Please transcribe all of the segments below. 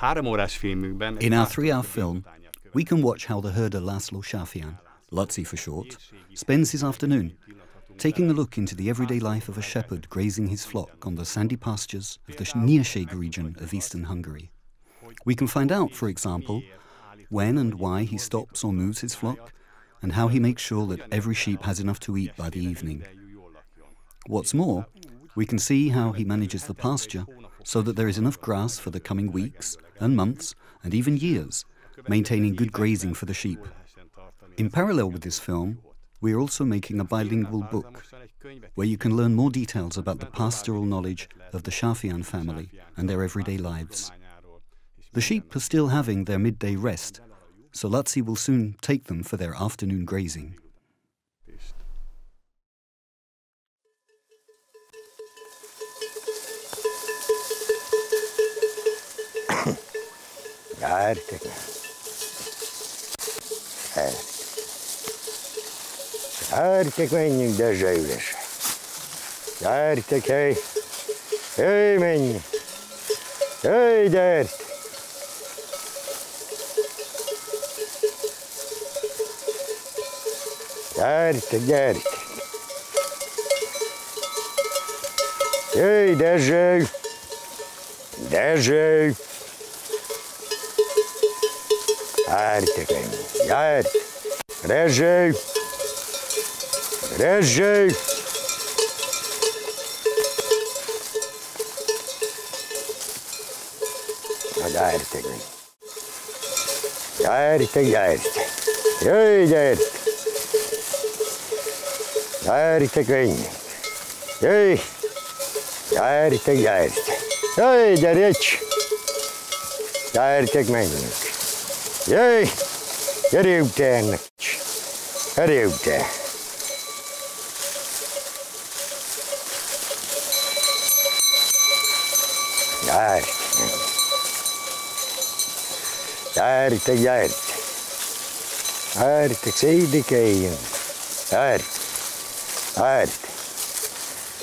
In our 3-hour film, we can watch how the herder László Sáfián, Laci for short, spends his afternoon taking a look into the everyday life of a shepherd grazing his flock on the sandy pastures of the Szőllősy region of eastern Hungary. We can find out, for example, when and why he stops or moves his flock, and how he makes sure that every sheep has enough to eat by the evening. What's more, we can see how he manages the pasture so that there is enough grass for the coming weeks and months and even years, maintaining good grazing for the sheep. In parallel with this film, we are also making a bilingual book where you can learn more details about the pastoral knowledge of the Sáfián family and their everyday lives. The sheep are still having their midday rest, so Laci will soon take them for their afternoon grazing. Gyertek, menjünk Dezse üresen. Gyertek, hely! Hely, menjünk! Hely, gyertek! Gyertek, gyertek! Hely, Dezse! Dezse! Gyertek, menjünk! Gyertek! Dezse! Desde! Gyertek! Gyertek, gyertek! Jöjj, gyertek! Gyertek, menjünk! Jöjj! Gyertek, gyertek! Jöjj, gyertek! Gyertek, menjünk! Jöjj! Gyere utána! Gyere utána! Gyertek, gyertek! Gyertek, szédikeljünk! Gyertek! Gyertek!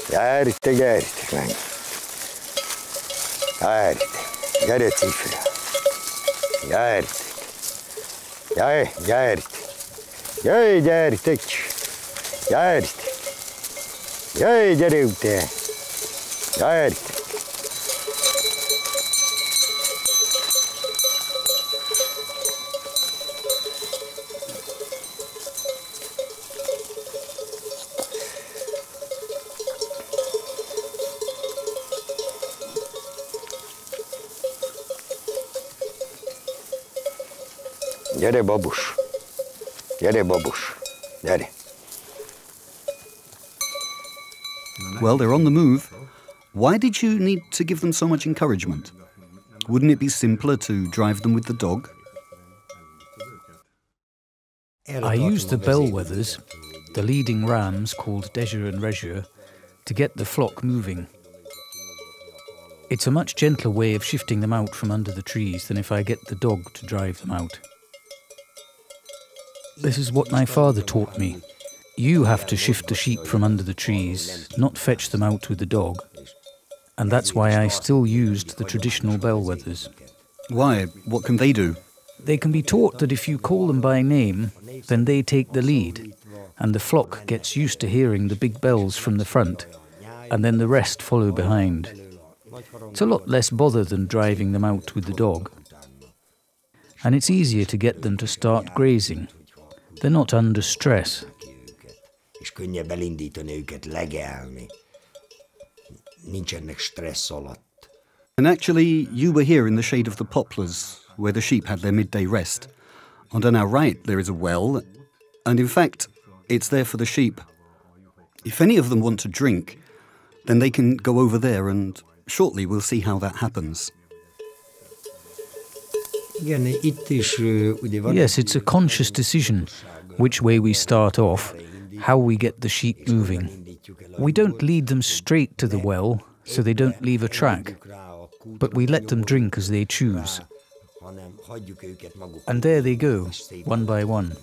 Gyertek, gyertek, menj! Gyertek! Gyere, cifra! Gyertek! Gyere, gyertek! Jöjj, gyertek! Gyertek! Jöjj, gyere utána! Gyertek! Gyere, babus! Gyere, babus! Gyere! Well, they're on the move. Why did you need to give them so much encouragement? Wouldn't it be simpler to drive them with the dog? I used the bellwethers, the leading rams called desde and revisado, to get the flock moving. It's a much gentler way of shifting them out from under the trees than if I get the dog to drive them out. This is what my father taught me. You have to shift the sheep from under the trees, not fetch them out with the dog. And that's why I still used the traditional bellwethers. Why? What can they do? They can be taught that if you call them by name, then they take the lead, and the flock gets used to hearing the big bells from the front, and then the rest follow behind. It's a lot less bother than driving them out with the dog. And it's easier to get them to start grazing. They're not under stress. És könnyebb elindítani őket legelni. Nincsenek stressz alatt. And actually, you were here in the shade of the poplars, where the sheep had their midday rest. And on our right, there is a well, and in fact, it's there for the sheep. If any of them want to drink, then they can go over there, and shortly we'll see how that happens. Yes, it's a conscious decision, which way we start off, how we get the sheep moving. We don't lead them straight to the well, so they don't leave a track, but we let them drink as they choose. And there they go, one by one.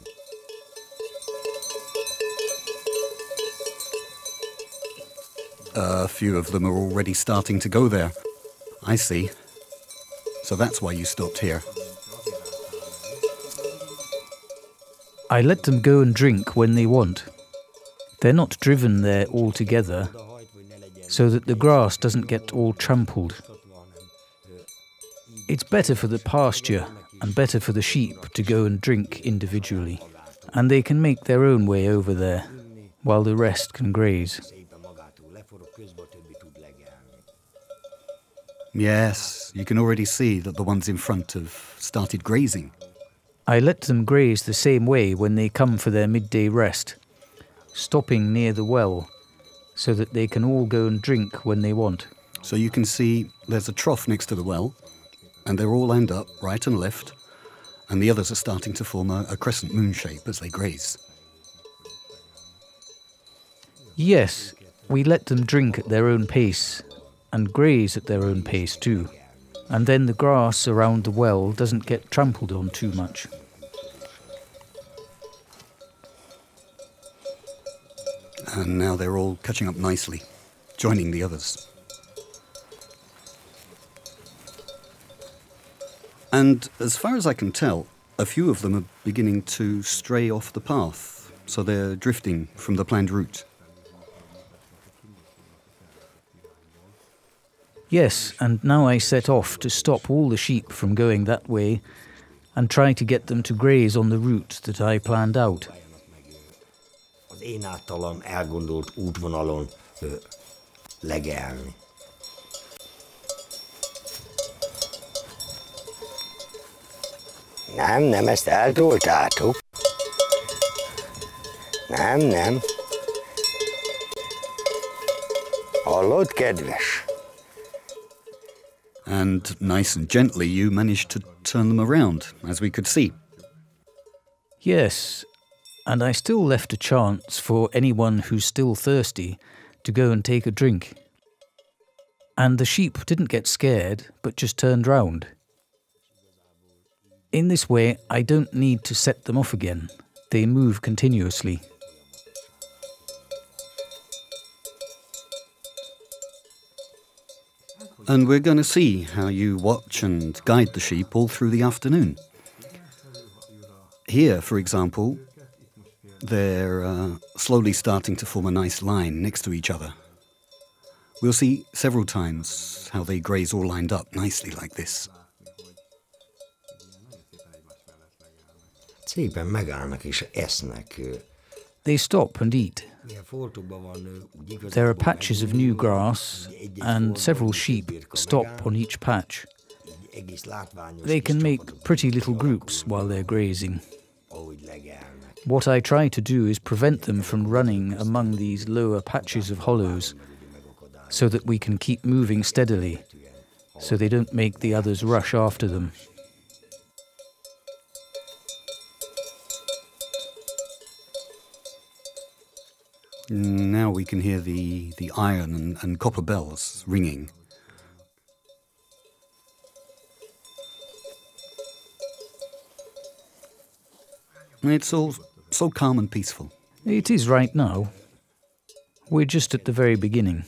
A few of them are already starting to go there. I see. So that's why you stopped here. I let them go and drink when they want. They're not driven there all together, so that the grass doesn't get all trampled. It's better for the pasture and better for the sheep to go and drink individually, and they can make their own way over there, while the rest can graze. Yes, you can already see that the ones in front have started grazing. I let them graze the same way when they come for their midday rest, stopping near the well, so that they can all go and drink when they want. So you can see there's a trough next to the well, and they're all lined up right and left, and the others are starting to form a crescent moon shape as they graze. Yes, we let them drink at their own pace, and graze at their own pace too, and then the grass around the well doesn't get trampled on too much. And now they're all catching up nicely, joining the others. And as far as I can tell, a few of them are beginning to stray off the path, so they're drifting from the planned route. Yes, and now I set off to stop all the sheep from going that way and try to get them to graze on the route that I planned out. Az én általam elgondolt útvonalon legelni. Nem, ezt eltoltátok. Nem. Hallod, kedves? And nice and gently you managed to turn them around, as we could see. Yes, and I still left a chance for anyone who's still thirsty to go and take a drink. And the sheep didn't get scared, but just turned round. In this way, I don't need to set them off again. They move continuously. And we're going to see how you watch and guide the sheep all through the afternoon. Here, for example, they're slowly starting to form a nice line next to each other. We'll see several times how they graze all lined up nicely like this. Szépen megállnak és esznek. They stop and eat. There are patches of new grass, and several sheep stop on each patch. They can make pretty little groups while they're grazing. What I try to do is prevent them from running among these lower patches of hollows, so that we can keep moving steadily, so they don't make the others rush after them. Now we can hear the iron and copper bells ringing. It's all so calm and peaceful. It is right now. We're just at the very beginning.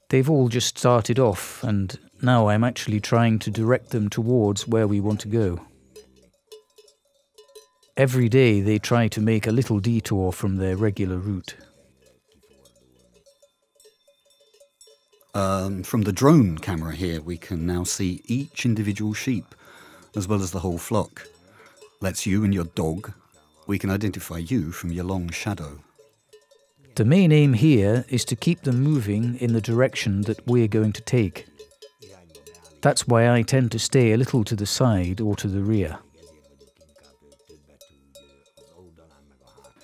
They've all just started off, and now I'm actually trying to direct them towards where we want to go. Every day they try to make a little detour from their regular route. From the drone camera here, we can now see each individual sheep, as well as the whole flock. That's you and your dog. We can identify you from your long shadow. The main aim here is to keep them moving in the direction that we're going to take. That's why I tend to stay a little to the side or to the rear,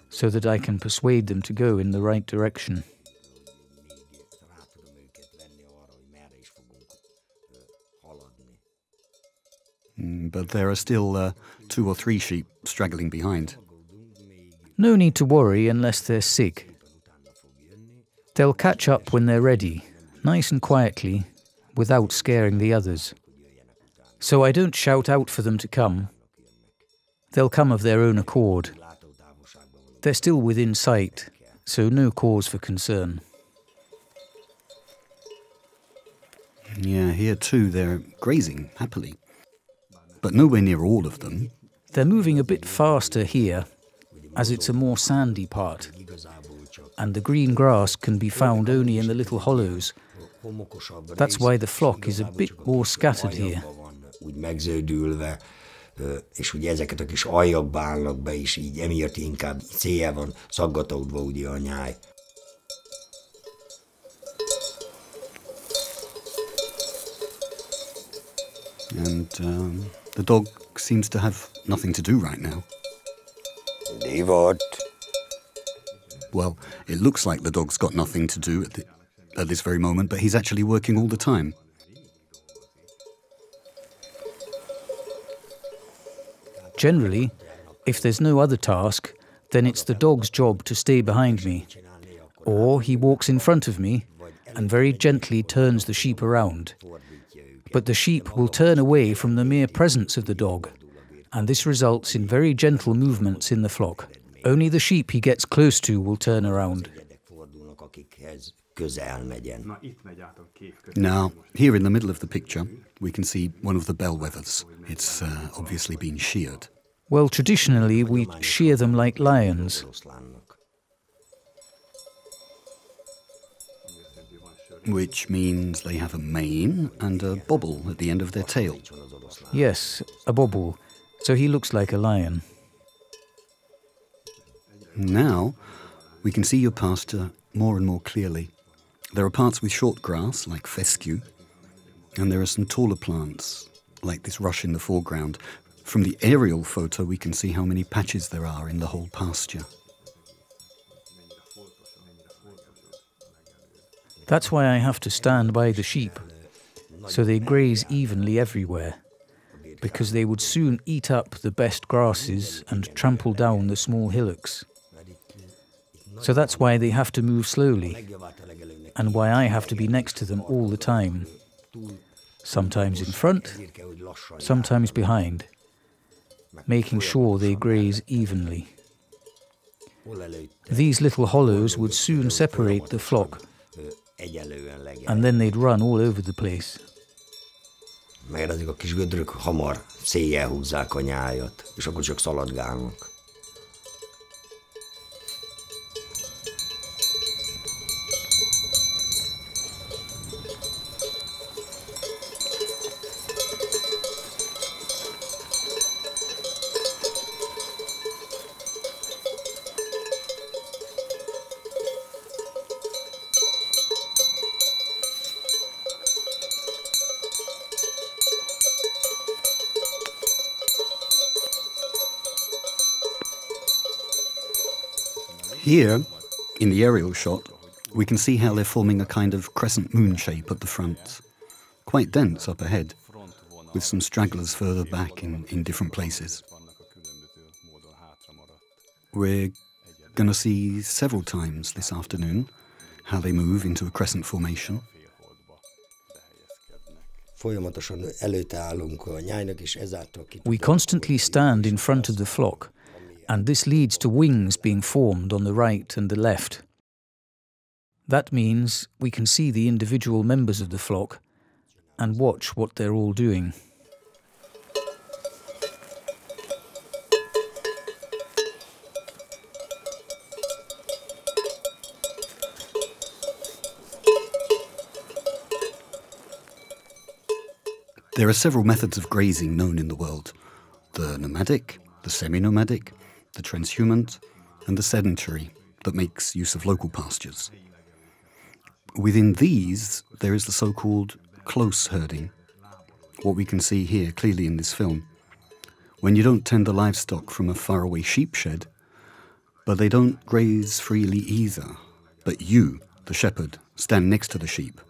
so that I can persuade them to go in the right direction. But there are still 2 or 3 sheep straggling behind. No need to worry unless they're sick. They'll catch up when they're ready, nice and quietly, without scaring the others. So I don't shout out for them to come. They'll come of their own accord. They're still within sight, so no cause for concern. Yeah, here too they're grazing happily. But nowhere near all of them. They're moving a bit faster here, as it's a more sandy part, and the green grass can be found only in the little hollows. That's why the flock is a bit more scattered here. Úgy megzöldülve, és ugye ezeket a kis aljakba állnak be, és így emiatt inkább széjjel van szaggatódva ugye a nyáj. And the dog seems to have nothing to do right now. Divat. Well, it looks like the dog's got nothing to do at this very moment, but he's actually working all the time. Generally, if there's no other task, then it's the dog's job to stay behind me. Or he walks in front of me and very gently turns the sheep around. But the sheep will turn away from the mere presence of the dog, and this results in very gentle movements in the flock. Only the sheep he gets close to will turn around. Now, here in the middle of the picture, we can see one of the bellwethers. It's obviously been sheared. Well, traditionally, we shear them like lions. Which means they have a mane and a bobble at the end of their tail. Yes, a bobble. So he looks like a lion. Now, we can see your pasture more and more clearly. There are parts with short grass, like fescue, and there are some taller plants, like this rush in the foreground. From the aerial photo, we can see how many patches there are in the whole pasture. That's why I have to stand by the sheep, so they graze evenly everywhere, because they would soon eat up the best grasses and trample down the small hillocks. So that's why they have to move slowly, and why I have to be next to them all the time, sometimes in front, sometimes behind, making sure they graze evenly. These little hollows would soon separate the flock, and then they'd run all over the place. Mert ezek a kis gödrök hamar széjjel húzzák a nyájat, és akkor csak szaladgálnak. Here, in the aerial shot, we can see how they're forming a kind of crescent moon shape at the front. Quite dense up ahead, with some stragglers further back in different places. We're going to see several times this afternoon how they move into a crescent formation. We constantly stand in front of the flock, and this leads to wings being formed on the right and the left. That means we can see the individual members of the flock and watch what they're all doing. There are several methods of grazing known in the world: the nomadic, the semi-nomadic, the transhumant, and the sedentary that makes use of local pastures. Within these, there is the so-called close herding, what we can see here clearly in this film, when you don't tend the livestock from a faraway sheep shed, but they don't graze freely either, but you, the shepherd, stand next to the sheep,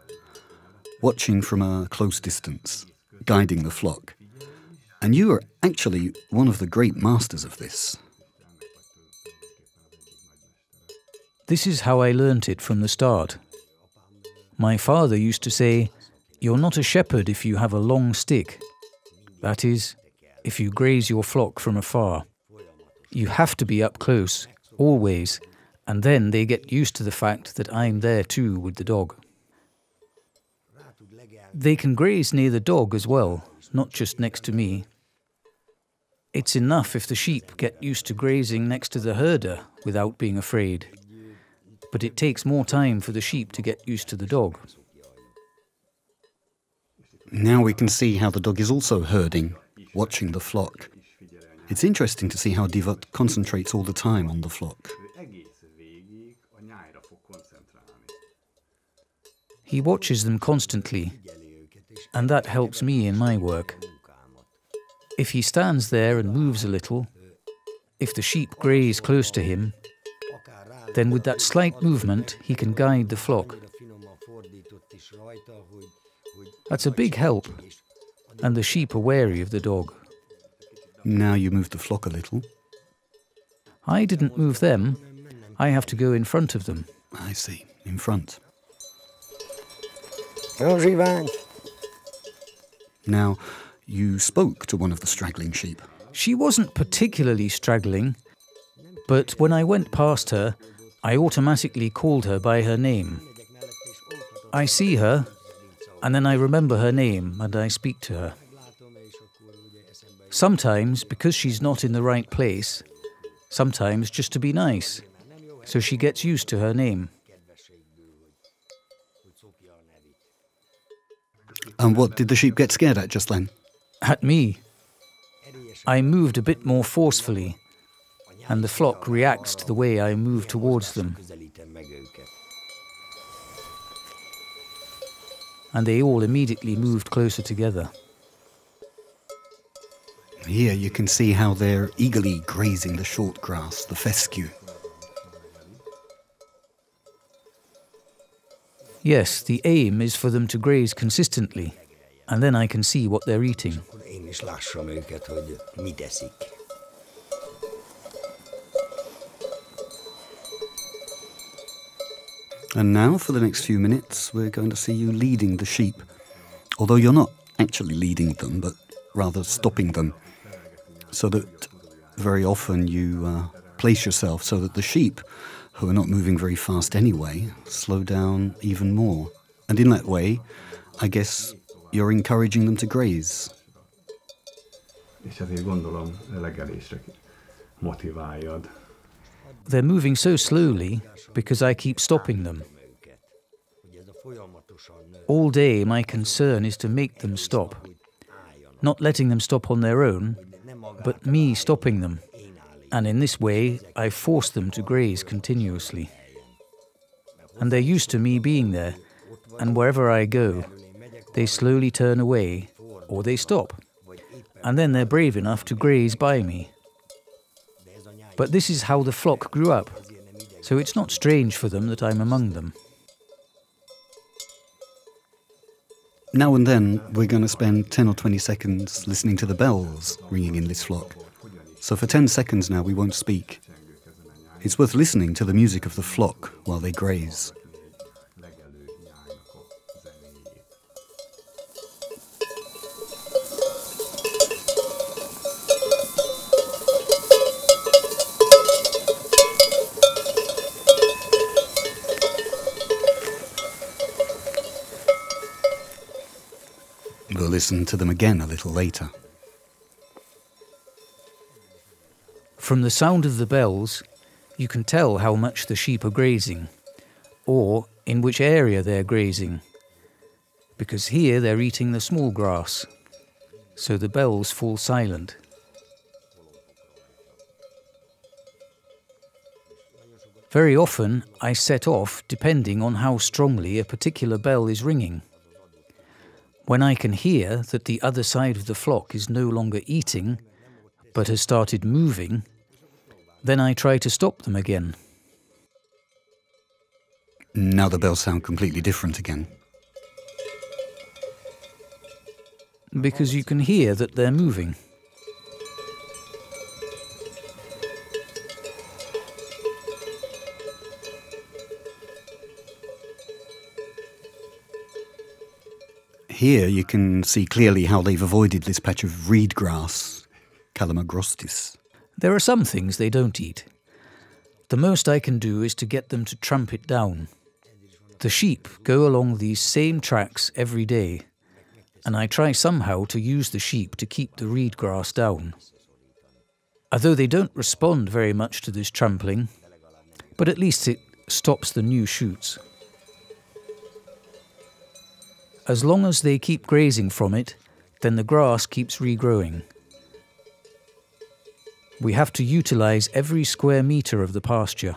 watching from a close distance, guiding the flock. And you are actually one of the great masters of this. This is how I learnt it from the start. My father used to say, "You're not a shepherd if you have a long stick. That is, if you graze your flock from afar. You have to be up close, always, and then they get used to the fact that I'm there too with the dog." They can graze near the dog as well, not just next to me. It's enough if the sheep get used to grazing next to the herder without being afraid. But it takes more time for the sheep to get used to the dog. Now we can see how the dog is also herding, watching the flock. It's interesting to see how Divot concentrates all the time on the flock. He watches them constantly, and that helps me in my work. If he stands there and moves a little, if the sheep graze close to him, then with that slight movement he can guide the flock. That's a big help, and the sheep are wary of the dog. Now you move the flock a little. I didn't move them. I have to go in front of them. I see, in front. Now, you spoke to one of the straggling sheep. She wasn't particularly straggling, but when I went past her, I automatically called her by her name. I see her, and then I remember her name and I speak to her. Sometimes because she's not in the right place, sometimes just to be nice, so she gets used to her name. And what did the sheep get scared at just then? At me. I moved a bit more forcefully, and the flock reacts to the way I move towards them. And they all immediately moved closer together. Here you can see how they're eagerly grazing the short grass, the fescue. Yes, the aim is for them to graze consistently, and then I can see what they're eating. And now, for the next few minutes, we're going to see you leading the sheep. Although you're not actually leading them, but rather stopping them. So that very often you place yourself so that the sheep, who are not moving very fast anyway, slow down even more. And in that way, I guess you're encouraging them to graze. They're moving so slowly because I keep stopping them. All day my concern is to make them stop. Not letting them stop on their own, but me stopping them. And in this way, I force them to graze continuously. And they're used to me being there, and wherever I go, they slowly turn away, or they stop. And then they're brave enough to graze by me. But this is how the flock grew up, so it's not strange for them that I'm among them. Now and then, we're going to spend 10 or 20 seconds listening to the bells ringing in this flock. So for 10 seconds now, we won't speak. It's worth listening to the music of the flock while they graze. We'll listen to them again a little later. From the sound of the bells, you can tell how much the sheep are grazing, or in which area they're grazing, because here they're eating the small grass, so the bells fall silent. Very often I set off depending on how strongly a particular bell is ringing. When I can hear that the other side of the flock is no longer eating, but has started moving, then I try to stop them again. Now the bells sound completely different again. Because you can hear that they're moving. Here you can see clearly how they've avoided this patch of reed grass, Calamagrostis. There are some things they don't eat. The most I can do is to get them to tramp it down. The sheep go along these same tracks every day, and I try somehow to use the sheep to keep the reed grass down. Although they don't respond very much to this trampling, but at least it stops the new shoots. As long as they keep grazing from it, then the grass keeps regrowing. We have to utilize every square meter of the pasture.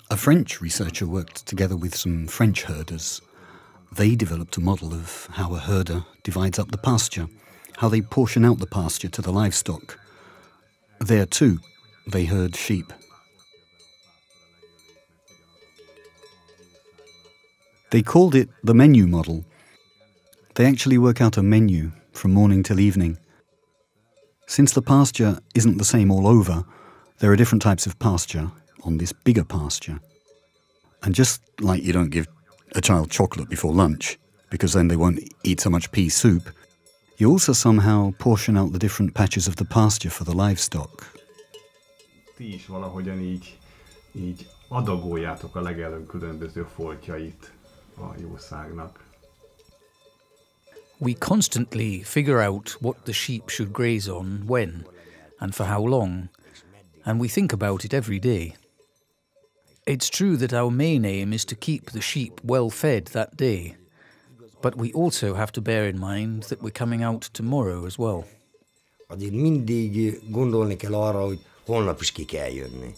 A French researcher worked together with some French herders. They developed a model of how a herder divides up the pasture, how they portion out the pasture to the livestock. There too, they herd sheep. They called it the menu model. They actually work out a menu from morning till evening. Since the pasture isn't the same all over, there are different types of pasture on this bigger pasture. And just like you don't give a child chocolate before lunch, because then they won't eat so much pea soup, you also somehow portion out the different patches of the pasture for the livestock. Ti is valahogyan így adagoljátok a legelőn különböző foltjait a jószágnak. We constantly figure out what the sheep should graze on, when, and for how long, and we think about it every day. It's true that our main aim is to keep the sheep well fed that day, but we also have to bear in mind that we're coming out tomorrow as well. Azért mindig gondolni kell arra, hogy holnap is ki kell jönni.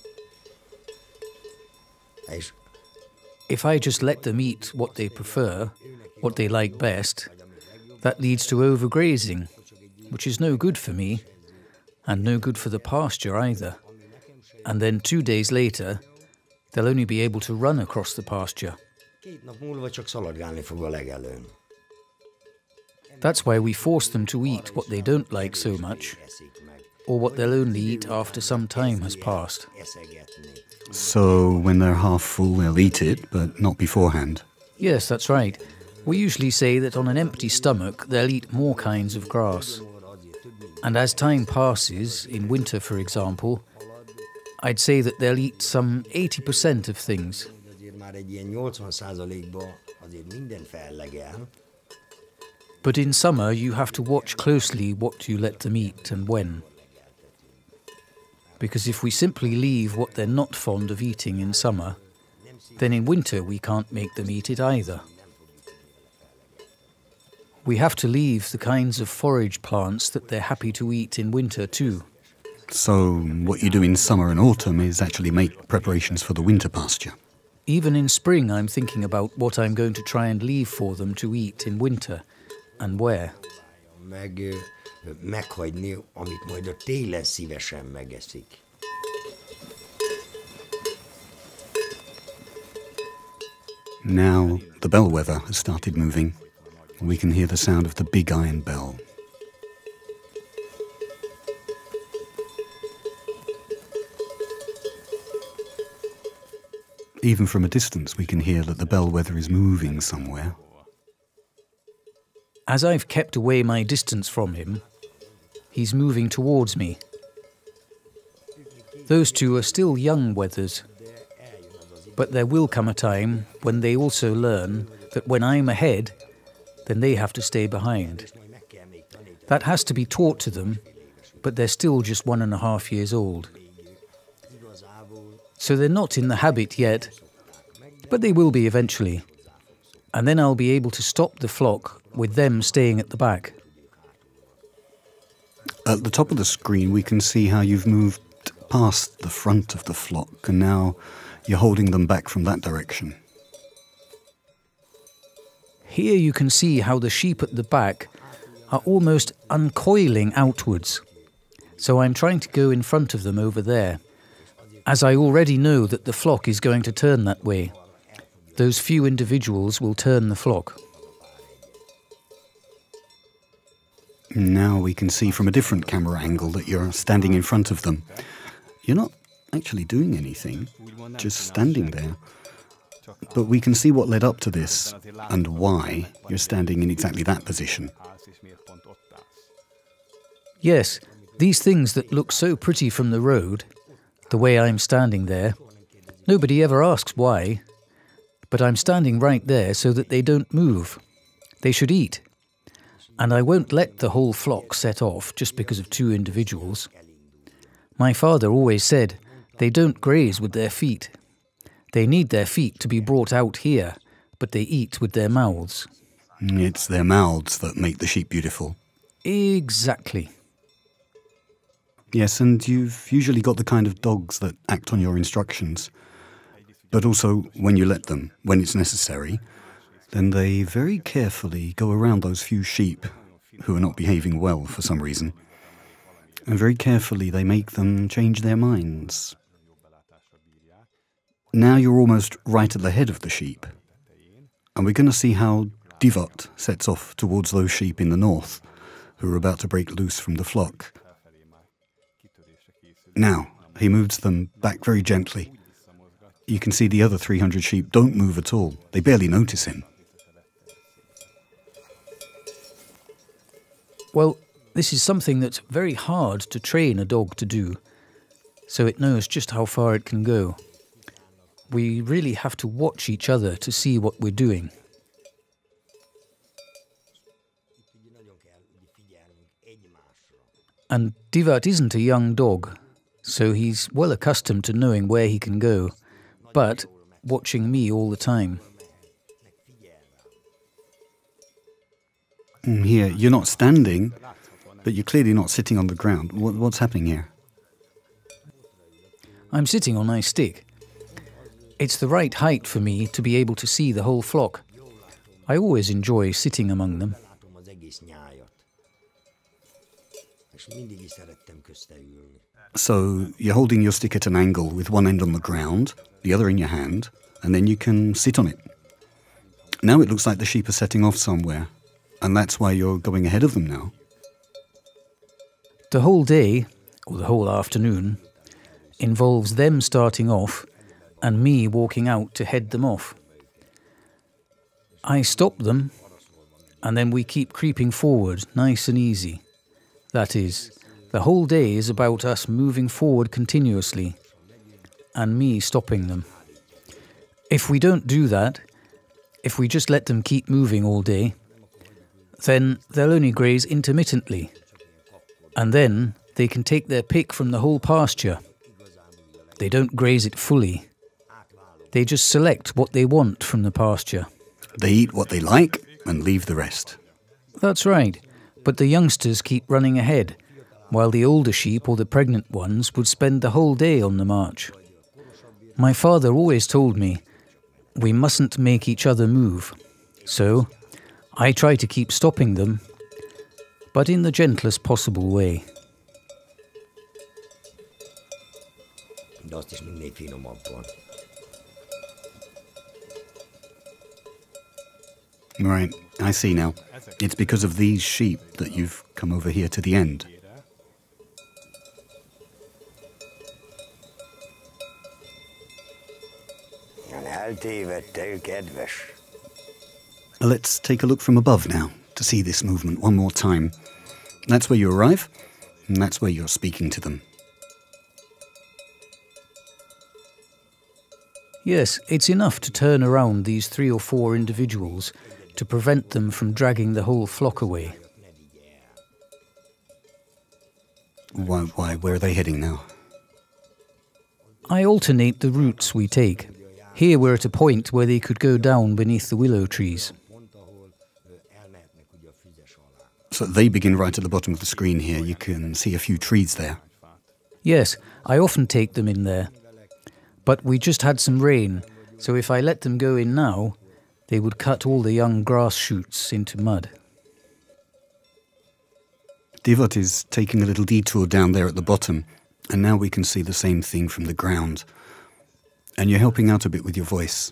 If I just let them eat what they prefer, what they like best, that leads to overgrazing, which is no good for me, and no good for the pasture either. And then 2 days later, they'll only be able to run across the pasture. 2 nap múlva csak szaladgálni fog a legelőn. That's why we force them to eat what they don't like so much, or what they'll only eat after some time has passed. So when they're half full, they'll eat it, but not beforehand. Yes, that's right. We usually say that on an empty stomach, they'll eat more kinds of grass. And as time passes, in winter for example, I'd say that they'll eat some 80% of things. But in summer, you have to watch closely what you let them eat and when. Because if we simply leave what they're not fond of eating in summer, then in winter we can't make them eat it either. We have to leave the kinds of forage plants that they're happy to eat in winter too. So what you do in summer and autumn is actually make preparations for the winter pasture. Even in spring I'm thinking about what I'm going to try and leave for them to eat in winter, and where. Meghagyni, amit majd a télen szívesen megeszik. Now the bellwether has started moving. We can hear the sound of the big iron bell. Even from a distance we can hear that the bellwether is moving somewhere. As I've kept away my distance from him, he's moving towards me. Those two are still young wethers, but there will come a time when they also learn that when I'm ahead, then they have to stay behind. That has to be taught to them, but they're still just 1.5 years old. So they're not in the habit yet, but they will be eventually. And then I'll be able to stop the flock with them staying at the back. At the top of the screen we can see how you've moved past the front of the flock and now you're holding them back from that direction. Here you can see how the sheep at the back are almost uncoiling outwards. So I'm trying to go in front of them over there, as I already know that the flock is going to turn that way. Those few individuals will turn the flock. Now we can see from a different camera angle that you're standing in front of them. You're not actually doing anything, just standing there. But we can see what led up to this and why you're standing in exactly that position. Yes, these things that look so pretty from the road, the way I'm standing there, nobody ever asks why, but I'm standing right there so that they don't move, They should eat. And I won't let the whole flock set off just because of 2 individuals. My father always said, they don't graze with their feet. They need their feet to be brought out here, but they eat with their mouths. It's their mouths that make the sheep beautiful. Exactly. Yes, and you've usually got the kind of dogs that act on your instructions. But also, when you let them, when it's necessary, then they very carefully go around those few sheep who are not behaving well for some reason. And very carefully they make them change their minds. Now you're almost right at the head of the sheep. And we're going to see how David sets off towards those sheep in the north who are about to break loose from the flock. Now, he moves them back very gently. You can see the other 300 sheep don't move at all. They barely notice him. Well, this is something that's very hard to train a dog to do, so it knows just how far it can go. We really have to watch each other to see what we're doing. And David isn't a young dog, so he's well accustomed to knowing where he can go, but watching me all the time. Here, you're not standing, but you're clearly not sitting on the ground. What's happening here? I'm sitting on my stick. It's the right height for me to be able to see the whole flock. I always enjoy sitting among them. So you're holding your stick at an angle with one end on the ground, the other in your hand, and then you can sit on it. Now it looks like the sheep are setting off somewhere, and that's why you're going ahead of them now. The whole day, or the whole afternoon, involves them starting off and me walking out to head them off. I stop them, and then we keep creeping forward, nice and easy. That is, the whole day is about us moving forward continuously, and me stopping them. If we don't do that, if we just let them keep moving all day, then they'll only graze intermittently, and then they can take their pick from the whole pasture. They don't graze it fully. They just select what they want from the pasture. They eat what they like and leave the rest. That's right, but the youngsters keep running ahead, while the older sheep or the pregnant ones would spend the whole day on the march. My father always told me, we mustn't make each other move. So, I try to keep stopping them, but in the gentlest possible way. Right, I see now. It's because of these sheep that you've come over here to the end. Let's take a look from above now to see this movement one more time. That's where you arrive, and that's where you're speaking to them. Yes, it's enough to turn around these 3 or 4 individuals to prevent them from dragging the whole flock away. Why, where are they heading now? I alternate the routes we take. Here we're at a point where they could go down beneath the willow trees. So they begin right at the bottom of the screen here. You can see a few trees there. Yes, I often take them in there. But we just had some rain, so if I let them go in now, they would cut all the young grass shoots into mud. David is taking a little detour down there at the bottom, and now we can see the same thing from the ground. And you're helping out a bit with your voice.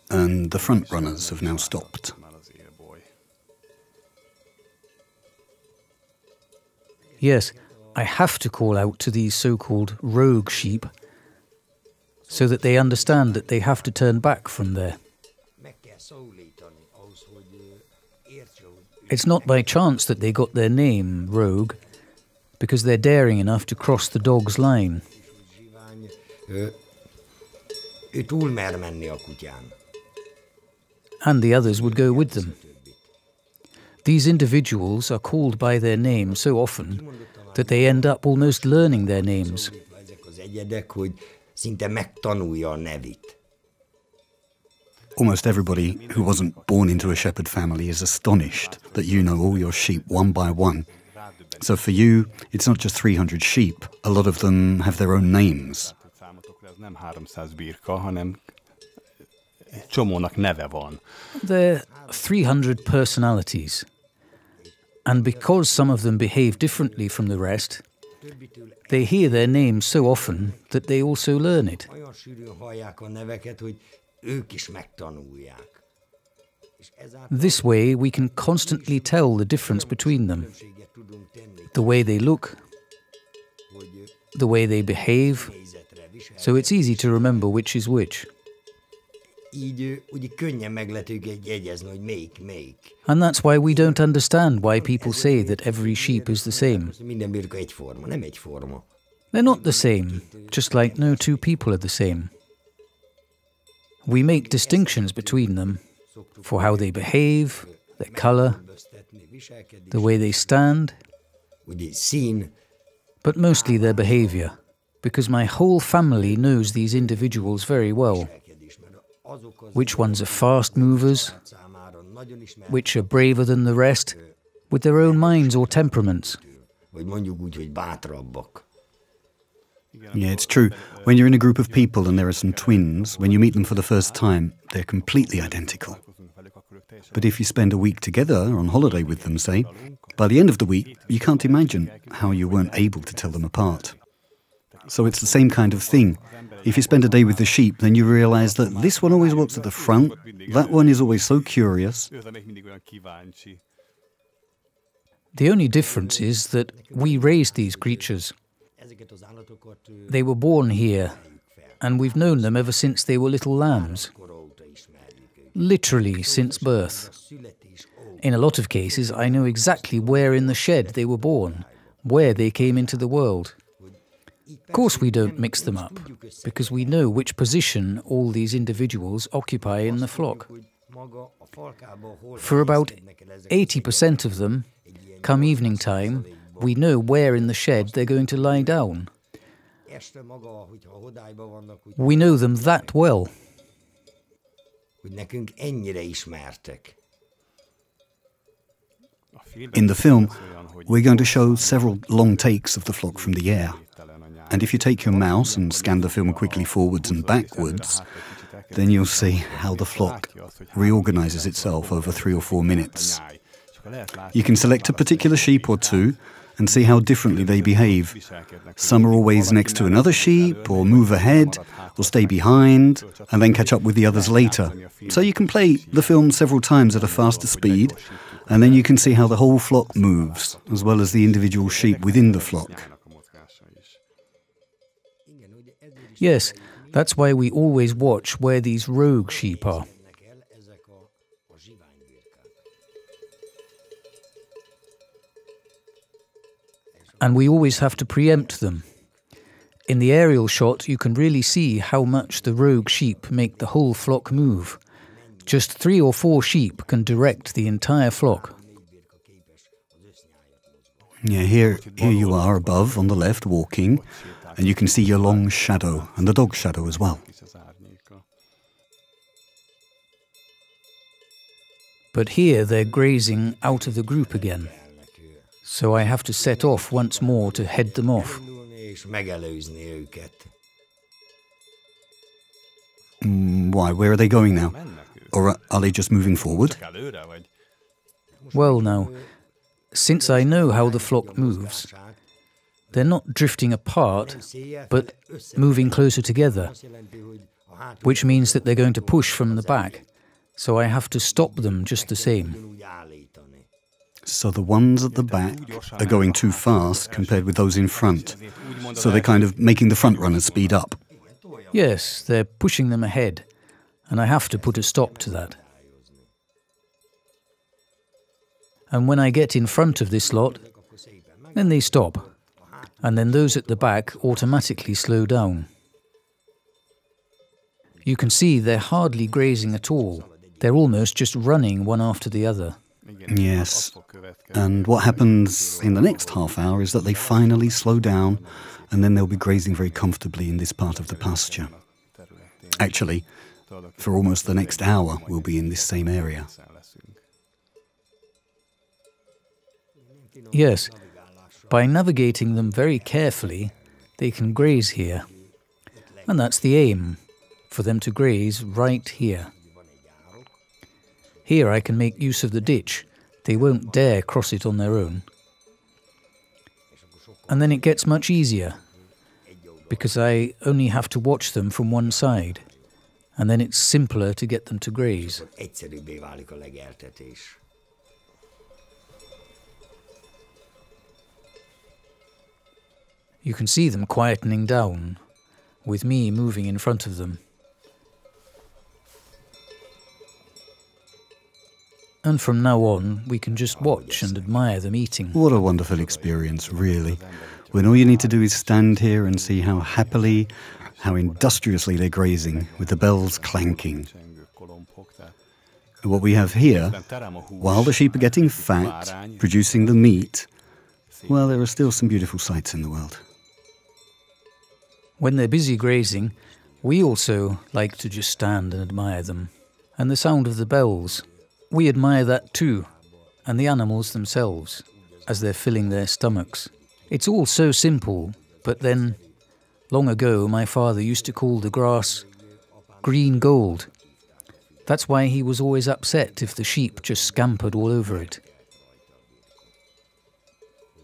And the front runners have now stopped. Yes, I have to call out to these so-called rogue sheep so that they understand that they have to turn back from there. It's not by chance that they got their name, rogue, because they're daring enough to cross the dog's line. Ő túl mer menni a kutyán. And the others would go with them. These individuals are called by their name so often that they end up almost learning their names. Ezek az egyedek, hogy szinte megtanulja a nevét. Almost everybody who wasn't born into a shepherd family is astonished that you know all your sheep one by one. So for you, it's not just 300 sheep. A lot of them have their own names. Nem 300 birka, hanem egy csomónak neve van. There are 300 personalities. And because some of them behave differently from the rest, they hear their names so often that they also learn it. Olyan sűrűn hallják a neveket, hogy ők is megtanulják. This way we can constantly tell the difference between them. The way they look, the way they behave, so it's easy to remember which is which. Így ugye könnyen meg lehet őket jegyezni, hogy melyik. And that's why we don't understand why people say that every sheep is the same. Minden birka egyforma, nem egyforma. They're not the same, just like no two people are the same. We make distinctions between them for how they behave, their colour, the way they stand, Ugye szín, but mostly their behaviour, because my whole family knows these individuals very well. Which ones are fast movers, which are braver than the rest, with their own minds or temperaments. vagy mondjuk úgy, hogy bátrabbak. Yeah, it's true. When you're in a group of people and there are some twins, when you meet them for the first time, they're completely identical. But if you spend a week together on holiday with them, say, by the end of the week, you can't imagine how you weren't able to tell them apart. So it's the same kind of thing. If you spend a day with the sheep, then you realize that this one always walks at the front, that one is always so curious. The only difference is that we raised these creatures. They were born here, and we've known them ever since they were little lambs. Literally since birth. In a lot of cases, I know exactly where in the shed they were born, where they came into the world. Of course we don't mix them up, because we know which position all these individuals occupy in the flock. For about 80% of them, come evening time, we know where in the shed they're going to lie down. We know them that well. In the film, we're going to show several long takes of the flock from the air. And if you take your mouse and scan the film quickly forwards and backwards, then you'll see how the flock reorganizes itself over 3 or 4 minutes. You can select a particular sheep or two and see how differently they behave. Some are always next to another sheep, or move ahead, or stay behind, and then catch up with the others later. So you can play the film several times at a faster speed, and then you can see how the whole flock moves, as well as the individual sheep within the flock. Yes, that's why we always watch where these rogue sheep are. And we always have to preempt them. In the aerial shot, you can really see how much the rogue sheep make the whole flock move. Just 3 or 4 sheep can direct the entire flock. Yeah, here you are above on the left walking, and you can see your long shadow and the dog shadow as well. But here they're grazing out of the group again. So I have to set off once more to head them off. Why? Where are they going now? Or are they just moving forward? Well now, since I know how the flock moves, they're not drifting apart, but moving closer together, which means that they're going to push from the back, so I have to stop them just the same. So the ones at the back are going too fast compared with those in front. So they're kind of making the front runners speed up. Yes, they're pushing them ahead, and I have to put a stop to that. And when I get in front of this lot, then they stop, and then those at the back automatically slow down. You can see they're hardly grazing at all. They're almost just running one after the other. Yes, and what happens in the next half hour is that they finally slow down, and then they'll be grazing very comfortably in this part of the pasture. Actually, for almost the next hour, we'll be in this same area. Yes, by navigating them very carefully, they can graze here. And that's the aim, for them to graze right here. Here I can make use of the ditch. They won't dare cross it on their own. And then it gets much easier, because I only have to watch them from one side, and then it's simpler to get them to graze. You can see them quietening down, with me moving in front of them. And from now on, we can just watch and admire them eating. What a wonderful experience, really. When all you need to do is stand here and see how happily, how industriously they're grazing, with the bells clanking. What we have here, while the sheep are getting fat, producing the meat, well, there are still some beautiful sights in the world. When they're busy grazing, we also like to just stand and admire them. And the sound of the bells, we admire that too, and the animals themselves, as they're filling their stomachs. It's all so simple, but then, long ago, my father used to call the grass green gold. That's why he was always upset if the sheep just scampered all over it.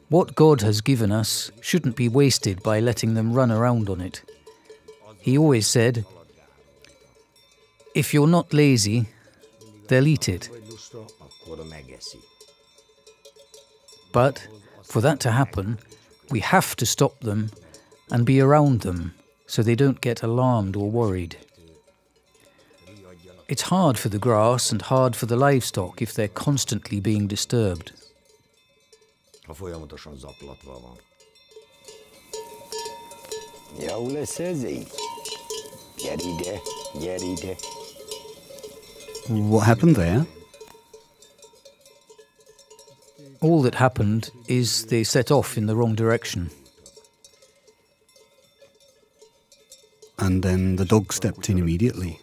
What God has given us shouldn't be wasted by letting them run around on it. He always said, if you're not lazy, they'll eat it. But for that to happen, we have to stop them and be around them so they don't get alarmed or worried. It's hard for the grass and hard for the livestock if they're constantly being disturbed. What happened there? All that happened is they set off in the wrong direction. And then the dog stepped in immediately.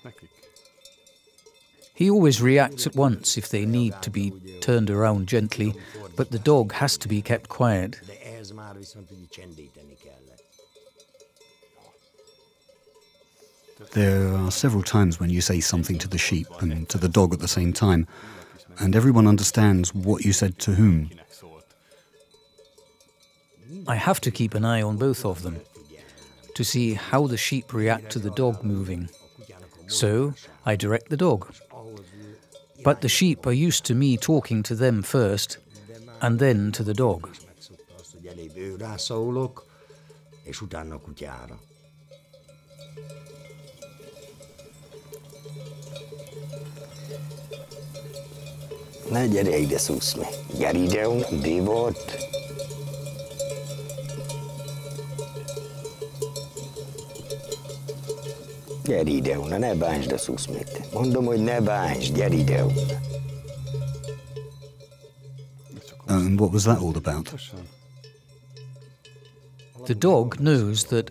He always reacts at once if they need to be turned around gently, but the dog has to be kept quiet. There are several times when you say something to the sheep and to the dog at the same time, and everyone understands what you said to whom. I have to keep an eye on both of them, to see how the sheep react to the dog moving. So I direct the dog. But the sheep are used to me talking to them first, and then to the dog. Ne gyere ide, szuszmi. Gyere ide, divot. Gyere ide, ne bántsd a szuszmit. Mondom, hogy ne bántsd, gyere ide. And what was that all about? The dog knows that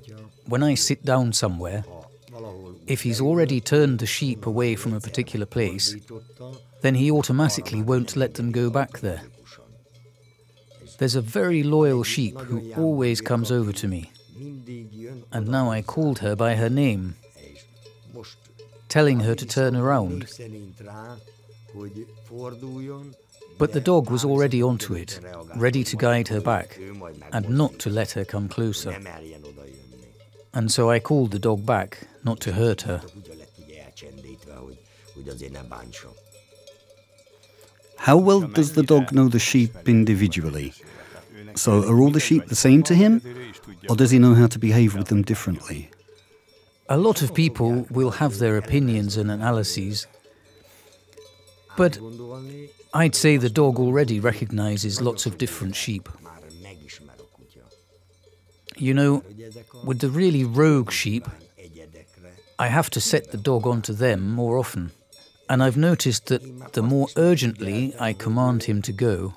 when I sit down somewhere, if he's already turned the sheep away from a particular place, then he automatically won't let them go back there. There's a very loyal sheep who always comes over to me, and now I called her by her name, telling her to turn around. But the dog was already onto it, ready to guide her back, and not to let her come closer. And so I called the dog back, not to hurt her. How well does the dog know the sheep individually? So are all the sheep the same to him? Or does he know how to behave with them differently? A lot of people will have their opinions and analyses, but I'd say the dog already recognizes lots of different sheep. You know, with the really rogue sheep, I have to set the dog onto them more often. And I've noticed that the more urgently I command him to go,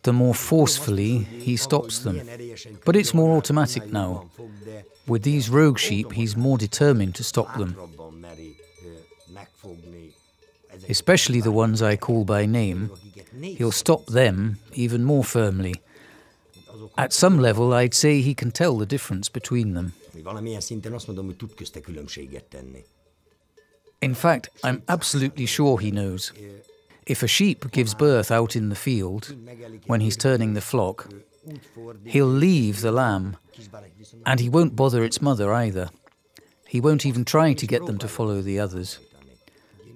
the more forcefully he stops them. But it's more automatic now. With these rogue sheep, he's more determined to stop them. Especially the ones I call by name, he'll stop them even more firmly. At some level, I'd say he can tell the difference between them. In fact, I'm absolutely sure he knows. If a sheep gives birth out in the field, when he's turning the flock, he'll leave the lamb, and he won't bother its mother either. He won't even try to get them to follow the others.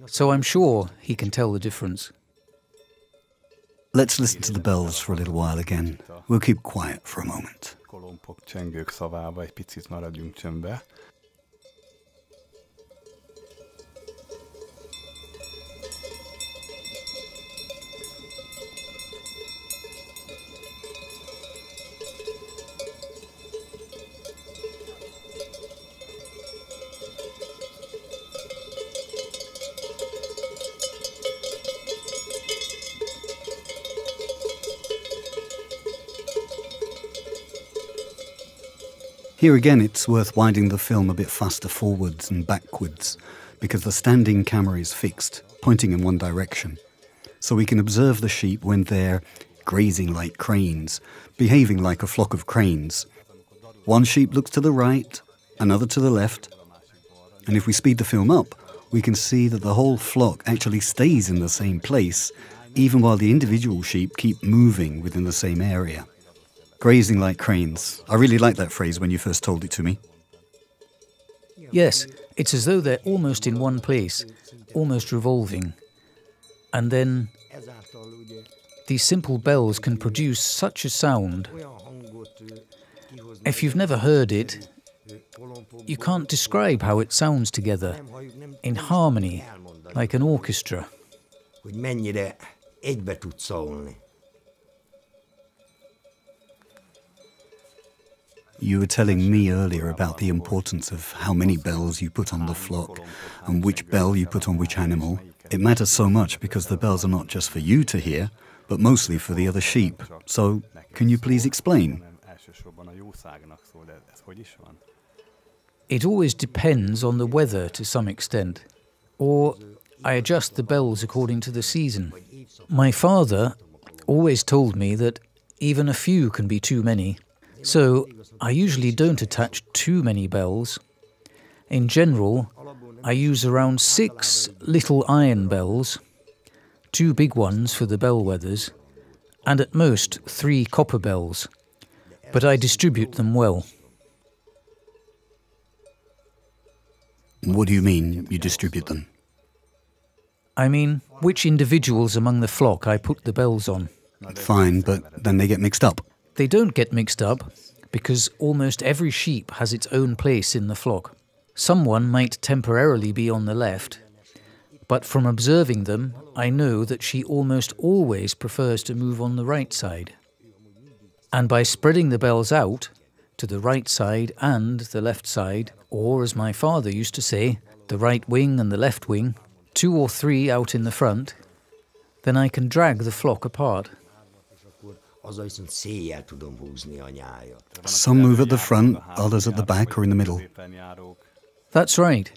So I'm sure he can tell the difference. Let's listen to the bells for a little while again. We'll keep quiet for a moment. Kolompok, csengők szavába egy picit maradjunk csöndbe. Here again, it's worth winding the film a bit faster forwards and backwards because the standing camera is fixed, pointing in one direction. So we can observe the sheep when they're grazing like cranes, behaving like a flock of cranes. One sheep looks to the right, another to the left, and if we speed the film up, we can see that the whole flock actually stays in the same place, even while the individual sheep keep moving within the same area. Grazing like cranes. I really liked that phrase when you first told it to me. Yes, it's as though they're almost in one place, almost revolving. And then these simple bells can produce such a sound. If you've never heard it, you can't describe how it sounds together, in harmony, like an orchestra. Hogy mennyire egybe tud szólni. You were telling me earlier about the importance of how many bells you put on the flock and which bell you put on which animal. It matters so much because the bells are not just for you to hear, but mostly for the other sheep. So, can you please explain? It always depends on the weather to some extent, or I adjust the bells according to the season. My father always told me that even a few can be too many. So, I usually don't attach too many bells. In general, I use around 6 little iron bells, 2 big ones for the bellwethers, and at most 3 copper bells, but I distribute them well. What do you mean, you distribute them? I mean, which individuals among the flock I put the bells on. Fine, but then they get mixed up. They don't get mixed up, because almost every sheep has its own place in the flock. Someone might temporarily be on the left, but from observing them, I know that she almost always prefers to move on the right side. And by spreading the bells out, to the right side and the left side, or as my father used to say, the right wing and the left wing, 2 or 3 out in the front, then I can drag the flock apart. Some move at the front, others at the back or in the middle. That's right.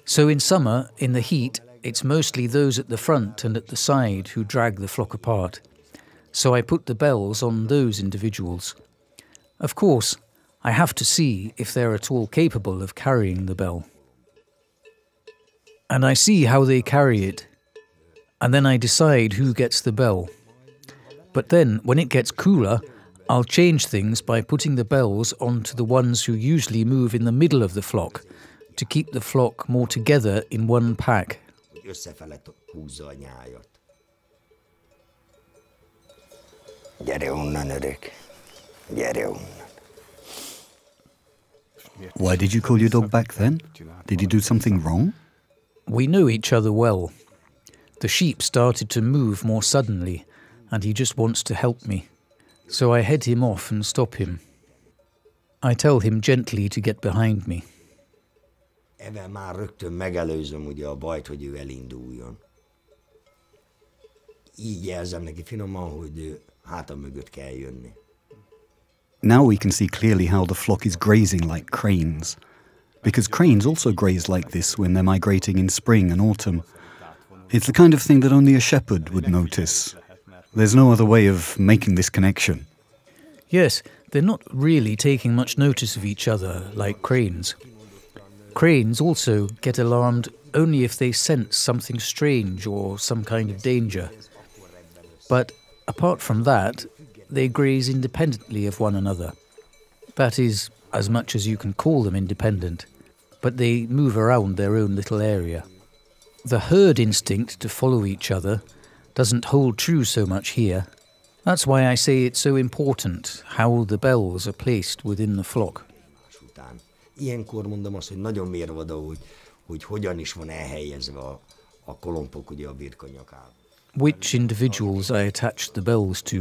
So in summer, in the heat, it's mostly those at the front and at the side who drag the flock apart. So I put the bells on those individuals. Of course, I have to see if they're at all capable of carrying the bell. And I see how they carry it, and then I decide who gets the bell. But then, when it gets cooler, I'll change things by putting the bells onto the ones who usually move in the middle of the flock, to keep the flock more together in one pack. Why did you call your dog back then? Did he do something wrong? We know each other well. The sheep started to move more suddenly, and he just wants to help me. So I head him off and stop him. I tell him gently to get behind me. Ezzel már rögtön megelőzöm ugye a bajt, hogy ő elinduljon. Így jelzem neki finoman, hogy hátam mögött kell jönni. Now we can see clearly how the flock is grazing like cranes, because cranes also graze like this when they're migrating in spring and autumn. It's the kind of thing that only a shepherd would notice. There's no other way of making this connection. Yes, they're not really taking much notice of each other like cranes. Cranes also get alarmed only if they sense something strange or some kind of danger. But apart from that, they graze independently of one another. That is, as much as you can call them independent, but they move around their own little area. The herd instinct to follow each other doesn't hold true so much here. That's why I say it's so important how the bells are placed within the flock. Ilyenkor mondom azt, hogy nagyon mérvadó, hogy hogyan is van elhelyezve a kolompok ugye a birka nyakában. Which individuals I attach the bells to.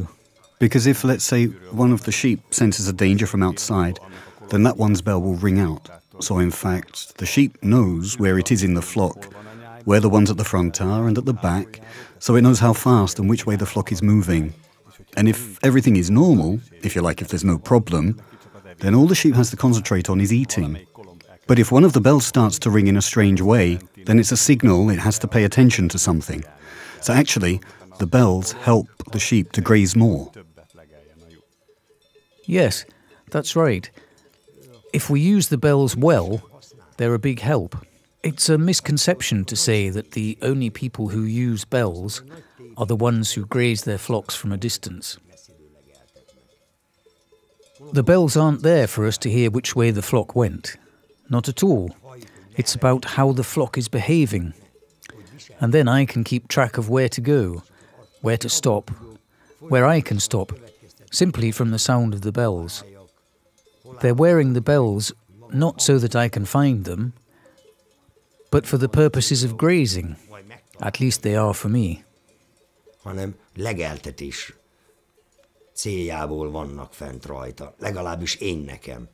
Because if, let's say, one of the sheep senses a danger from outside, then that one's bell will ring out. So in fact, the sheep knows where it is in the flock, where the ones at the front are and at the back, so it knows how fast and which way the flock is moving. And if everything is normal, if you like, if there's no problem, then all the sheep has to concentrate on is eating. But if one of the bells starts to ring in a strange way, then it's a signal it has to pay attention to something. So actually, the bells help the sheep to graze more. Yes, that's right. If we use the bells well, they're a big help. It's a misconception to say that the only people who use bells are the ones who graze their flocks from a distance. The bells aren't there for us to hear which way the flock went. Not at all. It's about how the flock is behaving. And then I can keep track of where to go, where to stop, where I can stop, simply from the sound of the bells. They're wearing the bells not so that I can find them, but for the purposes of grazing. At least they are for me. Hanem legeltetés céljából vannak fent rajta, legalábbis én nekem.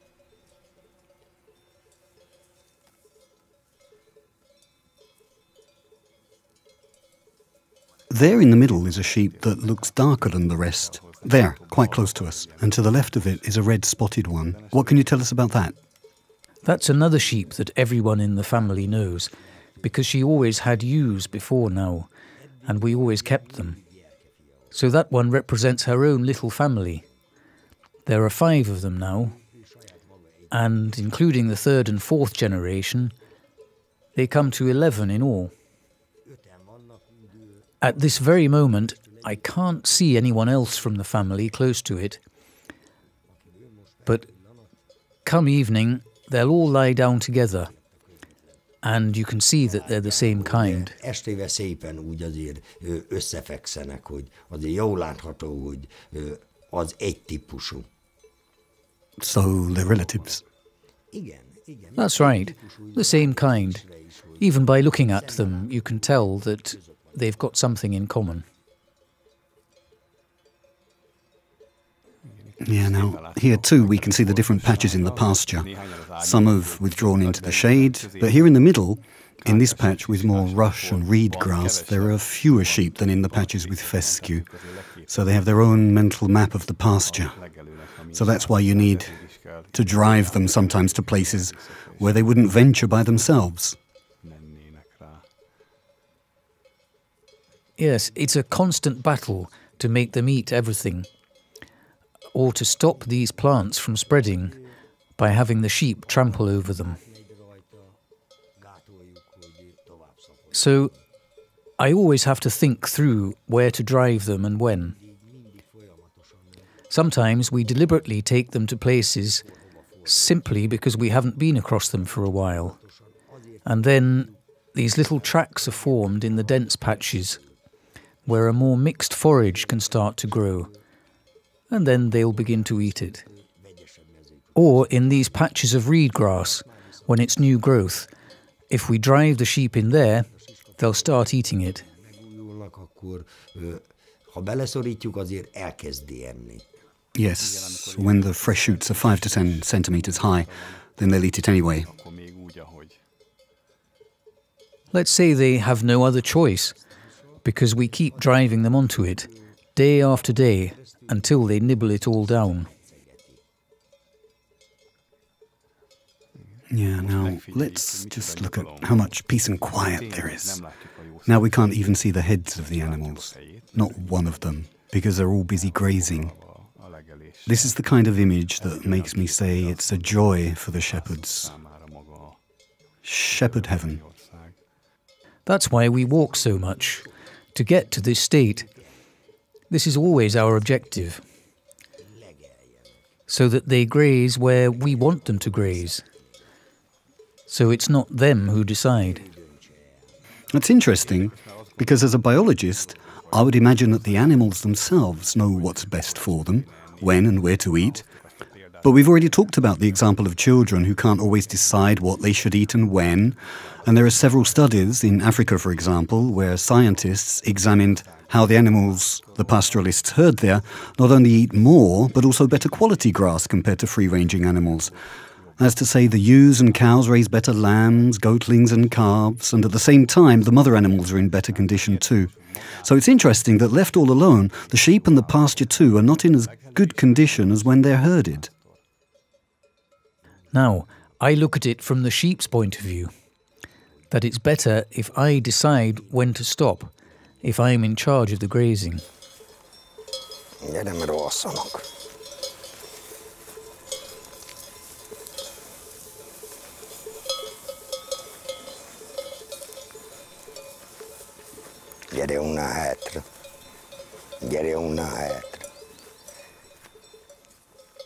There in the middle is a sheep that looks darker than the rest. There, quite close to us. And to the left of it is a red spotted one. What can you tell us about that? That's another sheep that everyone in the family knows, because she always had ewes before now, and we always kept them. So that one represents her own little family. There are 5 of them now, and including the 3rd and 4th generation, they come to 11 in all. At this very moment, I can't see anyone else from the family close to it, but come evening, they'll all lie down together, and you can see that they're the same kind. Estével szépen úgy azért összefekszenek, hogy azért jól látható, hogy az egy típusú. So they're relatives. That's right, the same kind. Even by looking at them, you can tell that they've got something in common. Yeah, now, here too we can see the different patches in the pasture. Some have withdrawn into the shade, but here in the middle, in this patch with more rush and reed grass, there are fewer sheep than in the patches with fescue. So they have their own mental map of the pasture. So that's why you need to drive them sometimes to places where they wouldn't venture by themselves. Yes, it's a constant battle to make them eat everything, or to stop these plants from spreading by having the sheep trample over them. So I always have to think through where to drive them and when. Sometimes we deliberately take them to places simply because we haven't been across them for a while. And then these little tracks are formed in the dense patches where a more mixed forage can start to grow, and then they'll begin to eat it. Or in these patches of reed grass, when it's new growth, if we drive the sheep in there, they'll start eating it. Yes, when the fresh shoots are 5 to 10 centimetres high, then they'll eat it anyway. Let's say they have no other choice, because we keep driving them onto it, day after day, until they nibble it all down. Yeah, now let's just look at how much peace and quiet there is. Now we can't even see the heads of the animals, not one of them, because they're all busy grazing. This is the kind of image that makes me say it's a joy for the shepherds. Shepherd heaven. That's why we walk so much, to get to this state. This is always our objective, so that they graze where we want them to graze. So it's not them who decide. That's interesting, because as a biologist, I would imagine that the animals themselves know what's best for them, when and where to eat. But we've already talked about the example of children who can't always decide what they should eat and when. And there are several studies, in Africa for example, where scientists examined how the animals the pastoralists herd there not only eat more, but also better quality grass compared to free-ranging animals. As to say, the ewes and cows raise better lambs, goatlings and calves, and at the same time the mother animals are in better condition too. So it's interesting that left all alone, the sheep and the pasture too are not in as good condition as when they're herded. Now, I look at it from the sheep's point of view, that it's better if I decide when to stop, if I'm in charge of the grazing.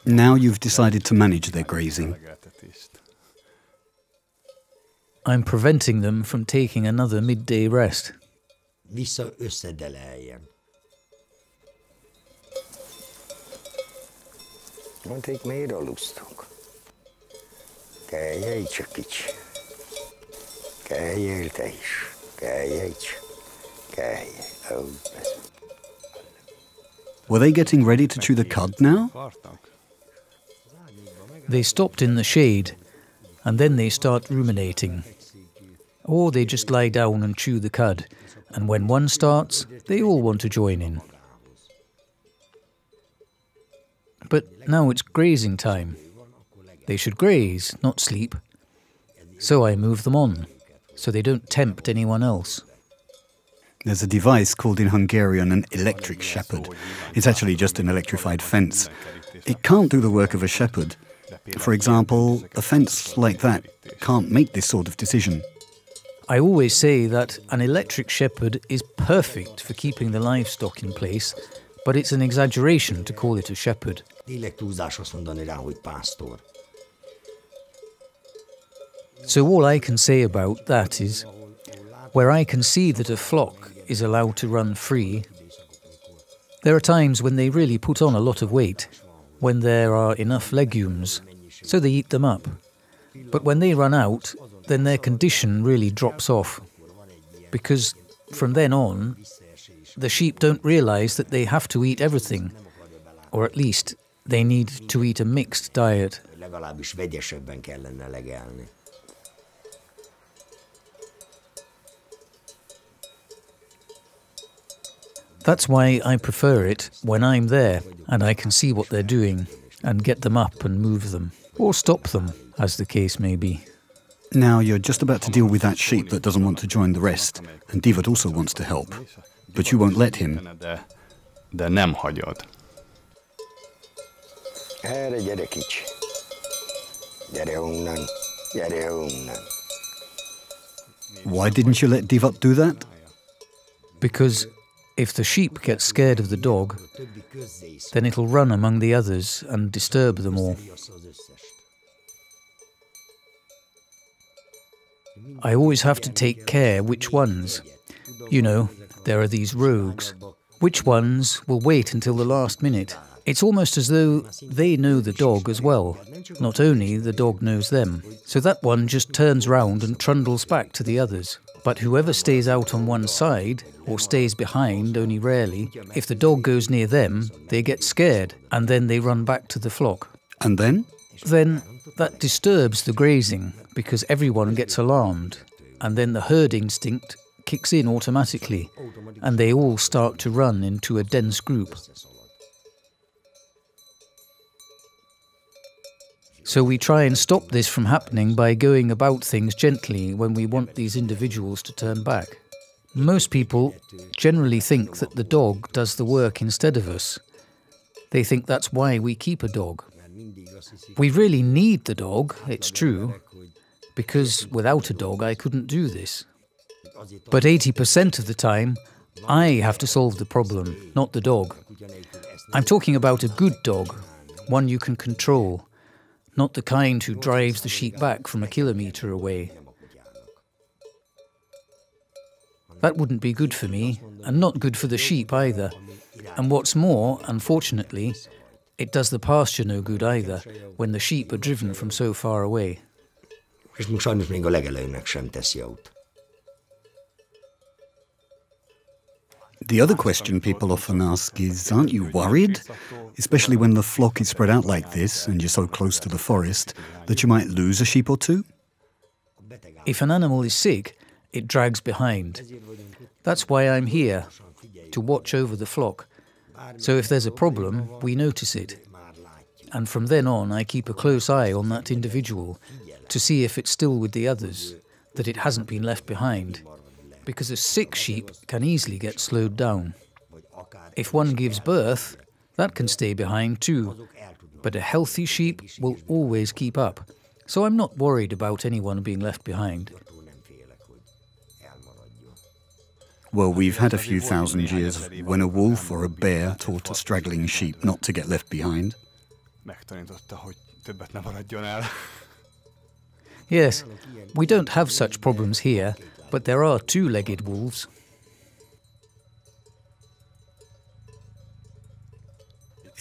Now you've decided to manage their grazing. I'm preventing them from taking another midday rest. Were they getting ready to chew the cud now? They stopped in the shade, and then they start ruminating. Or they just lie down and chew the cud, and when one starts, they all want to join in. But now it's grazing time. They should graze, not sleep. So I move them on, so they don't tempt anyone else. There's a device called in Hungarian an electric shepherd. It's actually just an electrified fence. It can't do the work of a shepherd. For example, a fence like that can't make this sort of decision. I always say that an electric shepherd is perfect for keeping the livestock in place, but it's an exaggeration to call it a shepherd. So all I can say about that is, where I can see that a flock is allowed to run free, there are times when they really put on a lot of weight, when there are enough legumes, so they eat them up. But when they run out, then their condition really drops off, because from then on, the sheep don't realize that they have to eat everything, or at least they need to eat a mixed diet. That's why I prefer it when I'm there and I can see what they're doing and get them up and move them, or stop them, as the case may be. Now you're just about to deal with that sheep that doesn't want to join the rest, and David also wants to help, but you won't let him. De nem hagyod. Erre gyere kicsi. Gyere onnan. Gyere onnan. Why didn't you let David do that? Because if the sheep gets scared of the dog, then it'll run among the others and disturb them all. I always have to take care which ones. You know, there are these rogues. Which ones will wait until the last minute? It's almost as though they know the dog as well. Not only the dog knows them. So that one just turns round and trundles back to the others. But whoever stays out on one side, or stays behind only rarely, if the dog goes near them, they get scared, and then they run back to the flock. And then? Then that disturbs the grazing, because everyone gets alarmed, and then the herd instinct kicks in automatically, and they all start to run into a dense group. So we try and stop this from happening by going about things gently when we want these individuals to turn back. Most people generally think that the dog does the work instead of us. They think that's why we keep a dog. We really need the dog, it's true, because without a dog I couldn't do this. But 80% of the time, I have to solve the problem, not the dog. I'm talking about a good dog, one you can control, not the kind who drives the sheep back from a kilometre away. That wouldn't be good for me, and not good for the sheep either. And what's more, unfortunately, it does the pasture no good either, when the sheep are driven from so far away. És még sajnos még a legelőnek sem teszi jót. The other question people often ask is, aren't you worried? Especially when the flock is spread out like this and you're so close to the forest, that you might lose a sheep or two? If an animal is sick, it drags behind. That's why I'm here, to watch over the flock. So if there's a problem, we notice it. And from then on, I keep a close eye on that individual to see if it's still with the others, that it hasn't been left behind. Because a sick sheep can easily get slowed down. If one gives birth, that can stay behind too. But a healthy sheep will always keep up. So I'm not worried about anyone being left behind. Well, we've had a few thousand years when a wolf or a bear taught a straggling sheep not to get left behind. Megtanította, hogy többet ne maradjon el. Yes, we don't have such problems here, but there are two-legged wolves.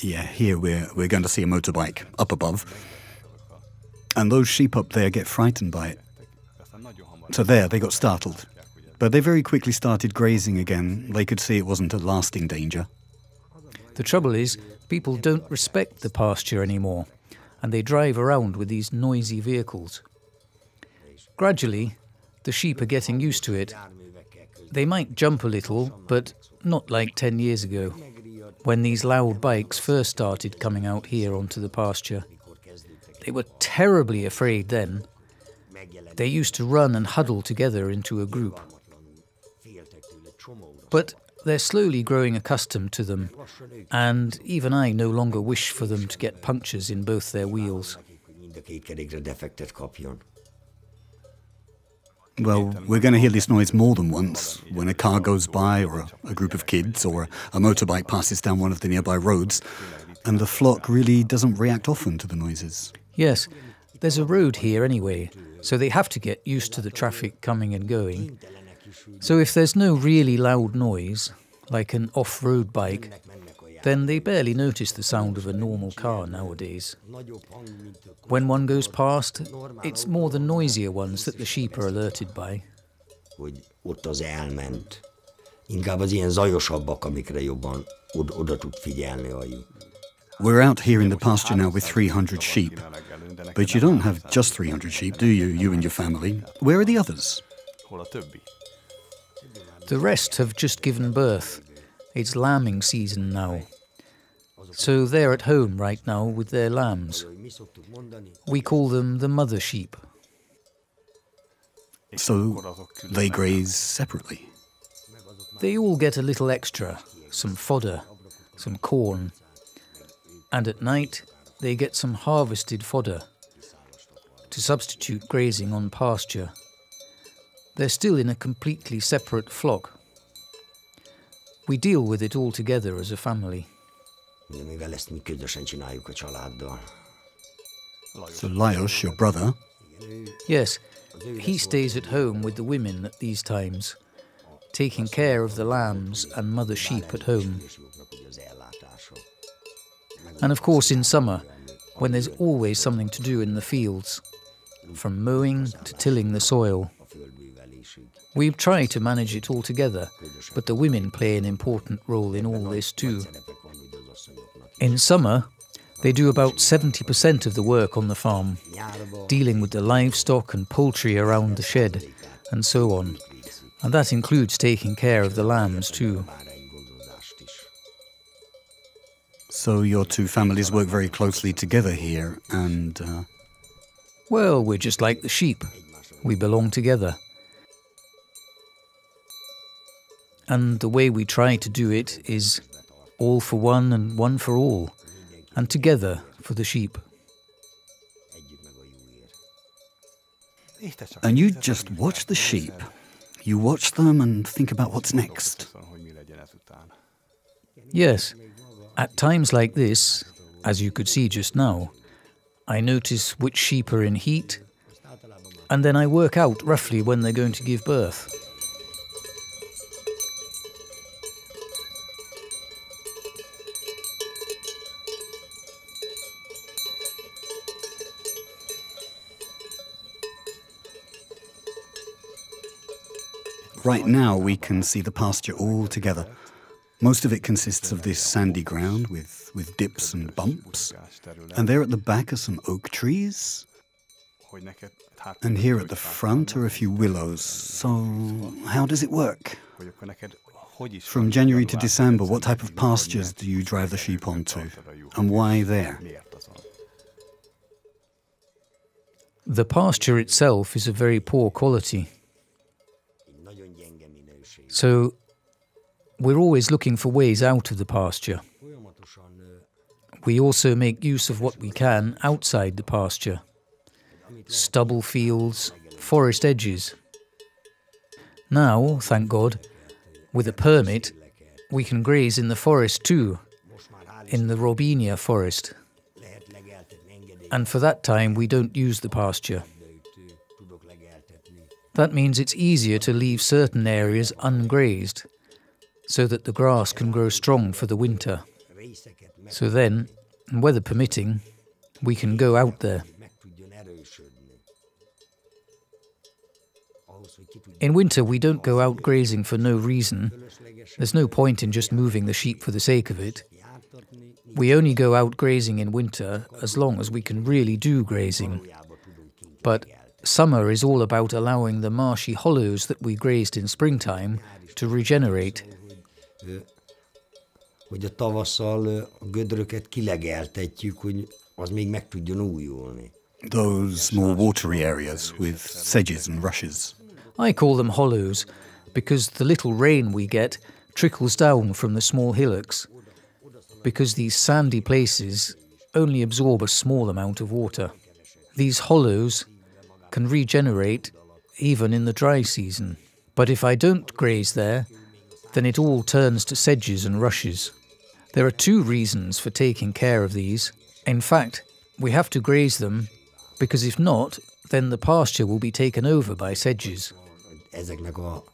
Yeah, here we're going to see a motorbike up above. And those sheep up there get frightened by it. So there, they got startled. But they very quickly started grazing again. They could see it wasn't a lasting danger. The trouble is, people don't respect the pasture anymore, and they drive around with these noisy vehicles. Gradually, the sheep are getting used to it. They might jump a little, but not like 10 years ago, when these loud bikes first started coming out here onto the pasture. They were terribly afraid then. They used to run and huddle together into a group. But they're slowly growing accustomed to them, and even I no longer wish for them to get punctures in both their wheels. Well, we're going to hear this noise more than once, when a car goes by, or a group of kids, or a motorbike passes down one of the nearby roads, and the flock really doesn't react often to the noises. Yes, there's a road here anyway, so they have to get used to the traffic coming and going. So if there's no really loud noise, like an off-road bike, then they barely notice the sound of a normal car nowadays. When one goes past, it's more the noisier ones that the sheep are alerted by. Hogy ott az elment. Inkább az ilyen zajosabbak, amikre jobban oda tud figyelni a lyuk. We're out here in the pasture now with 300 sheep. But you don't have just 300 sheep, do you? You and your family. Where are the others? Hol a többi? The rest have just given birth. It's lambing season now. So they're at home right now with their lambs. We call them the mother sheep. So they graze separately. They all get a little extra, some fodder, some corn. And at night, they get some harvested fodder to substitute grazing on pasture. They're still in a completely separate flock. We deal with it all together as a family. Mivel ezt mi közösen csináljuk a családdal. So Lajos, your brother, Yes, he stays at home with the women at these times, taking care of the lambs and mother sheep at home. And of course in summer, when there's always something to do in the fields, from mowing to tilling the soil. We try to manage it all together, but the women play an important role in all this too. In summer, they do about 70% of the work on the farm, dealing with the livestock and poultry around the shed, and so on. And that includes taking care of the lambs too. So your two families work very closely together here, and... Well, we're just like the sheep. We belong together. And the way we try to do it is all for one and one for all, and together for the sheep. And you just watch the sheep. You watch them and think about what's next. Yes. At times like this, as you could see just now, I notice which sheep are in heat, and then I work out roughly when they're going to give birth. Right now we can see the pasture all together. Most of it consists of this sandy ground with dips and bumps. And there at the back are some oak trees. And here at the front are a few willows. So how does it work? From January to December, what type of pastures do you drive the sheep onto? And why there? The pasture itself is of very poor quality. So we're always looking for ways out of the pasture. We also make use of what we can outside the pasture. Stubble fields, forest edges. Now, thank God, with a permit, we can graze in the forest too, in the Robinia forest. And for that time we don't use the pasture. That means it's easier to leave certain areas ungrazed, so that the grass can grow strong for the winter. So then, weather permitting, we can go out there. In winter we don't go out grazing for no reason. There's no point in just moving the sheep for the sake of it. We only go out grazing in winter as long as we can really do grazing. But summer is all about allowing the marshy hollows that we grazed in springtime to regenerate. Hogy a tavasszal a gödröket kilegeltetjük, hogy az még meg tudjon újulni. Those more watery areas with sedges and rushes. I call them hollows because the little rain we get trickles down from the small hillocks, because these sandy places only absorb a small amount of water. These hollows can regenerate even in the dry season. But if I don't graze there, then it all turns to sedges and rushes. There are two reasons for taking care of these. In fact, we have to graze them, because if not, then the pasture will be taken over by sedges. Ezeknek a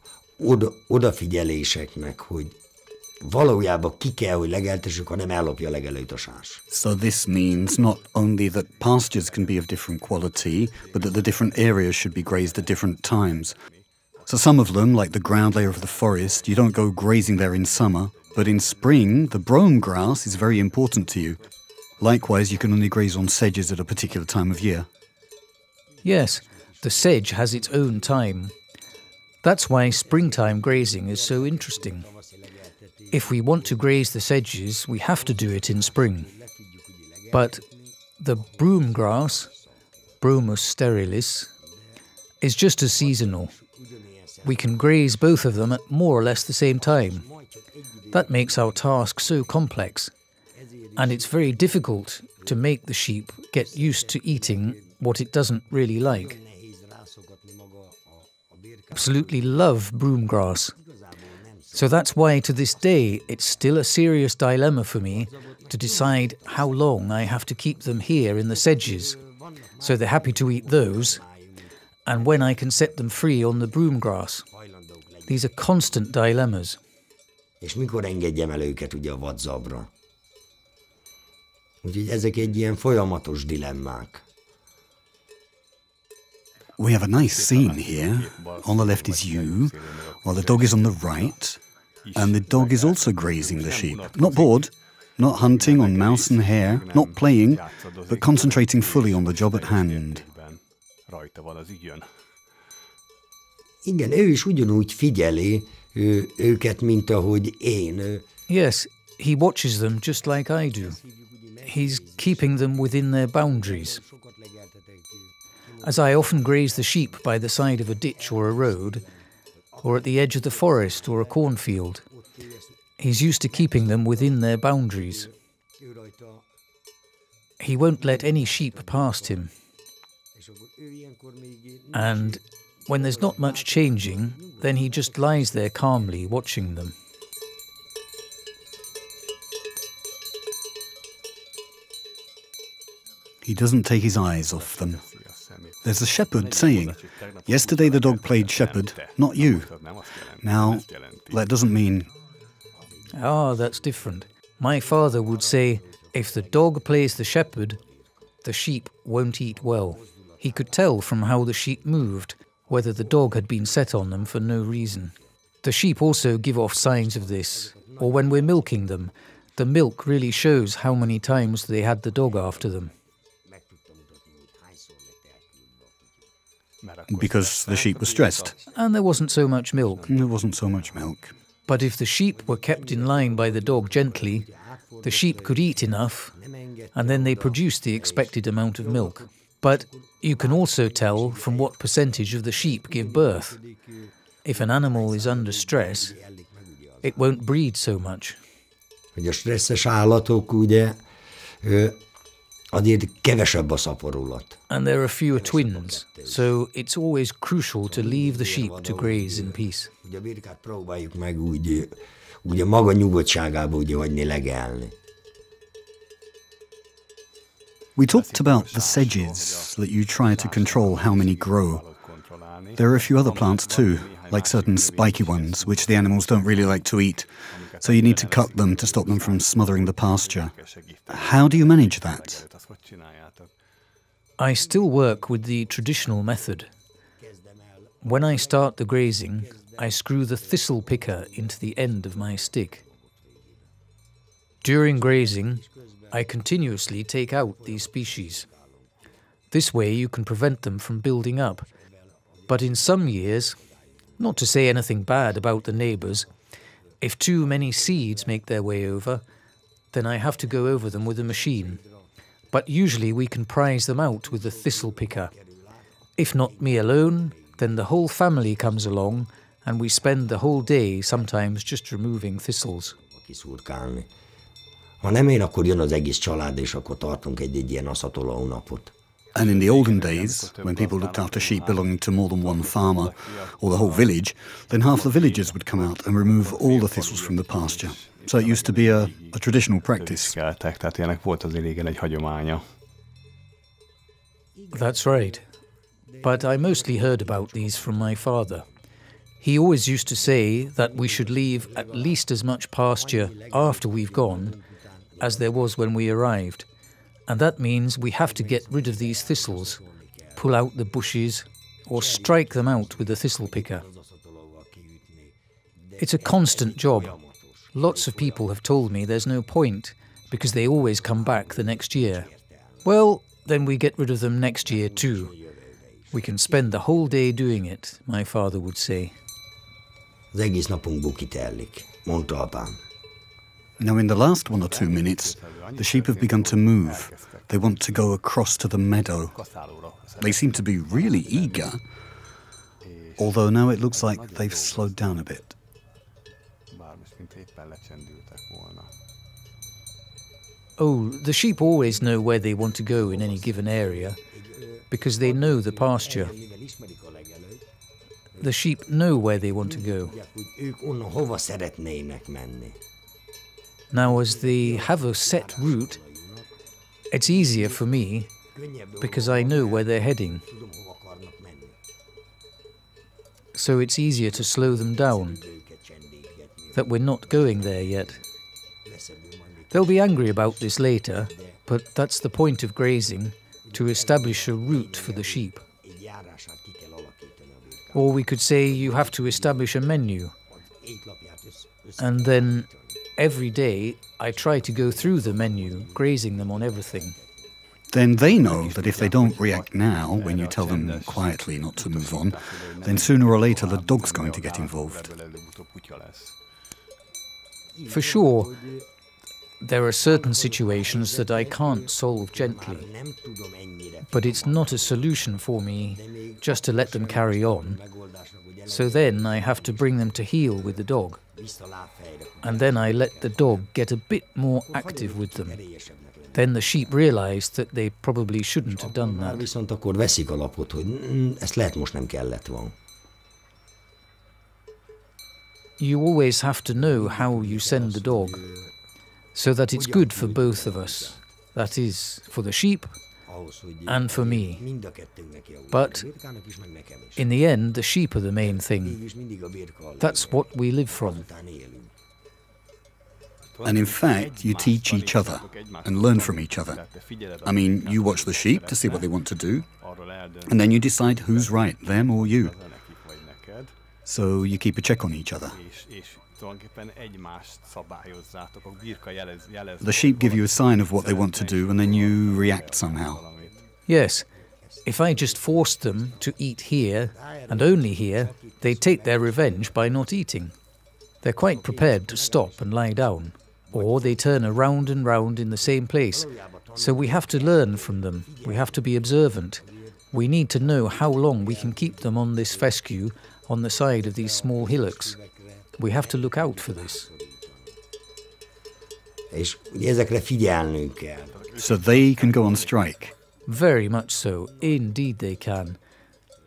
odafigyeléseknek, hogy valójában ki kell, hogy legeltessük, ha nem ellopja a legelőtt a sás. So this means not only that pastures can be of different quality, but that the different areas should be grazed at different times. So some of them, like the ground layer of the forest, you don't go grazing there in summer, but in spring, the brome grass is very important to you. Likewise, you can only graze on sedges at a particular time of year. Yes, the sedge has its own time. That's why springtime grazing is so interesting. If we want to graze the sedges, we have to do it in spring. But the broom grass, Bromus sterilis, is just as seasonal. We can graze both of them at more or less the same time. That makes our task so complex. And it's very difficult to make the sheep get used to eating what it doesn't really like. Absolutely love broom grass. So that's why to this day it's still a serious dilemma for me to decide how long I have to keep them here in the sedges, so they're happy to eat those, and when I can set them free on the broom grass. These are constant dilemmas. És mikor engedjem el őket ugye a vadzabra. Úgyhogy ezek egy ilyen folyamatos dilemmák. We have a nice scene here. On the left is you, while the dog is on the right, and the dog is also grazing the sheep. Not bored, not hunting on mouse and hare, not playing, but concentrating fully on the job at hand. Igen, ő is ugyanúgy figyeli őket, mint ahogy én. Yes, he watches them just like I do. He's keeping them within their boundaries. As I often graze the sheep by the side of a ditch or a road, or at the edge of the forest or a cornfield, he's used to keeping them within their boundaries. He won't let any sheep past him. And when there's not much changing, then he just lies there calmly watching them. He doesn't take his eyes off them. There's a shepherd saying, yesterday the dog played shepherd, not you. Now, that doesn't mean... Ah, that's different. My father would say, if the dog plays the shepherd, the sheep won't eat well. He could tell from how the sheep moved whether the dog had been set on them for no reason. The sheep also give off signs of this, or when we're milking them, the milk really shows how many times they had the dog after them. Because the sheep were stressed. And there wasn't so much milk. There wasn't so much milk. But if the sheep were kept in line by the dog gently, the sheep could eat enough, and then they produced the expected amount of milk. But you can also tell from what percentage of the sheep give birth. If an animal is under stress, it won't breed so much. Hogy a stresszes állatok, ugye, azért kevesebb a szaporulat. And there are fewer twins, so it's always crucial to leave the sheep to graze in peace. Ugye a birkát próbáljuk meg úgy ugye maga nyugodtságába ugye hagyni legelni. We talked about the sedges that you try to control how many grow. There are a few other plants too, like certain spiky ones, which the animals don't really like to eat, so you need to cut them to stop them from smothering the pasture. How do you manage that? I still work with the traditional method. When I start the grazing, I screw the thistle picker into the end of my stick. During grazing, I continuously take out these species. This way you can prevent them from building up. But in some years, not to say anything bad about the neighbours, if too many seeds make their way over, then I have to go over them with a machine. But usually we can prize them out with the thistle picker. If not me alone, then the whole family comes along and we spend the whole day sometimes just removing thistles. Kiszurkálni. Ha nem én, akkor jön az egész család, és akkor tartunk egy ilyen aszatoló napot. And in the olden days, when people looked after sheep belonging to more than one farmer, or the whole village, then half the villagers would come out and remove all the thistles from the pasture. So it used to be a traditional practice. Tehát ilyenek volt az régen egy hagyománya. That's right. But I mostly heard about these from my father. He always used to say that we should leave at least as much pasture after we've gone as there was when we arrived. And that means we have to get rid of these thistles, pull out the bushes, or strike them out with the thistle picker. It's a constant job. Lots of people have told me there's no point, because they always come back the next year. Well, then we get rid of them next year too. We can spend the whole day doing it, my father would say. Az egész napunkból kitellik, mondta apám. Now in the last 1 or 2 minutes, the sheep have begun to move. They want to go across to the meadow. They seem to be really eager, although now it looks like they've slowed down a bit. Oh, the sheep always know where they want to go in any given area, because they know the pasture. The sheep know where they want to go. Now, as they have a set route, it's easier for me because I know where they're heading. So it's easier to slow them down, that we're not going there yet. They'll be angry about this later, but that's the point of grazing, to establish a route for the sheep. Or we could say you have to establish a menu. And then every day I try to go through the menu, grazing them on everything. Then they know that if they don't react now, when you tell them quietly not to move on, then sooner or later the dog's going to get involved. For sure, there are certain situations that I can't solve gently, but it's not a solution for me just to let them carry on. So then I have to bring them to heel with the dog, and then I let the dog get a bit more active with them. Then the sheep realize that they probably shouldn't have done that. Viszont akkor veszik a lapot, hogy ezt lehet most nem kellett volna. You always have to know how you send the dog, so that it's good for both of us. That is, for the sheep and for me. But in the end, the sheep are the main thing. That's what we live from. And in fact, you teach each other and learn from each other. I mean, you watch the sheep to see what they want to do, and then you decide who's right, them or you. So you keep a check on each other. The sheep give you a sign of what they want to do, and then you react somehow. Yes. If I just forced them to eat here, and only here, they take their revenge by not eating. They're quite prepared to stop and lie down, or they turn around and round in the same place. So we have to learn from them. We have to be observant. We need to know how long we can keep them on this fescue on the side of these small hillocks. We have to look out for this. So they can go on strike. Very much so. Indeed they can.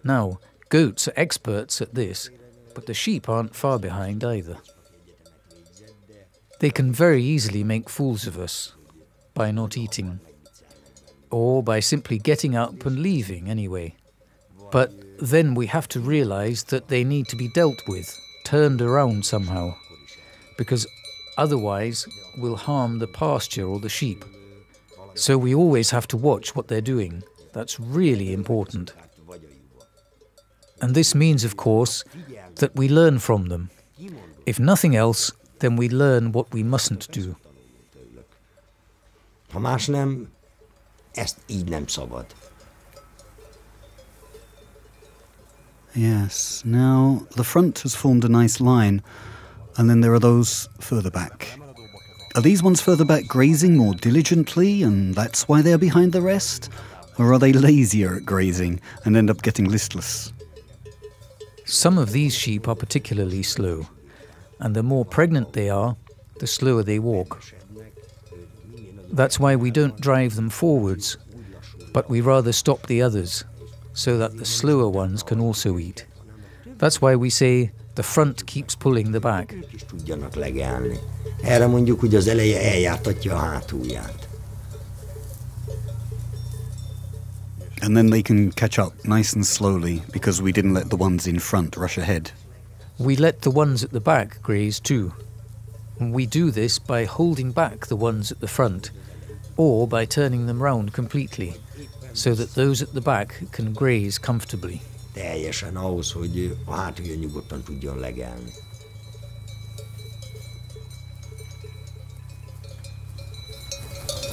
Now, goats are experts at this, but the sheep aren't far behind either. They can very easily make fools of us by not eating, or by simply getting up and leaving anyway. But then we have to realize that they need to be dealt with, turned around somehow, because otherwise we'll harm the pasture or the sheep. So we always have to watch what they're doing. That's really important. And this means, of course, that we learn from them. If nothing else, then we learn what we mustn't do. Ha más nem, ezt így nem szabad. Yes, now the front has formed a nice line, and then there are those further back. Are these ones further back grazing more diligently, and that's why they're behind the rest? Or are they lazier at grazing and end up getting listless? Some of these sheep are particularly slow, and the more pregnant they are, the slower they walk. That's why we don't drive them forwards, but we rather stop the others, so that the slower ones can also eat. That's why we say the front keeps pulling the back. Tudjanak legelni. Erre mondjuk, hogy az eleje eljártatja a hátulját. And then they can catch up nice and slowly because we didn't let the ones in front rush ahead. We let the ones at the back graze too. We do this by holding back the ones at the front, or by turning them round completely, so that those at the back can graze comfortably. Teljesen ahhoz, hogy a hátulja nyugodtan tudjon legelni.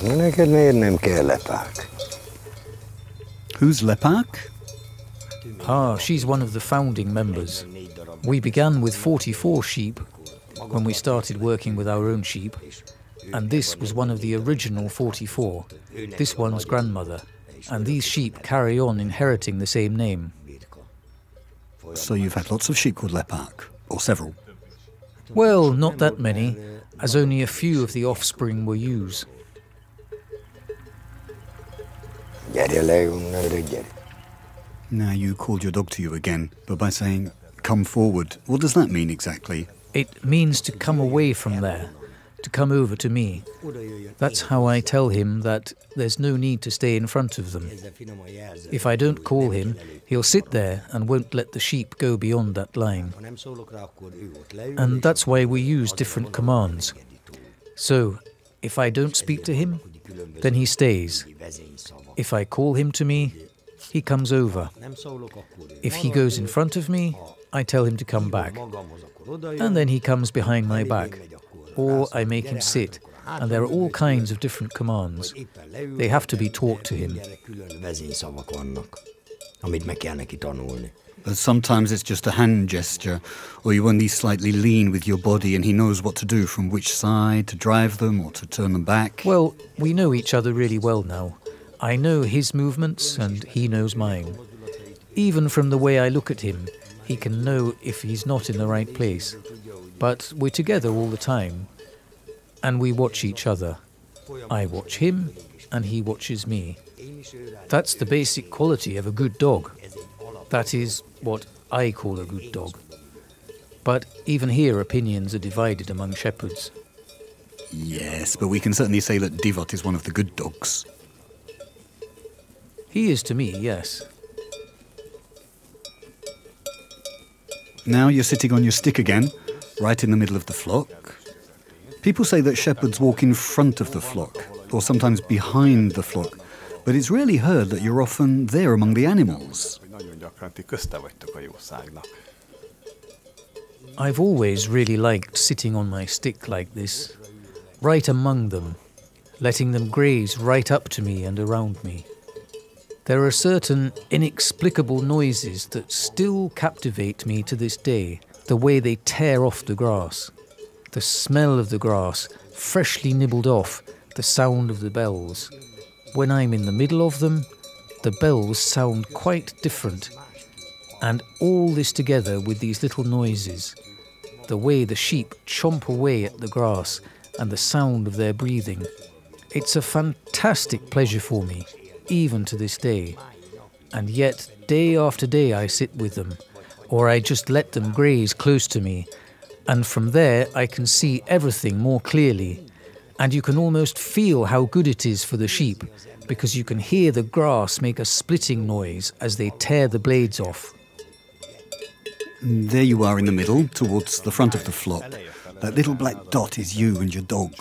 Neked miért nem kell lepák? Who's Lepak? Ah, she's one of the founding members. We began with 44 sheep when we started working with our own sheep, and this was one of the original 44, this one's grandmother, and these sheep carry on inheriting the same name. So you've had lots of sheep called Lepak, or several? Well, not that many, as only a few of the offspring were ewes. Now you called your dog to you again, but by saying, come forward, what does that mean exactly? It means to come away from there, to come over to me. That's how I tell him that there's no need to stay in front of them. If I don't call him, he'll sit there and won't let the sheep go beyond that line. And that's why we use different commands. So, if I don't speak to him, then he stays. If I call him to me, he comes over. If he goes in front of me, I tell him to come back. And then he comes behind my back. Or I make him sit. And there are all kinds of different commands. They have to be taught to him. But sometimes it's just a hand gesture, or you only slightly lean with your body and he knows what to do, from which side to drive them or to turn them back. Well, we know each other really well now. I know his movements and he knows mine. Even from the way I look at him, he can know if he's not in the right place. But we're together all the time, and we watch each other. I watch him, and he watches me. That's the basic quality of a good dog. That is what I call a good dog. But even here opinions are divided among shepherds. Yes, but we can certainly say that Divot is one of the good dogs. He is to me, yes. Now you're sitting on your stick again, right in the middle of the flock. People say that shepherds walk in front of the flock, or sometimes behind the flock, but it's rarely heard that you're often there among the animals. I've always really liked sitting on my stick like this, right among them, letting them graze right up to me and around me. There are certain inexplicable noises that still captivate me to this day, the way they tear off the grass, the smell of the grass, freshly nibbled off, the sound of the bells. When I'm in the middle of them, the bells sound quite different. And all this together with these little noises, the way the sheep chomp away at the grass and the sound of their breathing, it's a fantastic pleasure for me, even to this day. And yet, day after day I sit with them, or I just let them graze close to me, and from there I can see everything more clearly, and you can almost feel how good it is for the sheep, because you can hear the grass make a splitting noise as they tear the blades off. There you are in the middle, towards the front of the flock. That little black dot is you and your dog.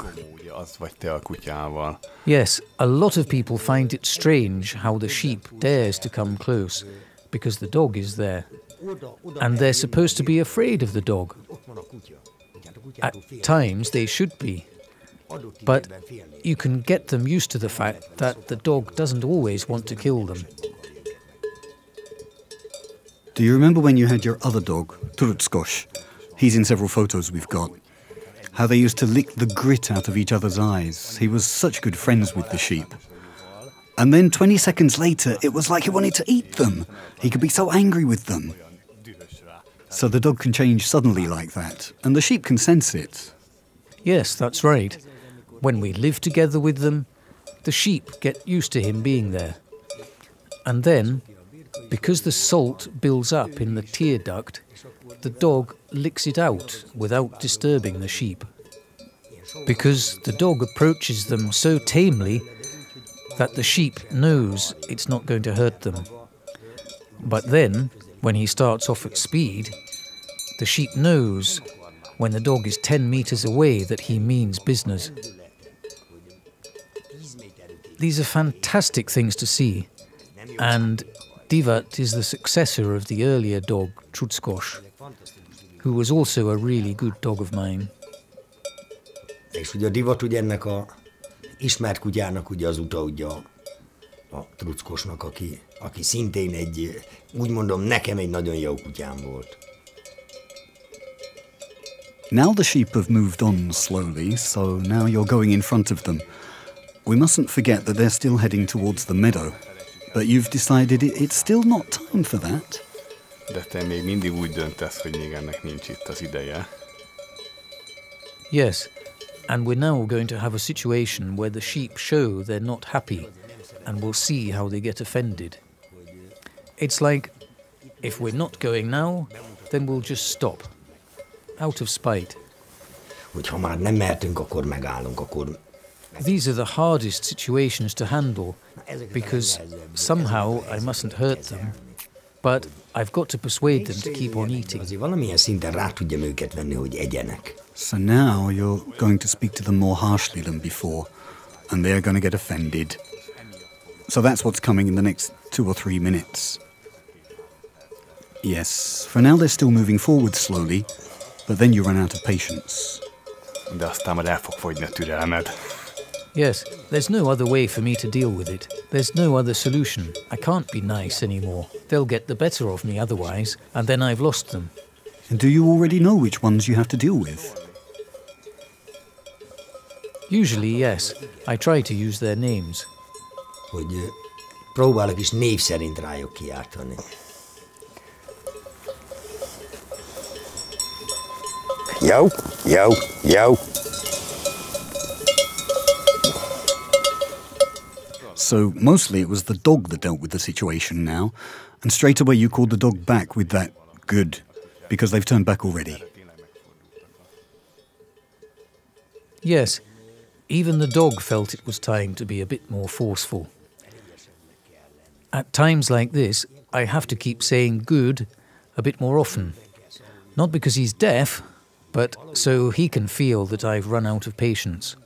Yes, a lot of people find it strange how the sheep dares to come close, because the dog is there. And they're supposed to be afraid of the dog. At times they should be. But you can get them used to the fact that the dog doesn't always want to kill them. Do you remember when you had your other dog, Turkish? He's in several photos we've got. How they used to lick the grit out of each other's eyes. He was such good friends with the sheep. And then 20 seconds later, it was like he wanted to eat them. He could be so angry with them. So the dog can change suddenly like that, and the sheep can sense it. Yes, that's right. When we live together with them, the sheep get used to him being there. And then, because the salt builds up in the tear duct, the dog licks it out without disturbing the sheep. Because the dog approaches them so tamely that the sheep knows it's not going to hurt them. But then, when he starts off at speed, the sheep knows when the dog is 10 meters away that he means business. These are fantastic things to see, and Divot is the successor of the earlier dog, Turkish, who was also a really good dog of mine. És ugye a Divot ugye ennek a ismert kutyának ugye az utódja a Turkisnak, aki szintén egy, úgy mondom, nekem egy nagyon jó kutyám volt. Now the sheep have moved on slowly, so now you're going in front of them. We mustn't forget that they're still heading towards the meadow, but you've decided it's still not time for that. De te még mindig úgy döntesz, hogy még ennek nincs itt az ideje. Yes, and we're now going to have a situation where the sheep show they're not happy, and we'll see how they get offended. It's like, if we're not going now, then we'll just stop, out of spite. Hogyha már nem mehetünk, akkor megállunk, akkor... These are the hardest situations to handle, because somehow I mustn't hurt them, but I've got to persuade them to keep on eating. Azért valamilyen szinten rá tudjam őket venni, hogy egyenek. So now you're going to speak to them more harshly than before, and they're going to get offended. So that's what's coming in the next 2 or 3 minutes. Yes, for now they're still moving forward slowly, but then you run out of patience. De aztán majd el fog fogyni a türelmed. Yes, there's no other way for me to deal with it. There's no other solution. I can't be nice anymore. They'll get the better of me otherwise, and then I've lost them. And do you already know which ones you have to deal with? Usually, yes. I try to use their names. Hogy próbálok is név szerint rájuk kiáltani. Jó, jó, jó. So mostly it was the dog that dealt with the situation now, and straight away you called the dog back with that good, because they've turned back already. Yes, even the dog felt it was time to be a bit more forceful. At times like this, I have to keep saying good a bit more often. Not because he's deaf, but so he can feel that I've run out of patience.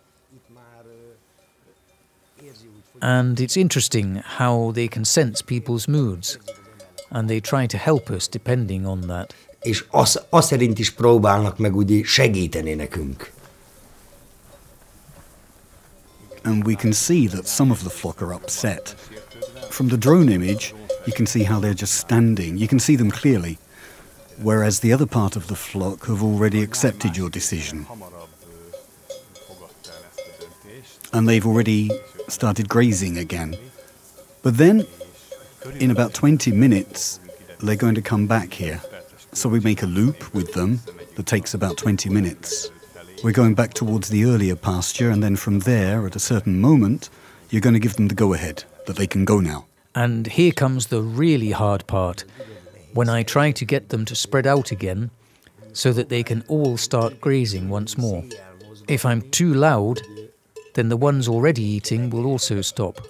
And it's interesting how they can sense people's moods, and they try to help us depending on that. És azt szerint is próbálnak meg ugye segíteni nekünk. And we can see that some of the flock are upset. From the drone image, you can see how they're just standing. You can see them clearly. Whereas the other part of the flock have already accepted your decision. And they've already started grazing again. But then, in about 20 minutes, they're going to come back here. So we make a loop with them that takes about 20 minutes. We're going back towards the earlier pasture, and then from there, at a certain moment, you're going to give them the go-ahead, that they can go now. And here comes the really hard part, when I try to get them to spread out again, so that they can all start grazing once more. If I'm too loud, then the ones already eating will also stop.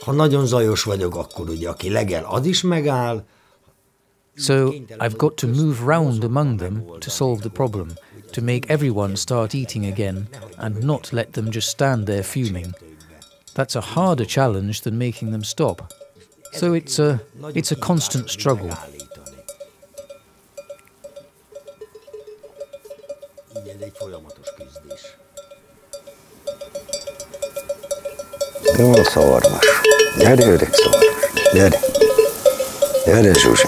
Ha nagyon zajos vagyok, akkor ugye aki legel, az is megáll. So I've got to move round among them to solve the problem, to make everyone start eating again and not let them just stand there fuming. That's a harder challenge than making them stop. So it's a constant struggle. Jó, szarvas. Gyere, öreg szarvas. Gyere. Gyere, Zsuzsi.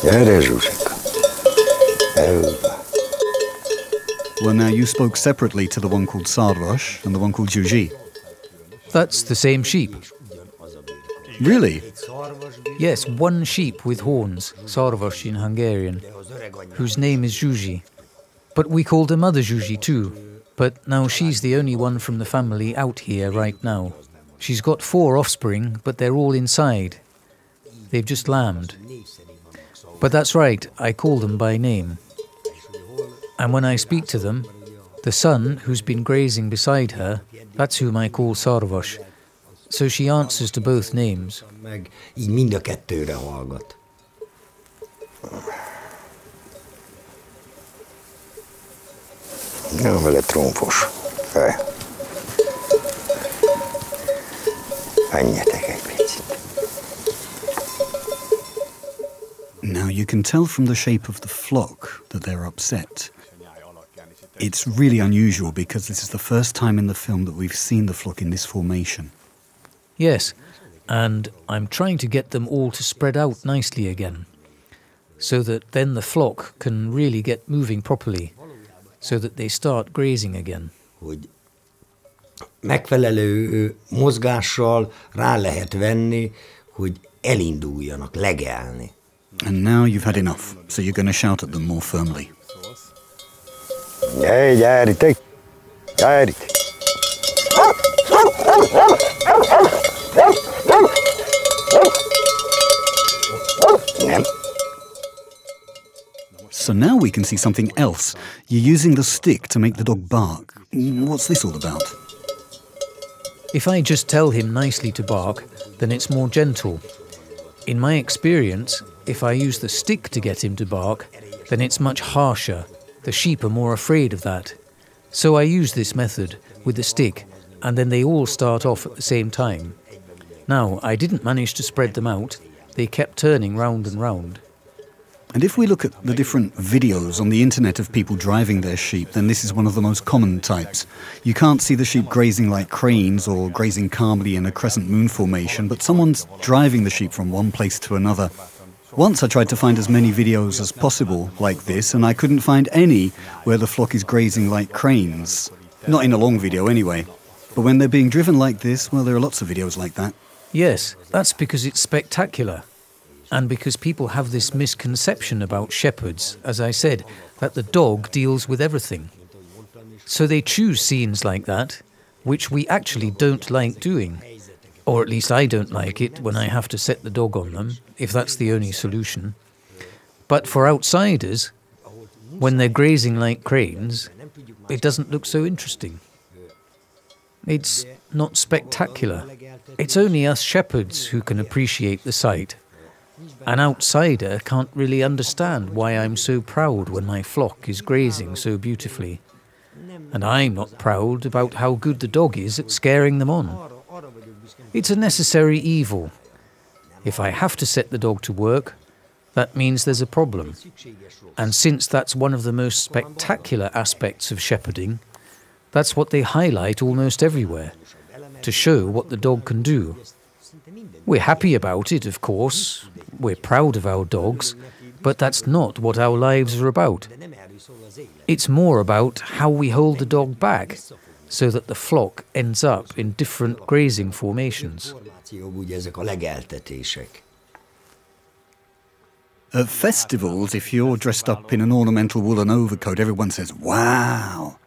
Gyere, Zsuzsika. Well, now you spoke separately to the one called Szarvas and the one called Zsuzsi. That's the same sheep. Really? Yes, one sheep with horns, Szarvas in Hungarian, whose name is Zsuzsi. But we called her Mother Zsuzsi too. But now she's the only one from the family out here right now. She's got 4 offspring, but they're all inside. They've just lambed. But that's right, I call them by name. And when I speak to them, the son, who's been grazing beside her, that's whom I call Szarvas. So she answers to both names. Meg így mind a kettőre hallgat. Jó, vele trónfos. Fej. Menjetek egy picit. Now you can tell from the shape of the flock that they're upset. It's really unusual because this is the first time in the film that we've seen the flock in this formation. Yes, and I'm trying to get them all to spread out nicely again, so that then the flock can really get moving properly, so that they start grazing again. Hogy megfelelő mozgással rá lehet venni, hogy elinduljanak, legelni. And now you've had enough, so you're going to shout at them more firmly. Gyere, gyere, gyere. Nem. So now we can see something else. You're using the stick to make the dog bark. What's this all about? If I just tell him nicely to bark, then it's more gentle. In my experience, if I use the stick to get him to bark, then it's much harsher. The sheep are more afraid of that. So I use this method with the stick, and then they all start off at the same time. Now, I didn't manage to spread them out. They kept turning round and round. And if we look at the different videos on the internet of people driving their sheep, then this is one of the most common types. You can't see the sheep grazing like cranes or grazing calmly in a crescent moon formation, but someone's driving the sheep from one place to another. Once I tried to find as many videos as possible like this, and I couldn't find any where the flock is grazing like cranes. Not in a long video anyway. But when they're being driven like this, well, there are lots of videos like that. Yes, that's because it's spectacular. And because people have this misconception about shepherds, as I said, that the dog deals with everything. So they choose scenes like that, which we actually don't like doing. Or at least I don't like it when I have to set the dog on them, if that's the only solution. But for outsiders, when they're grazing like cranes, it doesn't look so interesting. It's not spectacular. It's only us shepherds who can appreciate the sight. An outsider can't really understand why I'm so proud when my flock is grazing so beautifully. And I'm not proud about how good the dog is at scaring them on. It's a necessary evil. If I have to set the dog to work, that means there's a problem. And since that's one of the most spectacular aspects of shepherding, that's what they highlight almost everywhere, to show what the dog can do. We're happy about it, of course. We're proud of our dogs, but that's not what our lives are about. It's more about how we hold the dog back, so that the flock ends up in different grazing formations. At festivals, if you're dressed up in an ornamental woolen overcoat, everyone says, wow!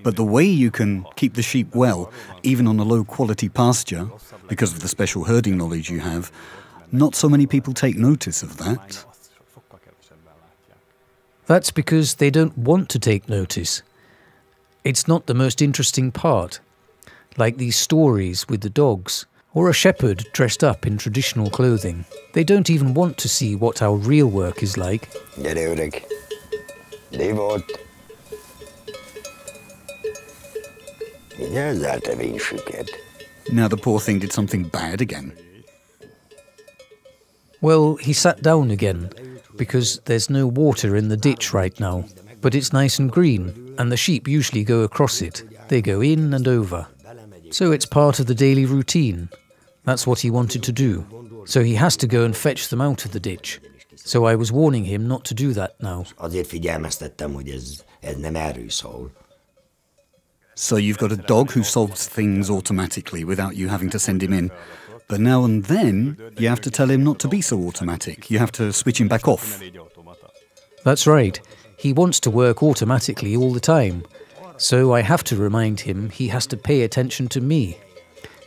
But the way you can keep the sheep well, even on a low-quality pasture, because of the special herding knowledge you have, not so many people take notice of that. That's because they don't want to take notice. It's not the most interesting part, like these stories with the dogs, or a shepherd dressed up in traditional clothing. They don't even want to see what our real work is like. Now the poor thing did something bad again. Well, he sat down again, because there's no water in the ditch right now, but it's nice and green, and the sheep usually go across it. They go in and over. So it's part of the daily routine. That's what he wanted to do. So he has to go and fetch them out of the ditch. So I was warning him not to do that now. So you've got a dog who solves things automatically without you having to send him in. But now and then, you have to tell him not to be so automatic. You have to switch him back off. That's right. He wants to work automatically all the time. So I have to remind him he has to pay attention to me.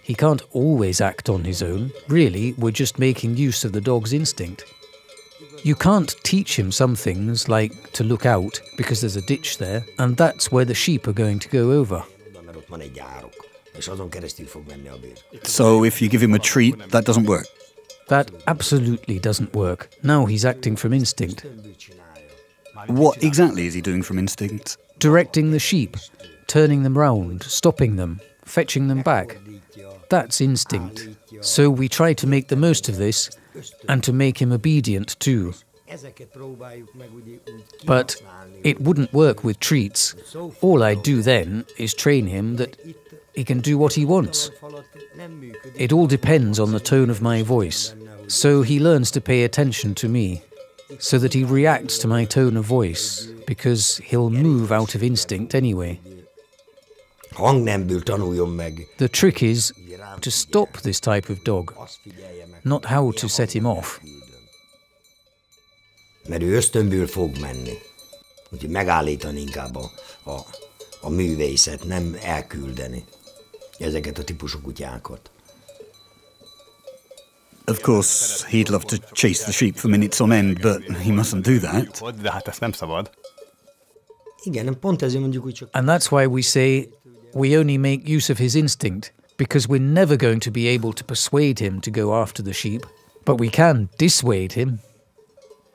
He can't always act on his own. Really, we're just making use of the dog's instinct. You can't teach him some things, like to look out, because there's a ditch there, and that's where the sheep are going to go over. So if you give him a treat, that doesn't work? That absolutely doesn't work. Now he's acting from instinct. What exactly is he doing from instinct? Directing the sheep, turning them round, stopping them, fetching them back. That's instinct. So we try to make the most of this, and to make him obedient too. But it wouldn't work with treats. All I do then is train him that he can do what he wants. It all depends on the tone of my voice. So he learns to pay attention to me, so that he reacts to my tone of voice, because he'll move out of instinct anyway. The trick is to stop this type of dog, not how to set him off. Mert ő ösztönből fog menni. Úgyhogy megállítani inkább a művészet, nem elküldeni ezeket a típusú kutyákat. Of course, he'd love to chase the sheep for minutes on end, but he mustn't do that. De hát ezt nem szabad. Igen, pont ezért mondjuk, hogy csak... And that's why we say we only make use of his instinct, because we're never going to be able to persuade him to go after the sheep, but we can dissuade him.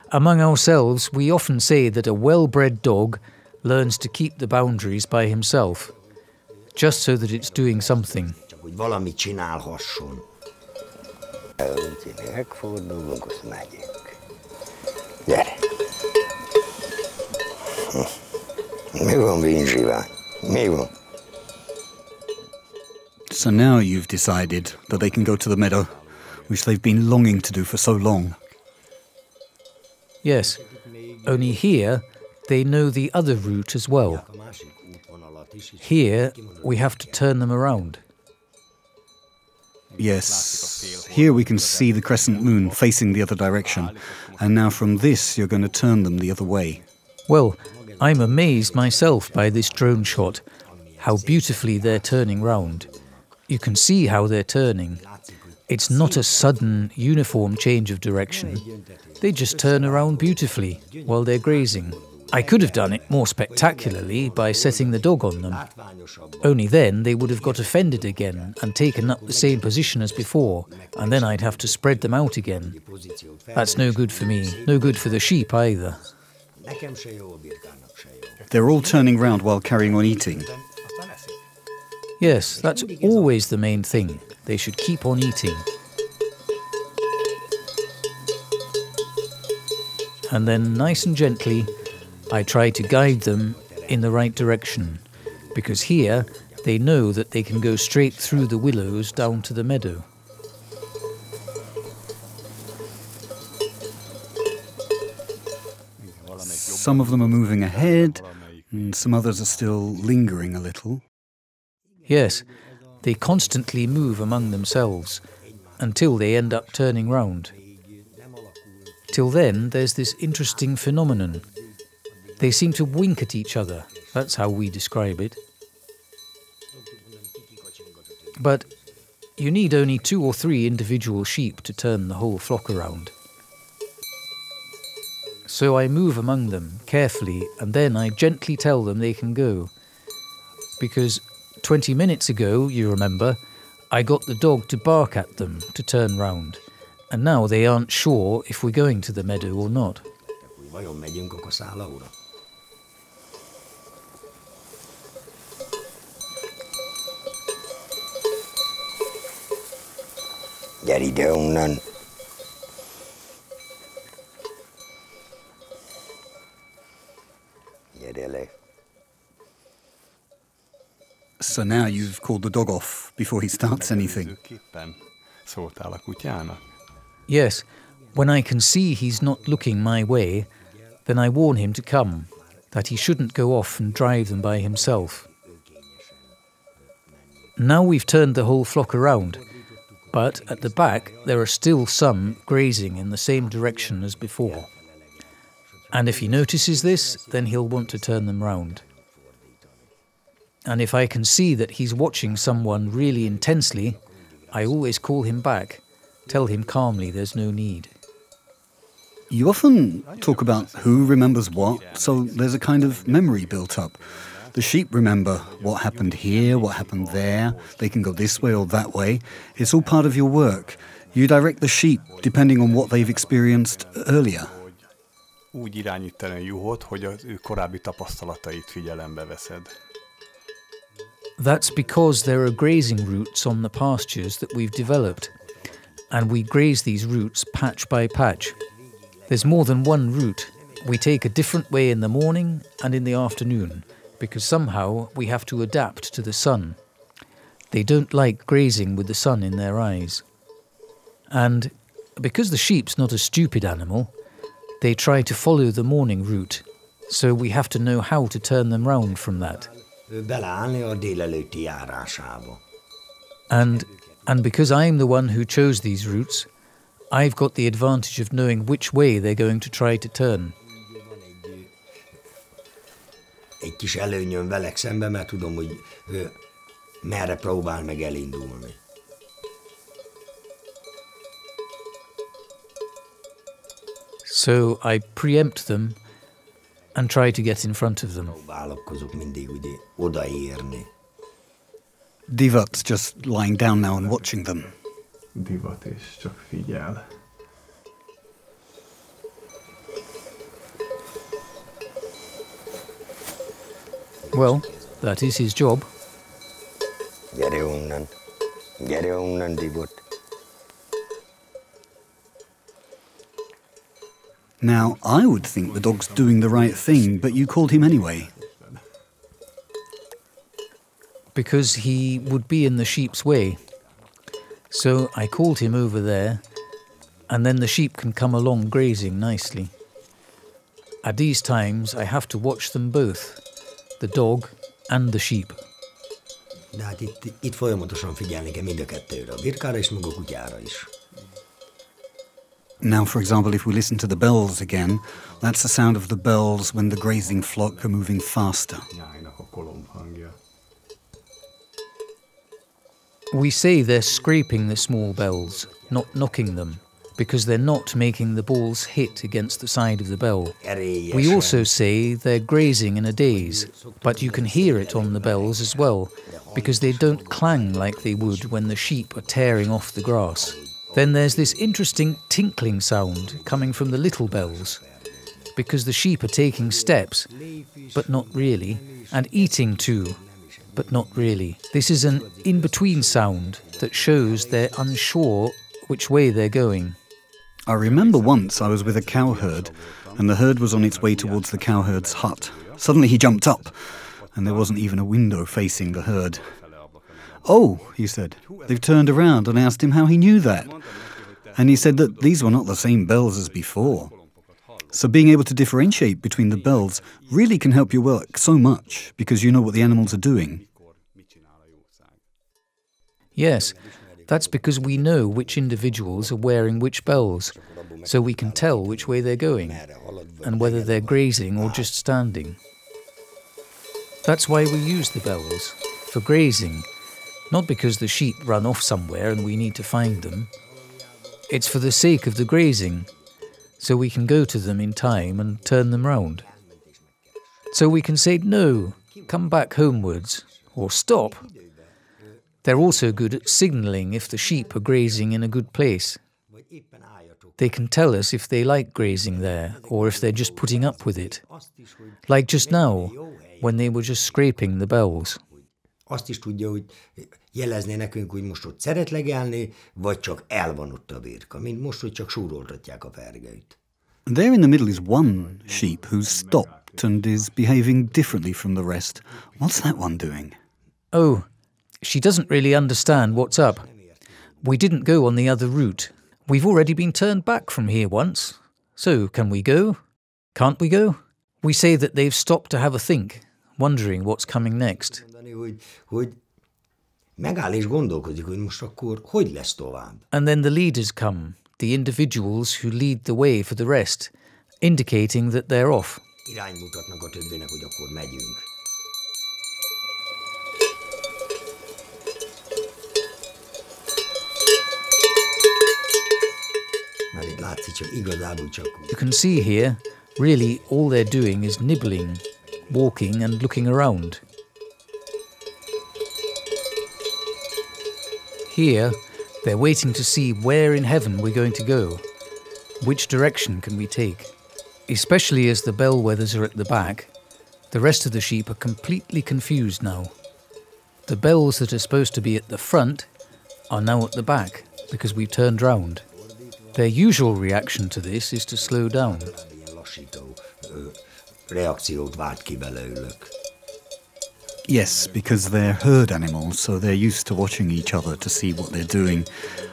Among ourselves, we often say that a well-bred dog learns to keep the boundaries by himself, just so that it's doing something. Csak hogy valamit csinálhasson. Megfordulunk, azt megyünk. Gyere! Mi van, Vinzsivány? Mi van? So now you've decided that they can go to the meadow, which they've been longing to do for so long. Yes, only here they know the other route as well. Here we have to turn them around. Yes, here we can see the crescent moon facing the other direction, and now from this you're going to turn them the other way. Well, I'm amazed myself by this drone shot, how beautifully they're turning round. You can see how they're turning. It's not a sudden, uniform change of direction. They just turn around beautifully while they're grazing. I could have done it more spectacularly by setting the dog on them. Only then they would have got offended again and taken up the same position as before, and then I'd have to spread them out again. That's no good for me, no good for the sheep either. They're all turning round while carrying on eating. Yes, that's always the main thing. They should keep on eating. And then, nice and gently, I try to guide them in the right direction, because here they know that they can go straight through the willows down to the meadow. Some of them are moving ahead, and some others are still lingering a little. Yes, they constantly move among themselves until they end up turning round. Till then, there's this interesting phenomenon. They seem to wink at each other. That's how we describe it. But you need only 2 or 3 individual sheep to turn the whole flock around. So I move among them carefully, and then I gently tell them they can go. Because 20 minutes ago, you remember, I got the dog to bark at them to turn round, and now they aren't sure if we're going to the meadow or not. Gyere ide onnan. Gyere le. So now you've called the dog off before he starts anything. Szóltál a kutyának? Yes, when I can see he's not looking my way, then I warn him to come, that he shouldn't go off and drive them by himself. Now we've turned the whole flock around, but at the back there are still some grazing in the same direction as before. And if he notices this, then he'll want to turn them round. And if I can see that he's watching someone really intensely, I always call him back, tell him calmly there's no need. You often talk about who remembers what, so there's a kind of memory built up. The sheep remember what happened here, what happened there. They can go this way or that way. It's all part of your work. You direct the sheep depending on what they've experienced earlier. Úgy irányítani a juhot, hogy az ő korábbi tapasztalatait figyelembe veszed. That's because there are grazing routes on the pastures that we've developed, and we graze these routes patch by patch. There's more than one route. We take a different way in the morning and in the afternoon, because somehow we have to adapt to the sun. They don't like grazing with the sun in their eyes. And because the sheep's not a stupid animal, they try to follow the morning route, so we have to know how to turn them round from that. And because I'm the one who chose these routes, I've got the advantage of knowing which way they're going to try to turn. Egy kis előnyöm velek szemben, mert tudom, hogy merre próbál meg elindulni. So I preempt them and try to get in front of them. Próbálkozok mindig ugye odaérni. Divat's just lying down now and watching them. Divat és csak figyel. Well, that is his job. Gyere onnan, Divat. Now, I would think the dog's doing the right thing, but you called him anyway. Because he would be in the sheep's way. So I called him over there, and then the sheep can come along grazing nicely. At these times, I have to watch them both, the dog and the sheep. De hát itt folyamatosan figyelni kell mind a kettőre, a birkára és meg a kutyára is. Now, for example, if we listen to the bells again, that's the sound of the bells when the grazing flock are moving faster. We say they're scraping the small bells, not knocking them, because they're not making the balls hit against the side of the bell. We also say they're grazing in a daze, but you can hear it on the bells as well, because they don't clang like they would when the sheep are tearing off the grass. Then there's this interesting tinkling sound coming from the little bells, because the sheep are taking steps, but not really, and eating too, but not really. This is an in-between sound that shows they're unsure which way they're going. I remember once I was with a cow herd, and the herd was on its way towards the cowherd's hut. Suddenly he jumped up, and there wasn't even a window facing the herd. "Oh," he said, "they've turned around," and I asked him how he knew that. And he said that these were not the same bells as before. So being able to differentiate between the bells really can help your work so much, because you know what the animals are doing. Yes, that's because we know which individuals are wearing which bells, so we can tell which way they're going, and whether they're grazing or just standing. That's why we use the bells, for grazing, not because the sheep run off somewhere and we need to find them. It's for the sake of the grazing, so we can go to them in time and turn them round. So we can say, "No, come back homewards," or "Stop." They're also good at signalling if the sheep are grazing in a good place. They can tell us if they like grazing there, or if they're just putting up with it. Like just now, when they were just scraping the bells. Azt is tudja, hogy jelezné nekünk, hogy most ott szeret legelni, vagy csak el van ott a birka, mint most, hogy csak súroltatják a fergeit. There in the middle is one sheep who's stopped and is behaving differently from the rest. What's that one doing? Oh, she doesn't really understand what's up. We didn't go on the other route. We've already been turned back from here once. So, can we go? Can't we go? We say that they've stopped to have a think, wondering what's coming next. Hogy megáll és gondolkodik, hogy most akkor hogy lesz tovább. And then the leaders come, the individuals who lead the way for the rest, indicating that they're off. Iránymutatnak a többinek, hogy akkor megyünk. Mert itt látszik, csak igazából csak úgy. You can see here, really all they're doing is nibbling, walking and looking around. Here, they're waiting to see where in heaven we're going to go. Which direction can we take? Especially as the bellwethers are at the back, the rest of the sheep are completely confused now. The bells that are supposed to be at the front are now at the back because we've turned round. Their usual reaction to this is to slow down. Reakciót vált ki belőlük. Yes, because they're herd animals, so they're used to watching each other to see what they're doing.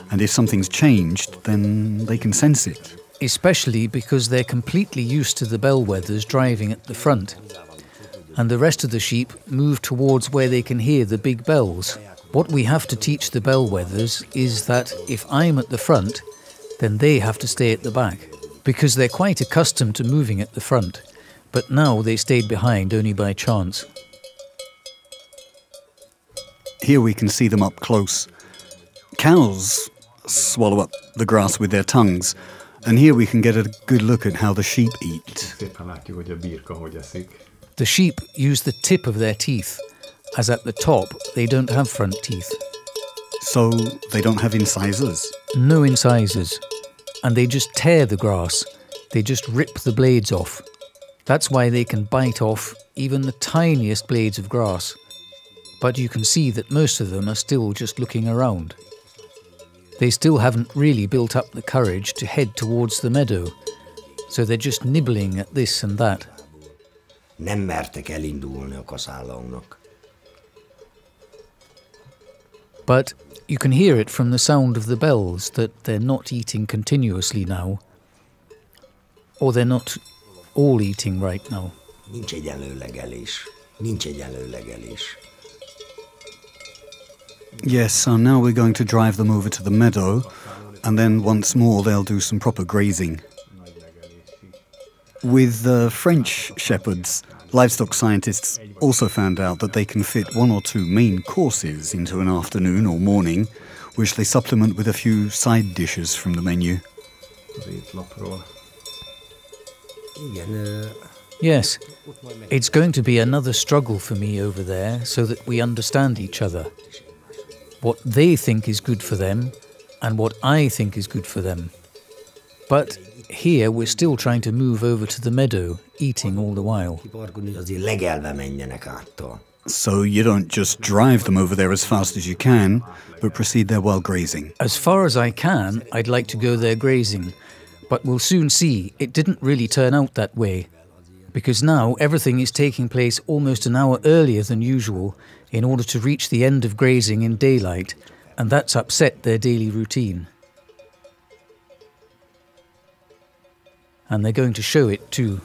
And if something's changed, then they can sense it. Especially because they're completely used to the bellwethers driving at the front. And the rest of the sheep move towards where they can hear the big bells. What we have to teach the bellwethers is that if I'm at the front, then they have to stay at the back. Because they're quite accustomed to moving at the front. But now they stayed behind only by chance. Here we can see them up close. Cows swallow up the grass with their tongues, and here we can get a good look at how the sheep eat. The sheep use the tip of their teeth, as at the top they don't have front teeth. So they don't have incisors? No incisors. And they just tear the grass. They just rip the blades off. That's why they can bite off even the tiniest blades of grass. But you can see that most of them are still just looking around. They still haven't really built up the courage to head towards the meadow, so they're just nibbling at this and that. Nem mertek elindulni a kaszálaunak. But you can hear it from the sound of the bells that they're not eating continuously now, or they're not all eating right now. Nincs egyenlő legelés. Nincs egyenlő legelés. Yes, so now we're going to drive them over to the meadow, and then once more they'll do some proper grazing. With French shepherds, livestock scientists also found out that they can fit one or two main courses into an afternoon or morning, which they supplement with a few side dishes from the menu. Yes, it's going to be another struggle for me over there so that we understand each other. What they think is good for them and what I think is good for them. But here we're still trying to move over to the meadow, eating all the while. So you don't just drive them over there as fast as you can, but proceed there while grazing. As far as I can, I'd like to go there grazing, but we'll soon see it didn't really turn out that way, because now everything is taking place almost an hour earlier than usual in order to reach the end of grazing in daylight, and that's upset their daily routine. And they're going to show it too.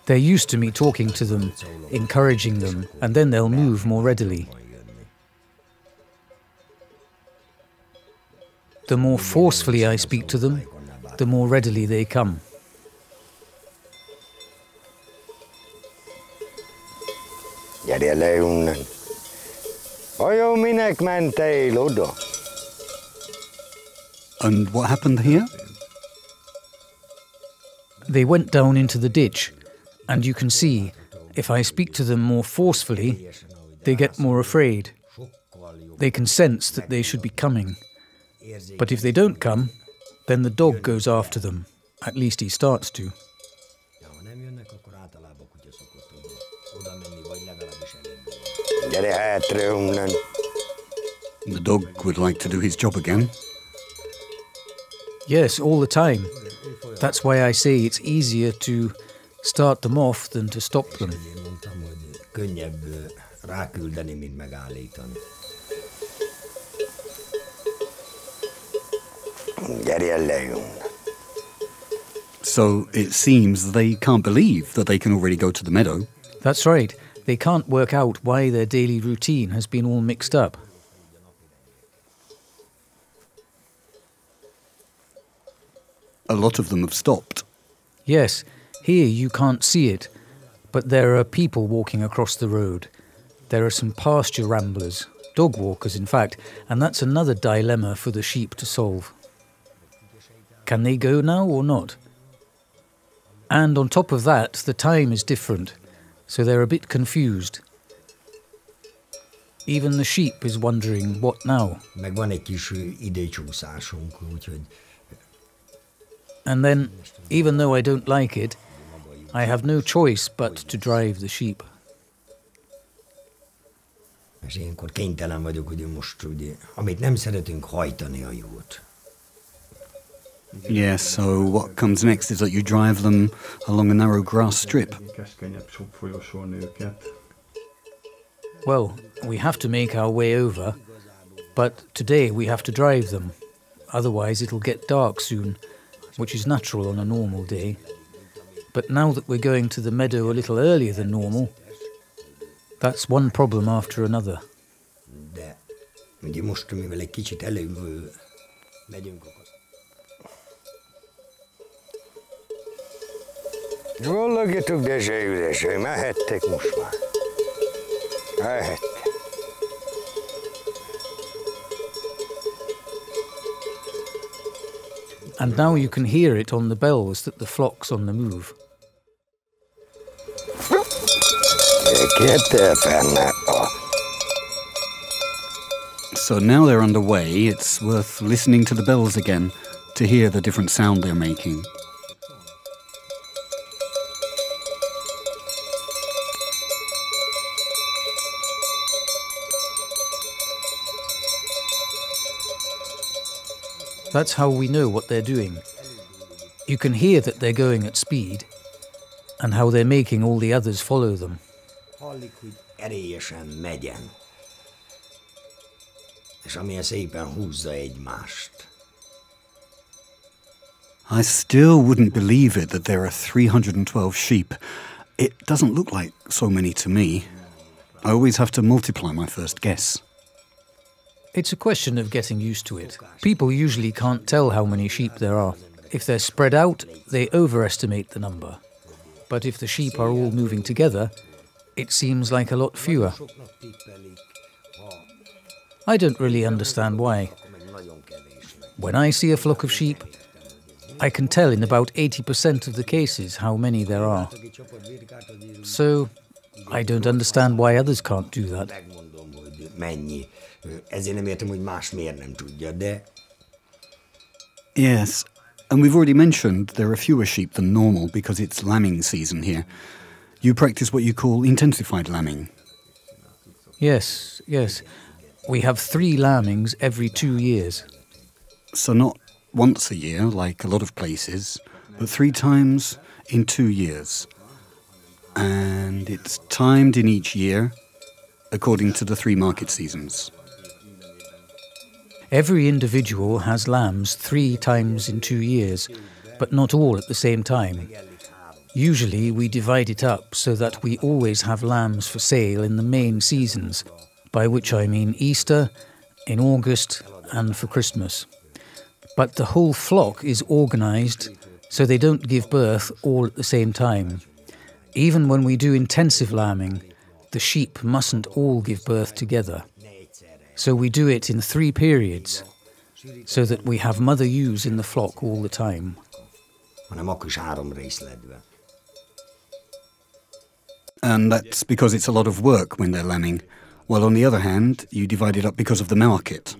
They're used to me talking to them, encouraging them, and then they'll move more readily. The more forcefully I speak to them, the more readily they come. Gyere le onnan. Vajon minek mentél oda? And what happened here? They went down into the ditch, and you can see, if I speak to them more forcefully, they get more afraid. They can sense that they should be coming. But if they don't come, then the dog goes after them. At least he starts to. The dog would like to do his job again. Yes, all the time. That's why I say it's easier to start them off than to stop them. So it seems they can't believe that they can already go to the meadow. That's right. They can't work out why their daily routine has been all mixed up. A lot of them have stopped. Yes, here you can't see it, but there are people walking across the road. There are some pasture ramblers, dog walkers in fact, and that's another dilemma for the sheep to solve. Can they go now or not? And on top of that, the time is different, so they're a bit confused. Even the sheep is wondering what now. And then, even though I don't like it, I have no choice but to drive the sheep. És ilyenkor kénytelen vagyok, hogy most ugye, amit nem szeretünk, hajtani a jót. Yes, so what comes next is that you drive them along a narrow grass strip. Well, we have to make our way over, but today we have to drive them. Otherwise it'll get dark soon, which is natural on a normal day. But now that we're going to the meadow a little earlier than normal, that's one problem after another. De ugye most, mivel egy kicsit előbb megyünk, Vallagitok, deső, mehettek most már. Mehettek. And now you can hear it on the bells that the flock's on the move. So now they're underway, it's worth listening to the bells again to hear the different sound they're making. That's how we know what they're doing. You can hear that they're going at speed, and how they're making all the others follow them. Hallik, hogy erélyesen megyen, és amilyen szépen húzza egymást. I still wouldn't believe it that there are 312 sheep. It doesn't look like so many to me. I always have to multiply my first guess. It's a question of getting used to it. People usually can't tell how many sheep there are. If they're spread out, they overestimate the number. But if the sheep are all moving together, it seems like a lot fewer. I don't really understand why. When I see a flock of sheep, I can tell in about 80% of the cases how many there are. So, I don't understand why others can't do that. Yes, and we've already mentioned there are fewer sheep than normal because it's lambing season here. You practice what you call intensified lambing. Yes. We have 3 lambings every 2 years. So not once a year, like a lot of places, but 3 times in 2 years. And it's timed in each year according to the 3 market seasons. Every individual has lambs 3 times in 2 years, but not all at the same time. Usually we divide it up so that we always have lambs for sale in the main seasons, by which I mean Easter, in August and for Christmas. But the whole flock is organised so they don't give birth all at the same time. Even when we do intensive lambing, the sheep mustn't all give birth together. So we do it in 3 periods, so that we have mother ewes in the flock all the time. And that's because it's a lot of work when they're lambing, while on the other hand, you divide it up because of the market.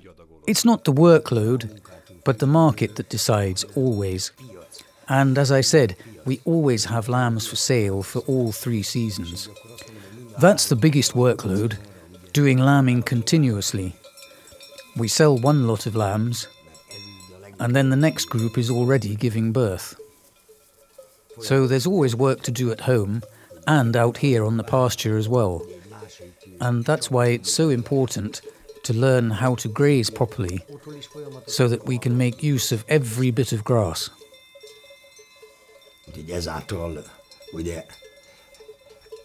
It's not the workload, but the market that decides always. And as I said, we always have lambs for sale for all 3 seasons. That's the biggest workload, doing lambing continuously. We sell 1 lot of lambs, and then the next group is already giving birth. So there's always work to do at home, and out here on the pasture as well. And that's why it's so important to learn how to graze properly, so that we can make use of every bit of grass. Ezáltal ugye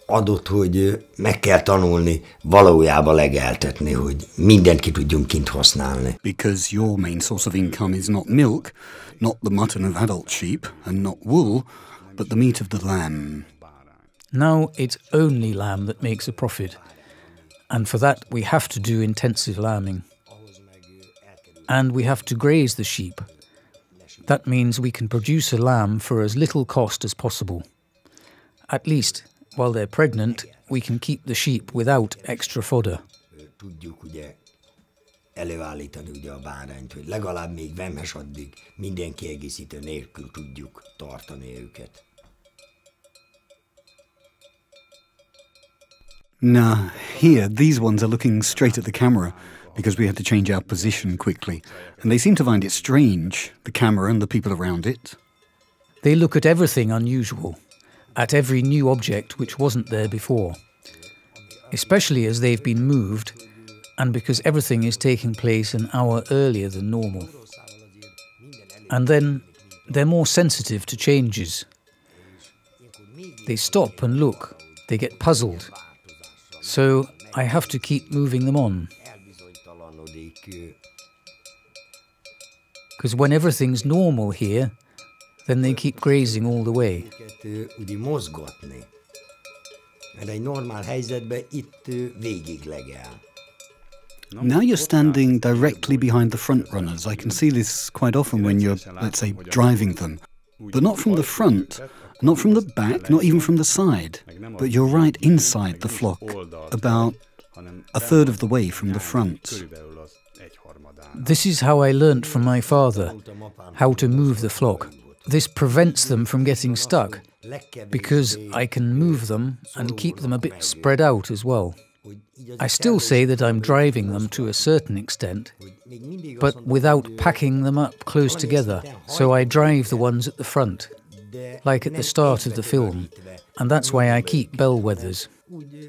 adott, hogy meg kell tanulni valójában legeltetni, hogy mindent ki tudjunk kint használni. Because your main source of income is not milk, not the mutton of adult sheep, and not wool, but the meat of the lamb. Now it's only lamb that makes a profit. And for that we have to do intensive lambing. And we have to graze the sheep. That means we can produce a lamb for as little cost as possible. At least, while they're pregnant, we can keep the sheep without extra fodder. Tudjuk ugye előállítani ugye a bárányt, hogy legalább még vemhes addig minden kiegészítő nélkül tudjuk tartani őket. Now, here, these ones are looking straight at the camera because we had to change our position quickly. And they seem to find it strange, the camera and the people around it. They look at everything unusual, at every new object which wasn't there before, especially as they've been moved and because everything is taking place an hour earlier than normal. And then they're more sensitive to changes. They stop and look, they get puzzled. So I have to keep moving them on. Because when everything's normal here, then they keep grazing all the way. Now you're standing directly behind the front runners. I can see this quite often when you're, let's say, driving them. But not from the front, not from the back, not even from the side. But you're right inside the flock, about a third of the way from the front. This is how I learnt from my father, how to move the flock. This prevents them from getting stuck, because I can move them and keep them a bit spread out as well. I still say that I'm driving them to a certain extent, but without packing them up close together. So I drive the ones at the front, like at the start of the film, and that's why I keep bellwethers.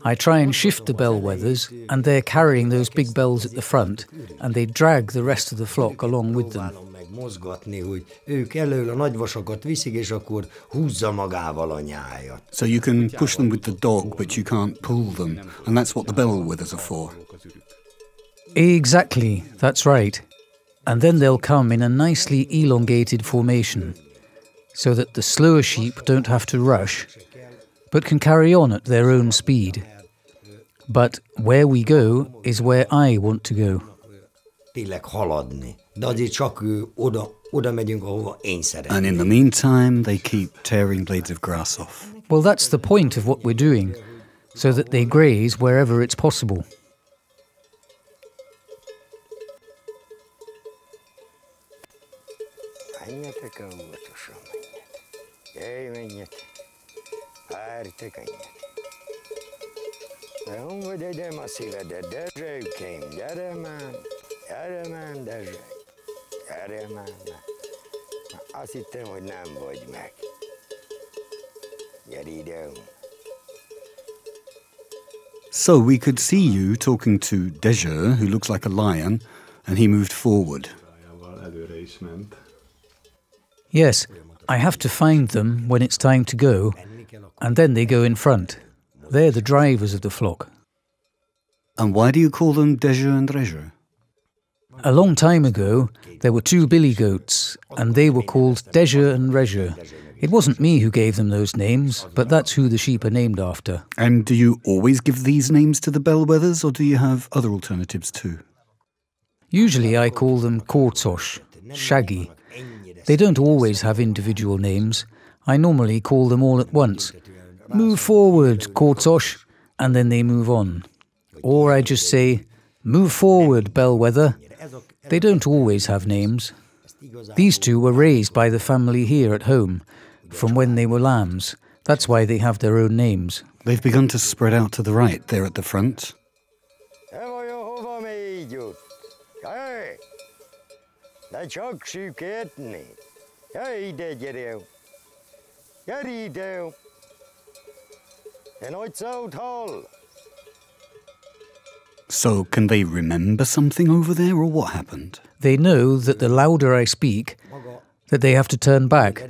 I try and shift the bellwethers, and they're carrying those big bells at the front, and they drag the rest of the flock along with them. Mozgatni, hogy ők elől a nagyvasakat viszik, és akkor húzza magával a nyájat. So you can push them with the dog, but you can't pull them, and that's what the bellwethers are for. Exactly, that's right. And then they'll come in a nicely elongated formation, so that the slower sheep don't have to rush, but can carry on at their own speed. But where we go is where I want to go. Tényleg haladni. De azért csak oda megyünk, ahova én szeretnék. And in the meantime, they keep tearing blades of grass off. Well, that's the point of what we're doing, so that they graze wherever it's possible. Menjetek óvatosan, menjetek. Várjatok ennyit. De hon vagy egyem a szívedet, Dezsőkém, gyere már, Dezső, gyere már. Azt hittem, hogy nem vagy meg. Gyere ide. So we could see you talking to Desde, who looks like a lion, and he moved forward. Yes, I have to find them when it's time to go, and then they go in front. They're the drivers of the flock. And why do you call them Desde and Desde? A long time ago, there were two billy goats, and they were called Desde and Desde. It wasn't me who gave them those names, but that's who the sheep are named after. And do you always give these names to the bellwethers, or do you have other alternatives too? Usually I call them Korcos, Shaggy. They don't always have individual names. I normally call them all at once. Move forward, Korcos, and then they move on. Or I just say, move forward, bellwether. They don't always have names. These two were raised by the family here at home, from when they were lambs. That's why they have their own names. They've begun to spread out to the right, there at the front. So can they remember something over there, or what happened? They know that the louder I speak, that they have to turn back.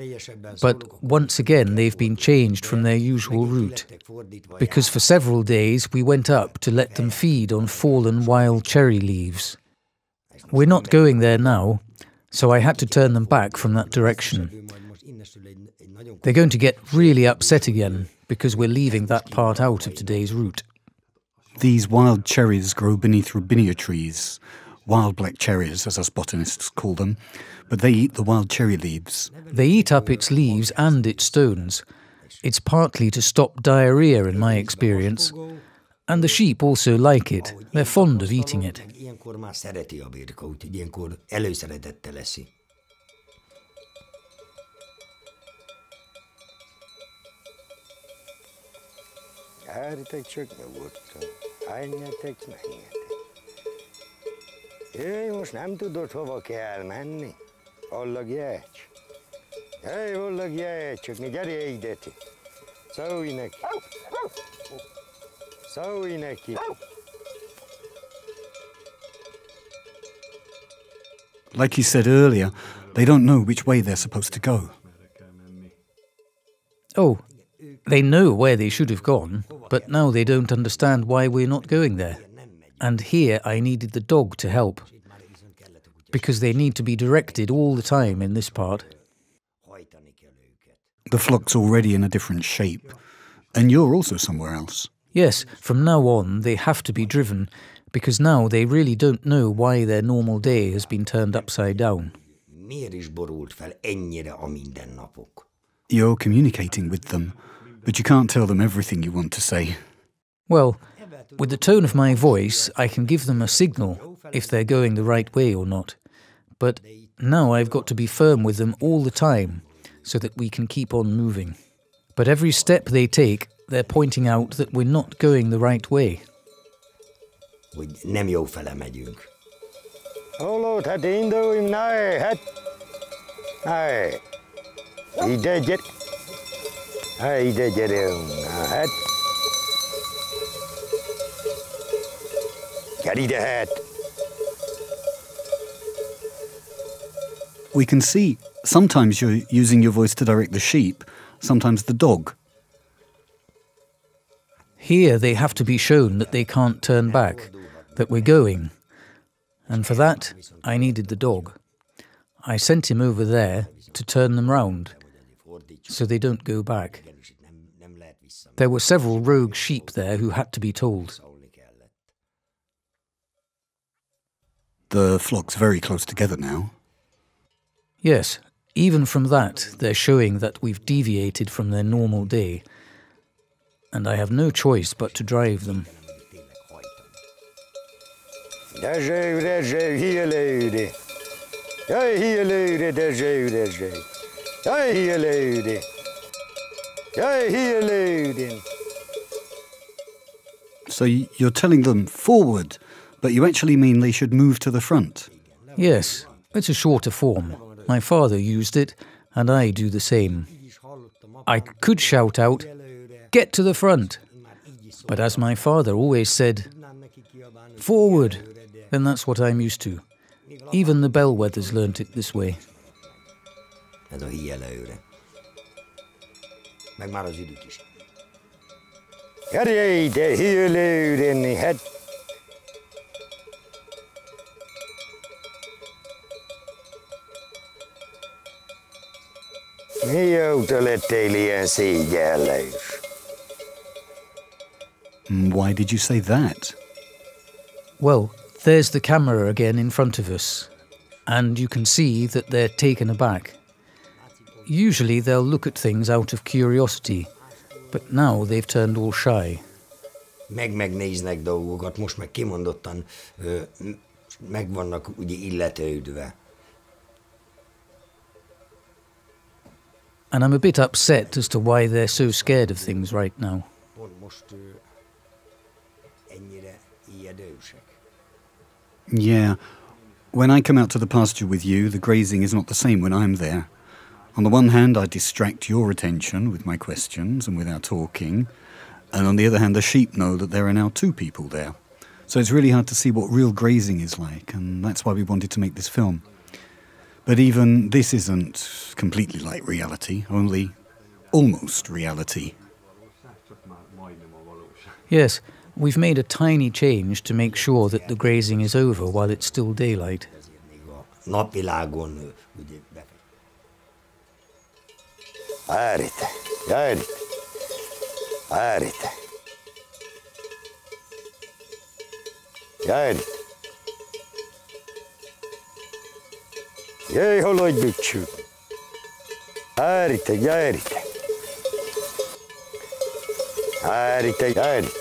But once again, they've been changed from their usual route, because for several days we went up to let them feed on fallen wild cherry leaves. We're not going there now, so I had to turn them back from that direction. They're going to get really upset again, because we're leaving that part out of today's route. These wild cherries grow beneath robinia trees, wild black cherries, as us botanists call them, but they eat the wild cherry leaves. They eat up its leaves and its stones. It's partly to stop diarrhea, in my experience, and the sheep also like it. They're fond of eating it. Most nem tudod, hova kell menni? Allagjegy. Allagjegy, csak ne gyere ide. Szólj neki. Szólj neki. Like you said earlier, they don't know which way they're supposed to go. Oh, they know where they should have gone, but now they don't understand why we're not going there. And here I needed the dog to help, because they need to be directed all the time in this part. The flock's already in a different shape, and you're also somewhere else. Yes, from now on they have to be driven, because now they really don't know why their normal day has been turned upside down. You're communicating with them, but you can't tell them everything you want to say. Well, with the tone of my voice, I can give them a signal if they're going the right way or not. But now I've got to be firm with them all the time, so that we can keep on moving. But every step they take, they're pointing out that we're not going the right way. hogy nem jó fele megyünk. Hallod, hát induljunk, hát ide gyere, ide gyerünk, hát gyere ide, hát. We can see sometimes you're using your voice to direct the sheep, sometimes the dog. Here they have to be shown that they can't turn back, that we're going. And for that, I needed the dog. I sent him over there to turn them round, so they don't go back. There were several rogue sheep there who had to be told. The flock's very close together now. Yes, even from that, they're showing that we've deviated from their normal day, and I have no choice but to drive them. So you're telling them forward, but you actually mean they should move to the front. Yes, it's a shorter form. My father used it, and I do the same. I could shout out, "Get to the front!" But as my father always said, "Forward!" Then that's what I'm used to. Even the bellwethers learnt it this way. Ez a híjelőre. Meg már az idők is. Gyere ide, híjelőre, hát. Mióta lettél ilyen szégyellős? Why did you say that? Well, there's the camera again in front of us, and you can see that they're taken aback. Usually they'll look at things out of curiosity, but now they've turned all shy. Megnéznek dolgokat, most meg kimondottan meg vannak ugye illetődve. And I'm a bit upset as to why they're so scared of things right now. Yeah. When I come out to the pasture with you, the grazing is not the same when I'm there. On the one hand, I distract your attention with my questions and with our talking, and on the other hand, the sheep know that there are now two people there. So it's really hard to see what real grazing is like, and that's why we wanted to make this film. But even this isn't completely like reality, only almost reality. Yes, we've made a tiny change to make sure that the grazing is over while it's still daylight. Napvilágon ugye Várj itt, gyere itt, várj itt. Gyere itt. Jöjj, haladj, bicsú. Várj itt, gyere itt. Várj itt, gyere itt.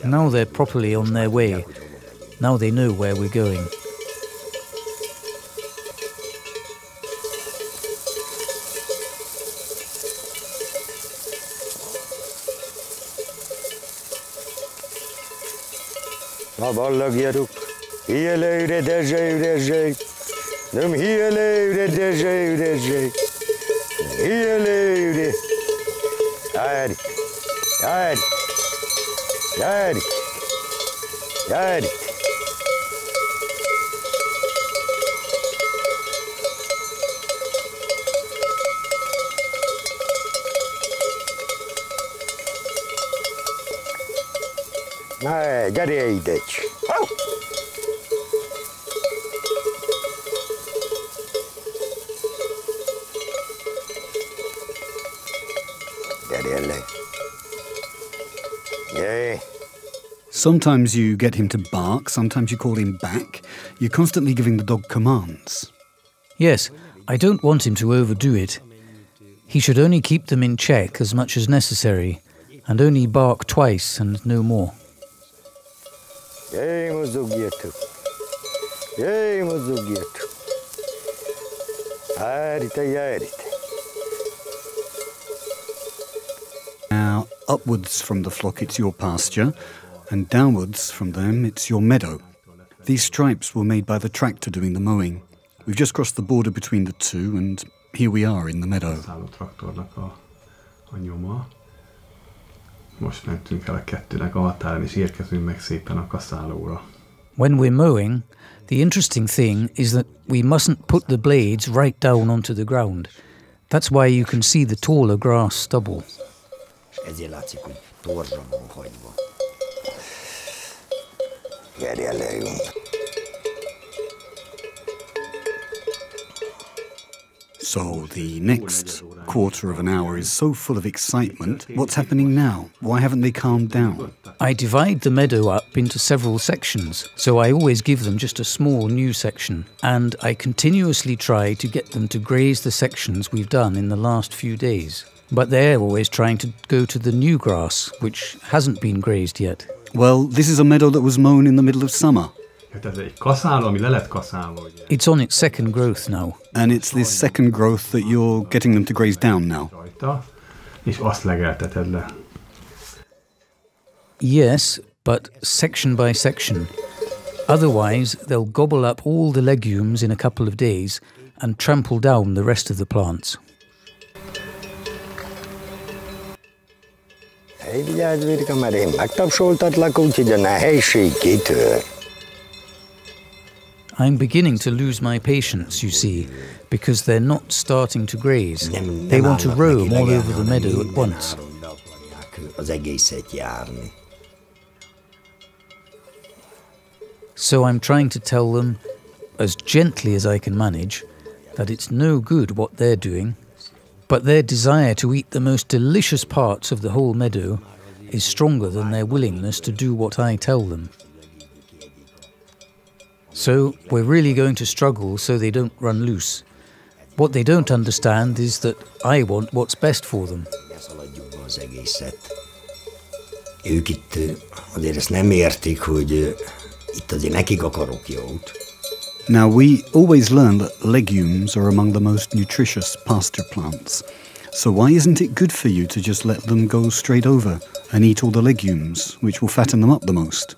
Now they're properly on their way. Now they know where we're going. Na ballagjatok, híjelőre, desde, nem híjelőre, desde, híjelőre. Gyere, gyere, gyere, gyere. Na, gyere ide. Gyere le. Gyere. Sometimes you get him to bark, sometimes you call him back. You're constantly giving the dog commands. Yes, I don't want him to overdo it. He should only keep them in check as much as necessary, and only bark twice and no more. Gyere, mozogjatok. Jöjj, mozdulj. Árite. Now, upwards from the flock it's your pasture, and downwards from them it's your meadow. These stripes were made by the tractor doing the mowing. We've just crossed the border between the two, and here we are in the meadow. Most mentünk el a kettőnek a határon, és érkezünk meg szépen a kaszálóra. When we're mowing, the interesting thing is that we mustn't put the blades right down onto the ground. That's why you can see the taller grass stubble. Ezért látszik, hogy torzsra van hagyva. Gyere, leüljünk. So the next quarter of an hour is so full of excitement. What's happening now? Why haven't they calmed down? I divide the meadow up into several sections, so I always give them just a small new section, and I continuously try to get them to graze the sections we've done in the last few days. But they're always trying to go to the new grass, which hasn't been grazed yet. Well, this is a meadow that was mown in the middle of summer. It's on its second growth now. And it's this second growth that you're getting them to graze down now. Yes, but section by section. Otherwise, they'll gobble up all the legumes in a couple of days and trample down the rest of the plants. Hey, vigyázz, Virka, mert én megtapsoltatlak, úgyhogy a nehézség kitör. I'm beginning to lose my patience, you see, because they're not starting to graze. They want to roam all over the meadow at once. Az egészet járni. So I'm trying to tell them, as gently as I can manage, that it's no good what they're doing, but their desire to eat the most delicious parts of the whole meadow is stronger than their willingness to do what I tell them. So we're really going to struggle so they don't run loose. What they don't understand is that I want what's best for them. Az egészet. Ők itt azért ezt nem értik, hogy itt azért nekik akarok jót. Now, we always learn that legumes are among the most nutritious pasture plants. So why isn't it good for you to just let them go straight over and eat all the legumes, which will fatten them up the most?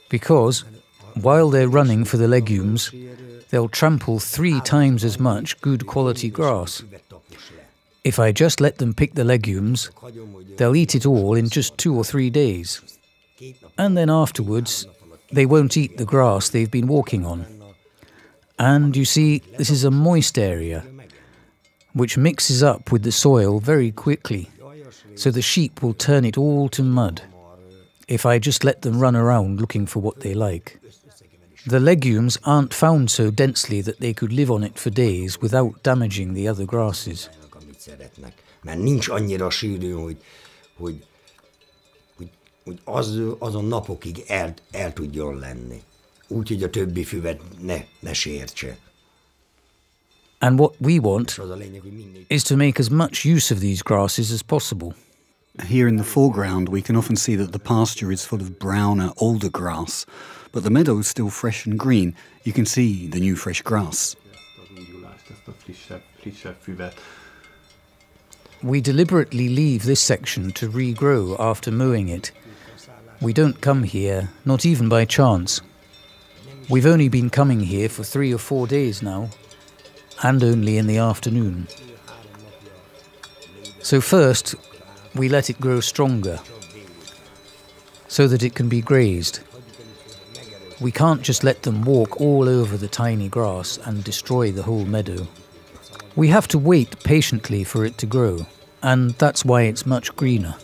Because, while they're running for the legumes, they'll trample 3 times as much good quality grass. If I just let them pick the legumes, they'll eat it all in just 2 or 3 days. And then afterwards, they won't eat the grass they've been walking on. And you see, this is a moist area, which mixes up with the soil very quickly, so the sheep will turn it all to mud if I just let them run around looking for what they like. The legumes aren't found so densely that they could live on it for days without damaging the other grasses. Mert nincs annyira sűrű, hogy azon napokig el tudjon lenni. Úgy, hogy a többi füvet ne sértse. And what we want is to make as much use of these grasses as possible. Here in the foreground, we can often see that the pasture is full of browner, older grass, but the meadow is still fresh and green. You can see the new fresh grass. We deliberately leave this section to regrow after mowing it. We don't come here, not even by chance. We've only been coming here for 3 or 4 days now, and only in the afternoon. So first, we let it grow stronger, so that it can be grazed. We can't just let them walk all over the tiny grass and destroy the whole meadow. We have to wait patiently for it to grow, and that's why it's much greener.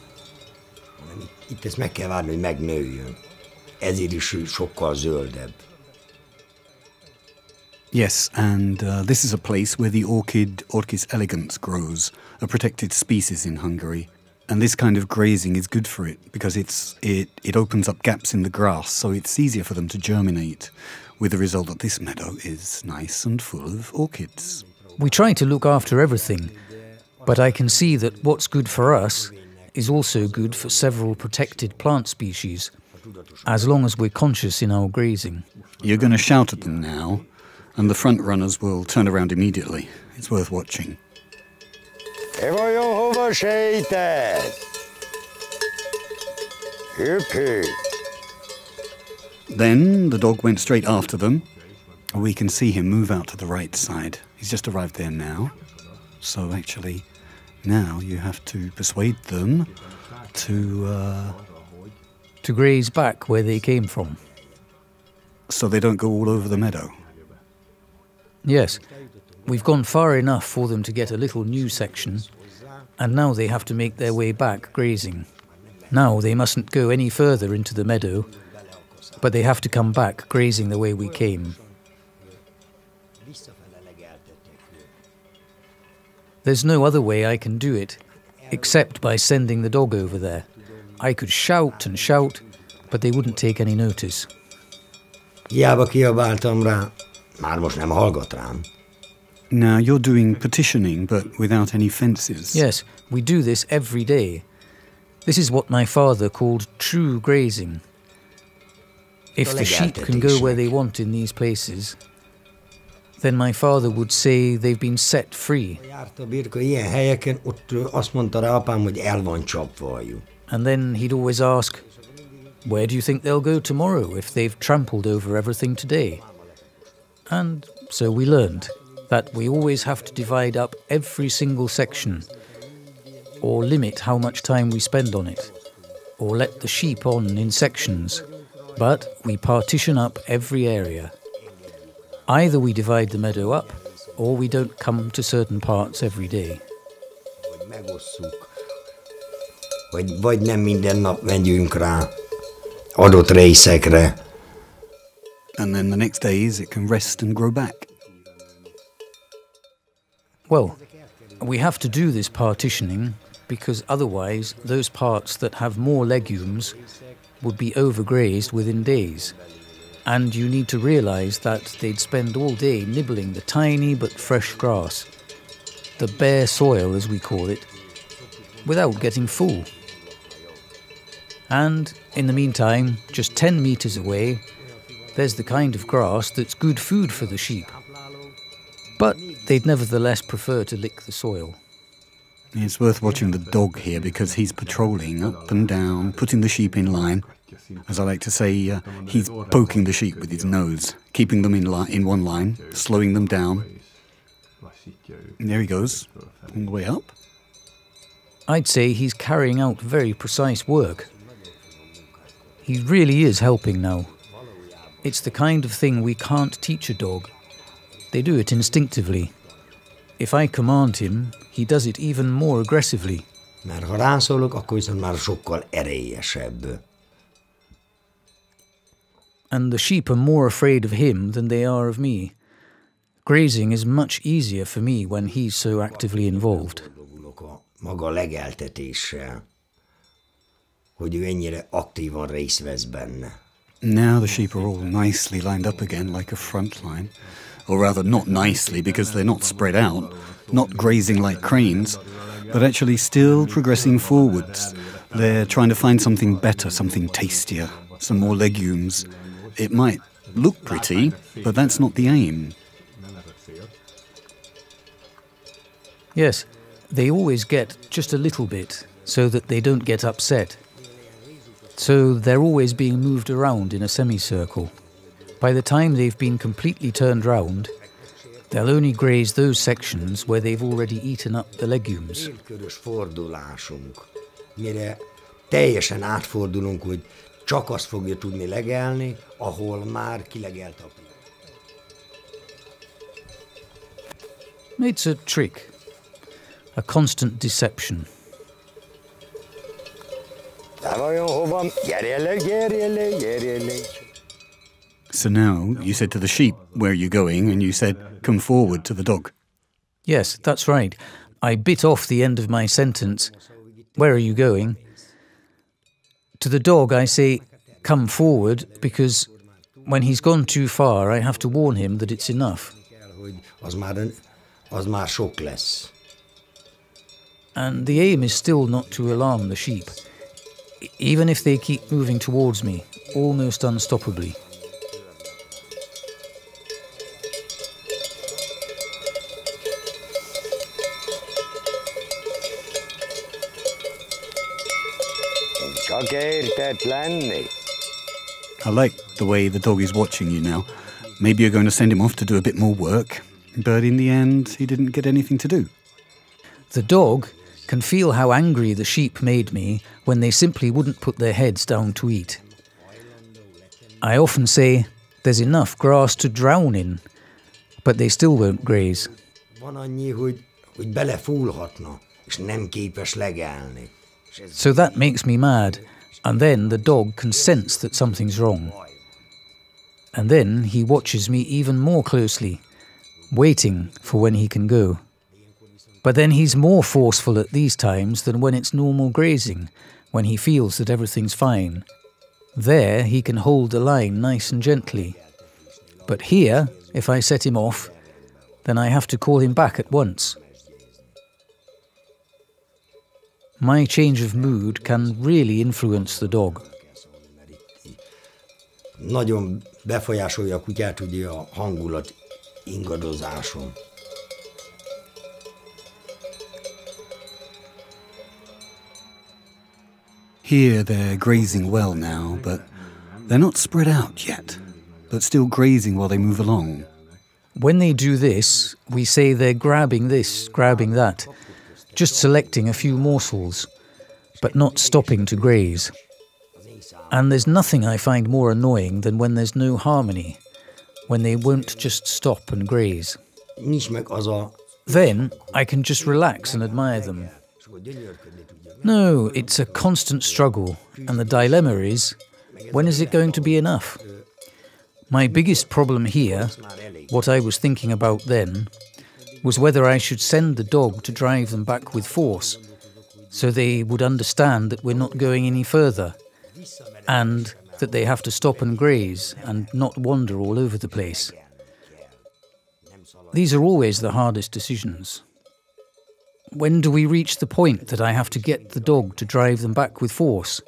Itt ezt meg kell várni, hogy megnőjön. Ezért is sokkal zöldebb. Yes, and this is a place where the orchid Orchis elegans grows, a protected species in Hungary. And this kind of grazing is good for it because it opens up gaps in the grass, so it's easier for them to germinate, with the result that this meadow is nice and full of orchids. We try to look after everything, but I can see that what's good for us is also good for several protected plant species, as long as we're conscious in our grazing. You're going to shout at them now, and the front runners will turn around immediately. It's worth watching. Te vajon hova sejted? Hüpp. Then the dog went straight after them. We can see him move out to the right side. He's just arrived there now. So actually, now you have to persuade them to graze back where they came from. So they don't go all over the meadow. Yes, we've gone far enough for them to get a little new section, and now they have to make their way back grazing. Now they mustn't go any further into the meadow, but they have to come back grazing the way we came. There's no other way I can do it, except by sending the dog over there. I could shout and shout, but they wouldn't take any notice. Hiába kiabáltam rá, már most nem hallgat rám. Now you're doing petitioning, but without any fences. Yes, we do this every day. This is what my father called true grazing. If the sheep can go where they want in these places, then my father would say they've been set free. Járt a birka ilyen helyeken, ott azt mondta rá apám, hogy el van csapva ajú. And then he'd always ask, where do you think they'll go tomorrow if they've trampled over everything today? And so we learned that we always have to divide up every single section, or limit how much time we spend on it, or let the sheep on in sections, but we partition up every area. Either we divide the meadow up, or we don't come to certain parts every day. Hogy megosszuk, vagy nem minden nap megyünk rá adott részekre. And then the next days it can rest and grow back. Well, we have to do this partitioning because otherwise those parts that have more legumes would be overgrazed within days. And you need to realize that they'd spend all day nibbling the tiny but fresh grass, the bare soil as we call it, without getting full. And in the meantime, just 10 meters away, there's the kind of grass that's good food for the sheep. But they'd nevertheless prefer to lick the soil. It's worth watching the dog here because he's patrolling up and down, putting the sheep in line. As I like to say, he's poking the sheep with his nose, keeping them in one line, slowing them down. And there he goes, all the way up. I'd say he's carrying out very precise work. He really is helping now. It's the kind of thing we can't teach a dog. They do it instinctively. If I command him, he does it even more aggressively. Mert ha rászólok, akkor viszont már sokkal erélyesebb. And the sheep are more afraid of him than they are of me. Grazing is much easier for me when he's so actively involved. Maga legeltetéssel, hogy ő ennyire aktívan részt vesz benne. Now the sheep are all nicely lined up again like a front line. Or rather, not nicely, because they're not spread out, not grazing like cranes, but actually still progressing forwards. They're trying to find something better, something tastier, some more legumes. It might look pretty, but that's not the aim. Yes, they always get just a little bit, so that they don't get upset. So they're always being moved around in a semicircle. By the time they've been completely turned round, they'll only graze those sections where they've already eaten up the legumes. Félkörös fordulásunk, mire teljesen átfordulunk, hogy csak azt fogja tudni legelni, ahol már kilegelt a piac. It's a trick, a constant deception. Te vajon hova? Gyerjelek. So now you said to the sheep, where are you going? And you said, come forward to the dog. Yes, that's right. I bit off the end of my sentence. Where are you going? To the dog I say, come forward, because when he's gone too far, I have to warn him that it's enough. Az már sok lesz. And the aim is still not to alarm the sheep. Even if they keep moving towards me, almost unstoppably. Csak értett lenni. I like the way the dog is watching you now. Maybe you're going to send him off to do a bit more work, but in the end, he didn't get anything to do. The dog can feel how angry the sheep made me when they simply wouldn't put their heads down to eat. I often say, there's enough grass to drown in, but they still won't graze. Van annyi, hogy belefúlhatna, és nem képes legelni. So that makes me mad, and then the dog can sense that something's wrong. And then he watches me even more closely, waiting for when he can go. But then he's more forceful at these times than when it's normal grazing, when he feels that everything's fine. There he can hold the line nice and gently. But here, if I set him off, then I have to call him back at once. My change of mood can really influence the dog. Nagyon befolyásolja a kutyát ugye a hangulat ingadozáson. Here they're grazing well now, but they're not spread out yet, but still grazing while they move along. When they do this, we say they're grabbing this, grabbing that, just selecting a few morsels, but not stopping to graze. And there's nothing I find more annoying than when there's no harmony, when they won't just stop and graze. Then I can just relax and admire them. No, it's a constant struggle, and the dilemma is, when is it going to be enough? My biggest problem here, what I was thinking about then, was whether I should send the dog to drive them back with force, so they would understand that we're not going any further, and that they have to stop and graze and not wander all over the place. These are always the hardest decisions. When do we reach the point that I have to get the dog to drive them back with force?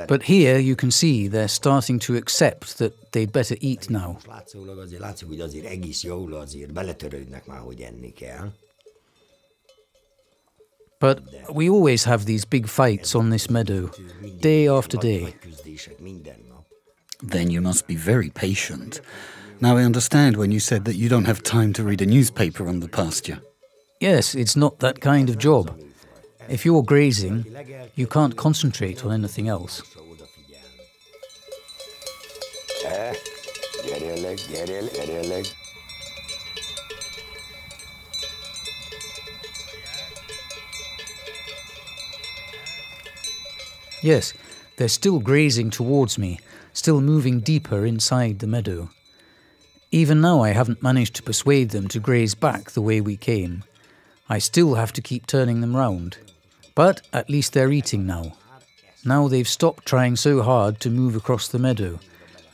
But here you can see they're starting to accept that they'd better eat now. But we always have these big fights on this meadow, day after day. Then you must be very patient. Now I understand when you said that you don't have time to read a newspaper on the pasture. Yes, it's not that kind of job. If you're grazing, you can't concentrate on anything else. Yes, they're still grazing towards me, still moving deeper inside the meadow. Even now I haven't managed to persuade them to graze back the way we came. I still have to keep turning them round. But at least they're eating now. Now they've stopped trying so hard to move across the meadow,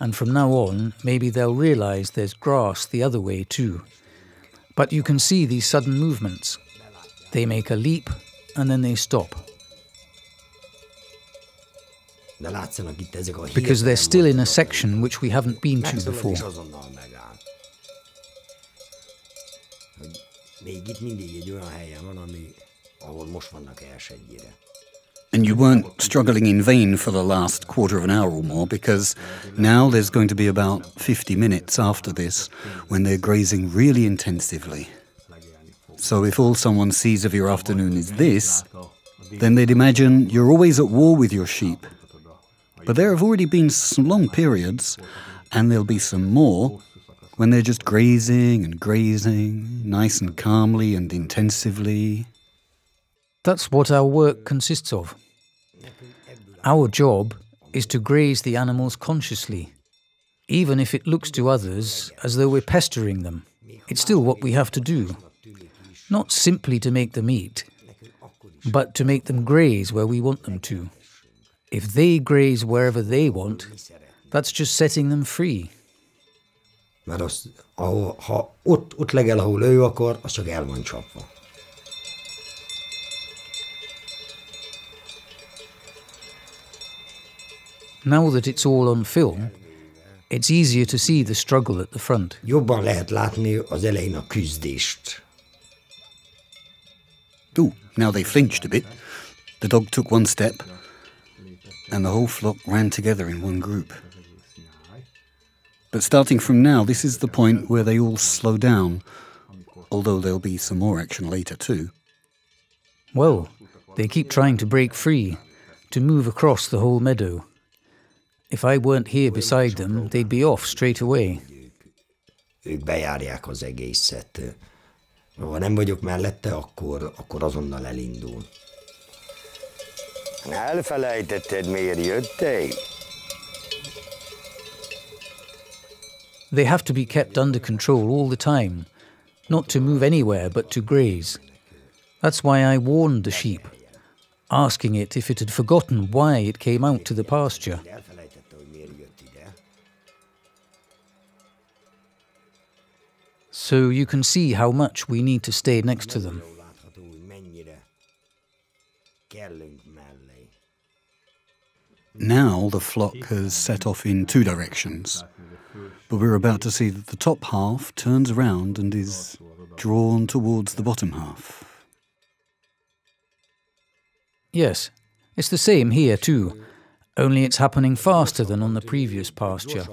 and from now on maybe they'll realise there's grass the other way too. But you can see these sudden movements. They make a leap and then they stop. Because they're still in a section which we haven't been to before. And you weren't struggling in vain for the last quarter of an hour or more, because now there's going to be about 50 minutes after this when they're grazing really intensively. So if all someone sees of your afternoon is this, then they'd imagine you're always at war with your sheep. But there have already been some long periods, and there'll be some more, when they're just grazing and grazing, nice and calmly and intensively. That's what our work consists of. Our job is to graze the animals consciously. Even if it looks to others as though we're pestering them, it's still what we have to do. Not simply to make them eat, but to make them graze where we want them to. If they graze wherever they want, that's just setting them free. Mert az, ha ott legel, ahol ő akar, az csak el van csapva. Now that it's all on film, it's easier to see the struggle at the front. Jobban lehet látni az elején a küzdést. Ooh, now they flinched a bit. The dog took one step, and the whole flock ran together in one group. But starting from now, this is the point where they all slow down, although there'll be some more action later too. Well, they keep trying to break free, to move across the whole meadow. If I weren't here beside them, they'd be off straight away. Ők bejárják az egészet. Ha nem vagyok mellette, akkor azonnal elindul. Elfelejtetted, miért jöttél? They have to be kept under control all the time, not to move anywhere but to graze. That's why I warned the sheep, asking it if it had forgotten why it came out to the pasture. So you can see how much we need to stay next to them. Now the flock has set off in two directions, but we're about to see that the top half turns around and is drawn towards the bottom half. Yes, it's the same here too, only it's happening faster than on the previous pasture.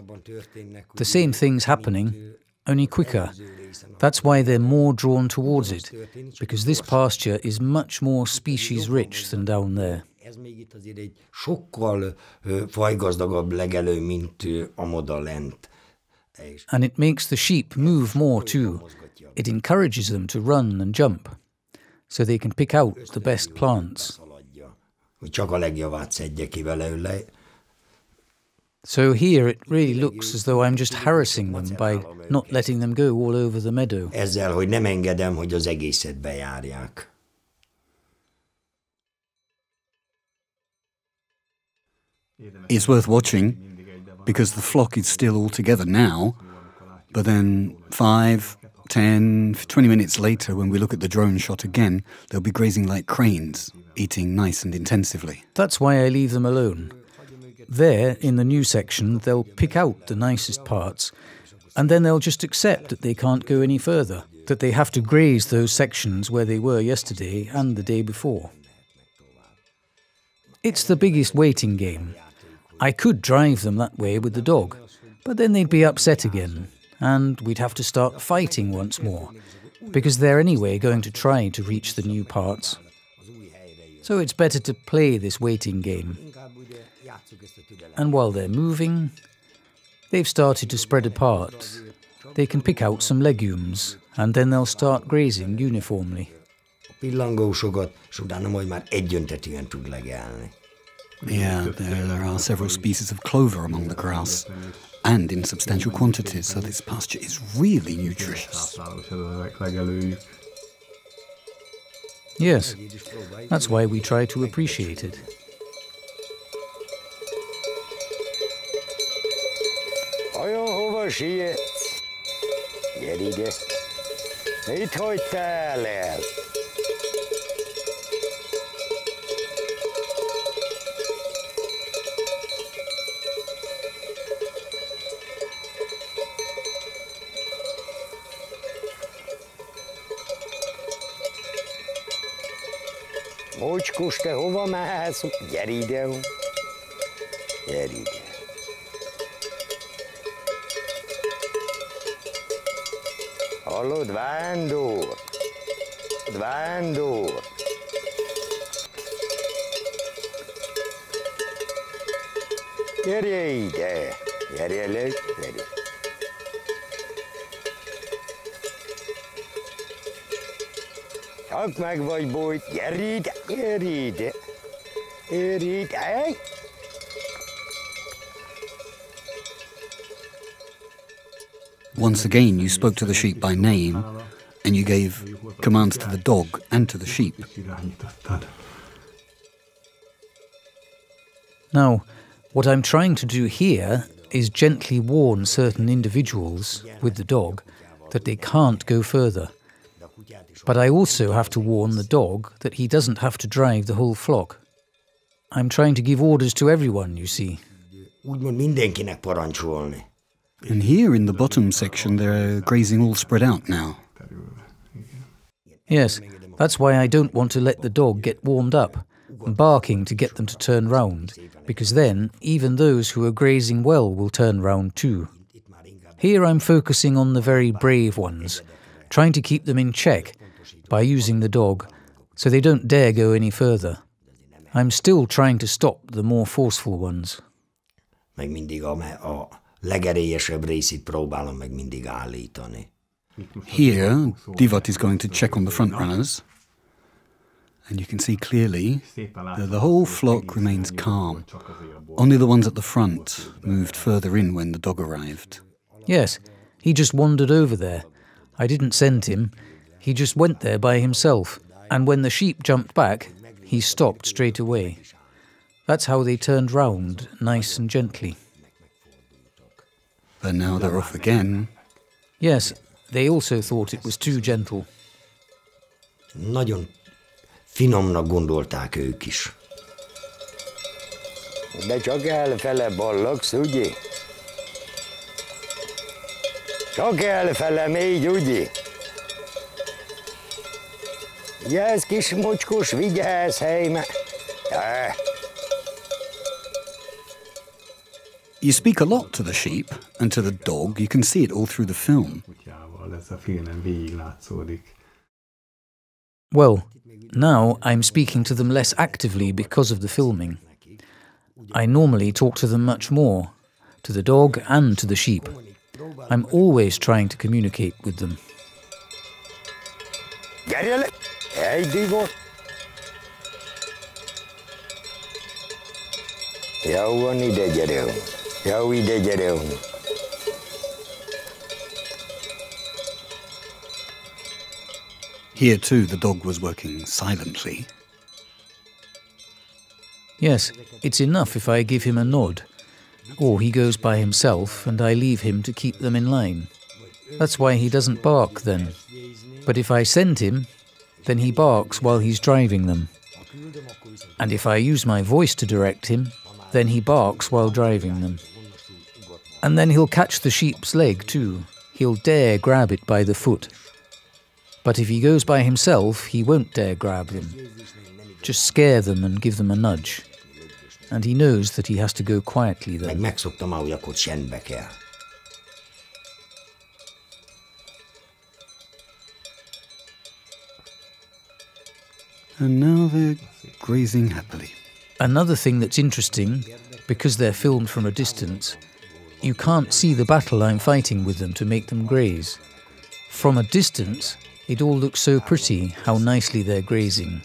The same thing's happening, only quicker. That's why they're more drawn towards it, because this pasture is much more species-rich than down there. Ez még itt azért egy sokkal fajgazdagabb legelő, mint amoda lent. And it makes the sheep move more too. It encourages them to run and jump, so they can pick out the best plants. Hogy csak a legjavát szedje ki belőle. So here it really looks as though I'm just harassing them by not letting them go all over the meadow. Ezzel, hogy nem engedem, hogy az egészet bejárják. It's worth watching, because the flock is still all together now, but then 5, 10, 20 minutes later, when we look at the drone shot again, they'll be grazing like cranes, eating nice and intensively. That's why I leave them alone. There, in the new section, they'll pick out the nicest parts, and then they'll just accept that they can't go any further, that they have to graze those sections where they were yesterday and the day before. It's the biggest waiting game. I could drive them that way with the dog, but then they'd be upset again, and we'd have to start fighting once more, because they're anyway going to try to reach the new parts. So it's better to play this waiting game. And while they're moving, they've started to spread apart. They can pick out some legumes, and then they'll start grazing uniformly. Pillangósokat, és utána majd már egyöntetűen tud legelni. Yeah, there are several species of clover among the grass, and in substantial quantities, so this pasture is really nutritious. Yes, that's why we try to appreciate it. Olyan hova sietsz? Gyere ide. Mit hagytál el? Mocskos, te hova mehetsz? Gyere ide. Gyere ide. Hallod, vándor? Vándor! Gyere ide! Gyere le, gyere! Csak meg vagy bújt, gyere ide, gyere ide! Gyere ide! Once again, you spoke to the sheep by name, and you gave commands to the dog and to the sheep. Now, what I'm trying to do here is gently warn certain individuals with the dog that they can't go further. But I also have to warn the dog that he doesn't have to drive the whole flock. I'm trying to give orders to everyone, you see. úgymond mindenkinek parancsolni. And here in the bottom section, they're grazing all spread out now. Yes, that's why I don't want to let the dog get warmed up and barking to get them to turn round, because then even those who are grazing well will turn round too. Here I'm focusing on the very brave ones, trying to keep them in check by using the dog so they don't dare go any further. I'm still trying to stop the more forceful ones. Meg mindig a legerélyesebb részét próbálom meg mindig állítani. Here, Divat is going to check on the front runners. And you can see clearly that the whole flock remains calm. Only the ones at the front moved further in when the dog arrived. Yes, he just wandered over there. I didn't send him. He just went there by himself. And when the sheep jumped back, he stopped straight away. That's how they turned round, nice and gently. But now they're off again. Yes, they also thought it was too gentle. Nagyon finomnak gondolták ők is. De csak elfele ballagsz, ugye? Csak elfele mégy, ugye? Gyersz, kis mocskos, vigyázz, helyme! You speak a lot to the sheep and to the dog. You can see it all through the film. Well, now I'm speaking to them less actively because of the filming. I normally talk to them much more, to the dog and to the sheep. I'm always trying to communicate with them. Gyere le! Egy Divat! Jó van, ide gyere! Jó, ide gyere! Here too, the dog was working silently. Yes, it's enough if I give him a nod, or he goes by himself and I leave him to keep them in line. That's why he doesn't bark then. But if I send him, then he barks while he's driving them. And if I use my voice to direct him, then he barks while driving them. And then he'll catch the sheep's leg too. He'll dare grab it by the foot. But if he goes by himself, he won't dare grab them. Just scare them and give them a nudge. And he knows that he has to go quietly then. Meg megszoktam már, hogy akkor csendbe kell. And now they're grazing happily. Another thing that's interesting, because they're filmed from a distance, you can't see the battle I'm fighting with them to make them graze. From a distance, it all looks so pretty, how nicely they're grazing.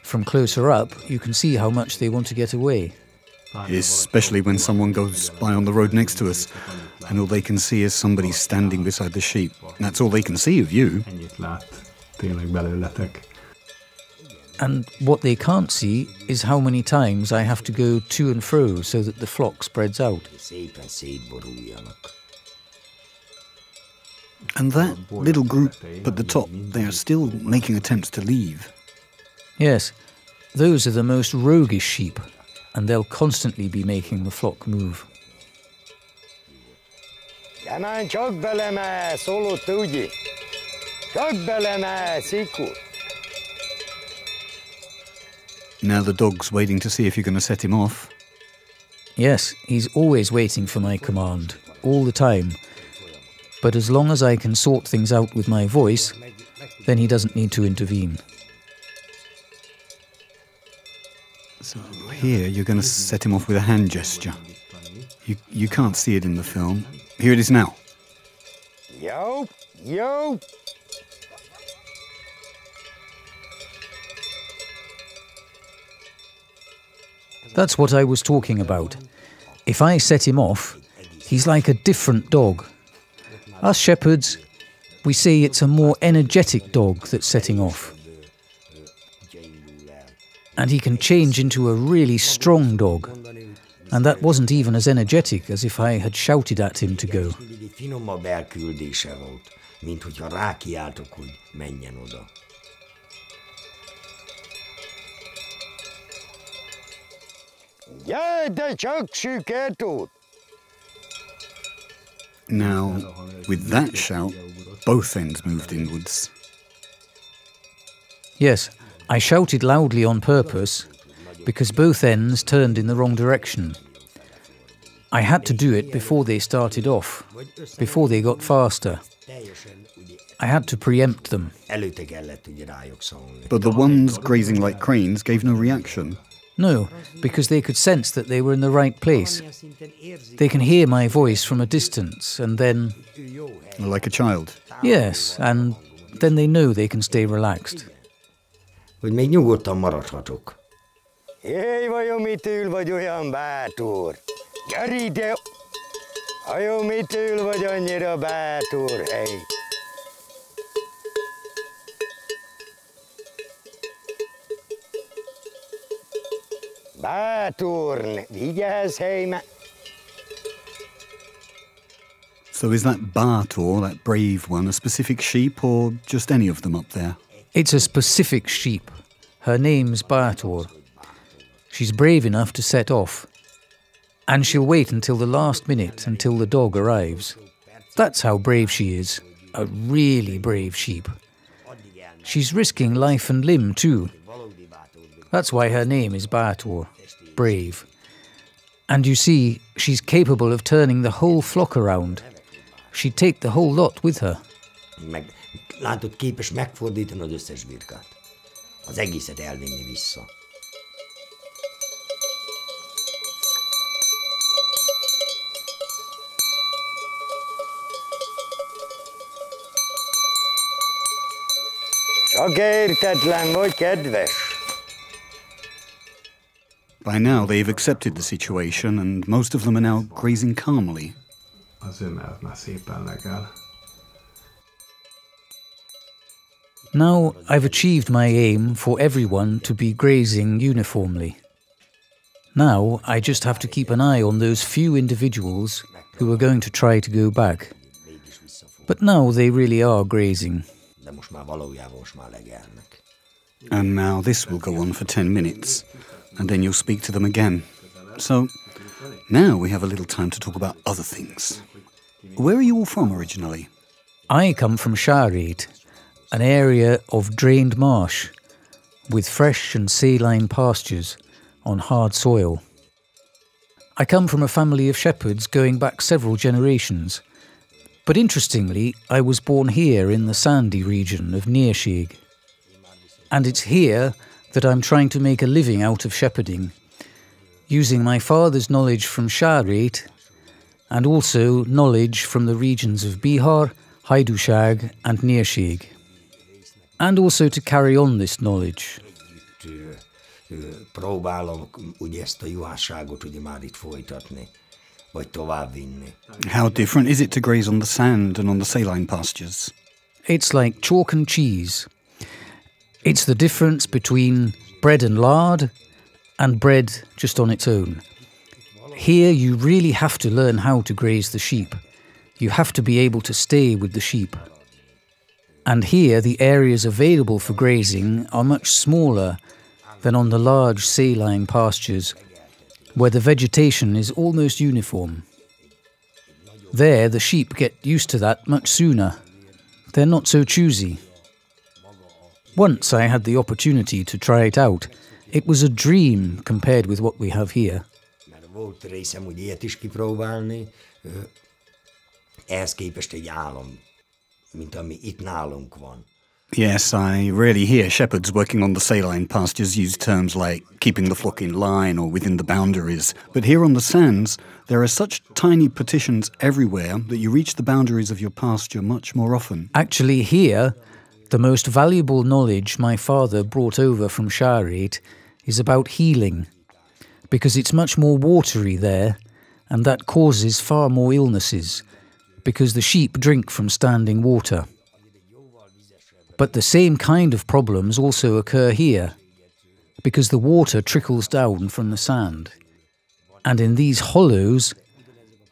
From closer up, you can see how much they want to get away. Especially when someone goes by on the road next to us, and all they can see is somebody standing beside the sheep. That's all they can see of you. And what they can't see is how many times I have to go to and fro so that the flock spreads out. And that little group at the top, they are still making attempts to leave. Yes, those are the most roguish sheep, and they'll constantly be making the flock move. Már csak belemász, olott, ugye? Csak belemász, ikú. Now the dog's waiting to see if you're going to set him off. Yes, he's always waiting for my command, all the time. But as long as I can sort things out with my voice, then he doesn't need to intervene. So here you're going to set him off with a hand gesture. You can't see it in the film. Here it is now. Yo, yo. That's what I was talking about. If I set him off, he's like a different dog. Us shepherds, we say it's a more energetic dog that's setting off. And he can change into a really strong dog. And that wasn't even as energetic as if I had shouted at him to go. Finomabb elküldése volt, mint hogyha rákiáltok, hogy menjen oda. Now, with that shout, both ends moved inwards. Yes, I shouted loudly on purpose because both ends turned in the wrong direction. I had to do it before they started off, before they got faster. I had to preempt them. But the ones grazing like cranes gave no reaction. No, because they could sense that they were in the right place. They can hear my voice from a distance and then... Like a child? Yes, and then they know they can stay relaxed. Hogy még nyugodtan maradhatok. Jéj, vajon mitől vagy olyan bátor? Gyere ide! Vajon mitől vagy annyira bátor, hely? Bátor, vigyázz, hely! So is that Bátor, that brave one, a specific sheep or just any of them up there? It's a specific sheep. Her name's Bátor. She's brave enough to set off. And she'll wait until the last minute, until the dog arrives. That's how brave she is. A really brave sheep. She's risking life and limb too. That's why her name is Bátor, brave. And you see, she's capable of turning the whole flock around. She'd take the whole lot with her. Látod, képes megfordítani az összes birkát. Az egészet elvinni vissza. Csak értetlen vagy, kedves. By now they've accepted the situation and most of them are now grazing calmly. Az ömelt már szépen legel. Now I've achieved my aim for everyone to be grazing uniformly. Now I just have to keep an eye on those few individuals who are going to try to go back. But now they really are grazing. And now this will go on for 10 minutes, and then you'll speak to them again. So, now we have a little time to talk about other things. Where are you all from originally? I come from Şalıkoǧlu, an area of drained marsh, with fresh and saline pastures on hard soil. I come from a family of shepherds going back several generations. But interestingly, I was born here in the sandy region of Neershig. And it's here that I'm trying to make a living out of shepherding, using my father's knowledge from Şalıkoǧlu and also knowledge from the regions of Bihar, Hajdúság and Neershig. And also to carry on this knowledge. Próbálom úgy ezt a juhásságot ugye már itt folytatni, vagy továbbvinni. How different is it to graze on the sand and on the saline pastures? It's like chalk and cheese. It's the difference between bread and lard and bread just on its own. Here you really have to learn how to graze the sheep. You have to be able to stay with the sheep. And here the areas available for grazing are much smaller than on the large saline pastures, where the vegetation is almost uniform. There the sheep get used to that much sooner. They're not so choosy. Once I had the opportunity to try it out. It was a dream compared with what we have here. Volt részem, hogy ilyet is kipróbálni, ehhez képest egy álom, mint ami itt nálunk van. Yes, I rarely hear shepherds working on the saline pastures use terms like keeping the flock in line or within the boundaries. But here on the sands, there are such tiny partitions everywhere that you reach the boundaries of your pasture much more often. Actually here, the most valuable knowledge my father brought over from Şalıkoǧlu is about healing, because it's much more watery there, and that causes far more illnesses, because the sheep drink from standing water. But the same kind of problems also occur here, because the water trickles down from the sand. And in these hollows,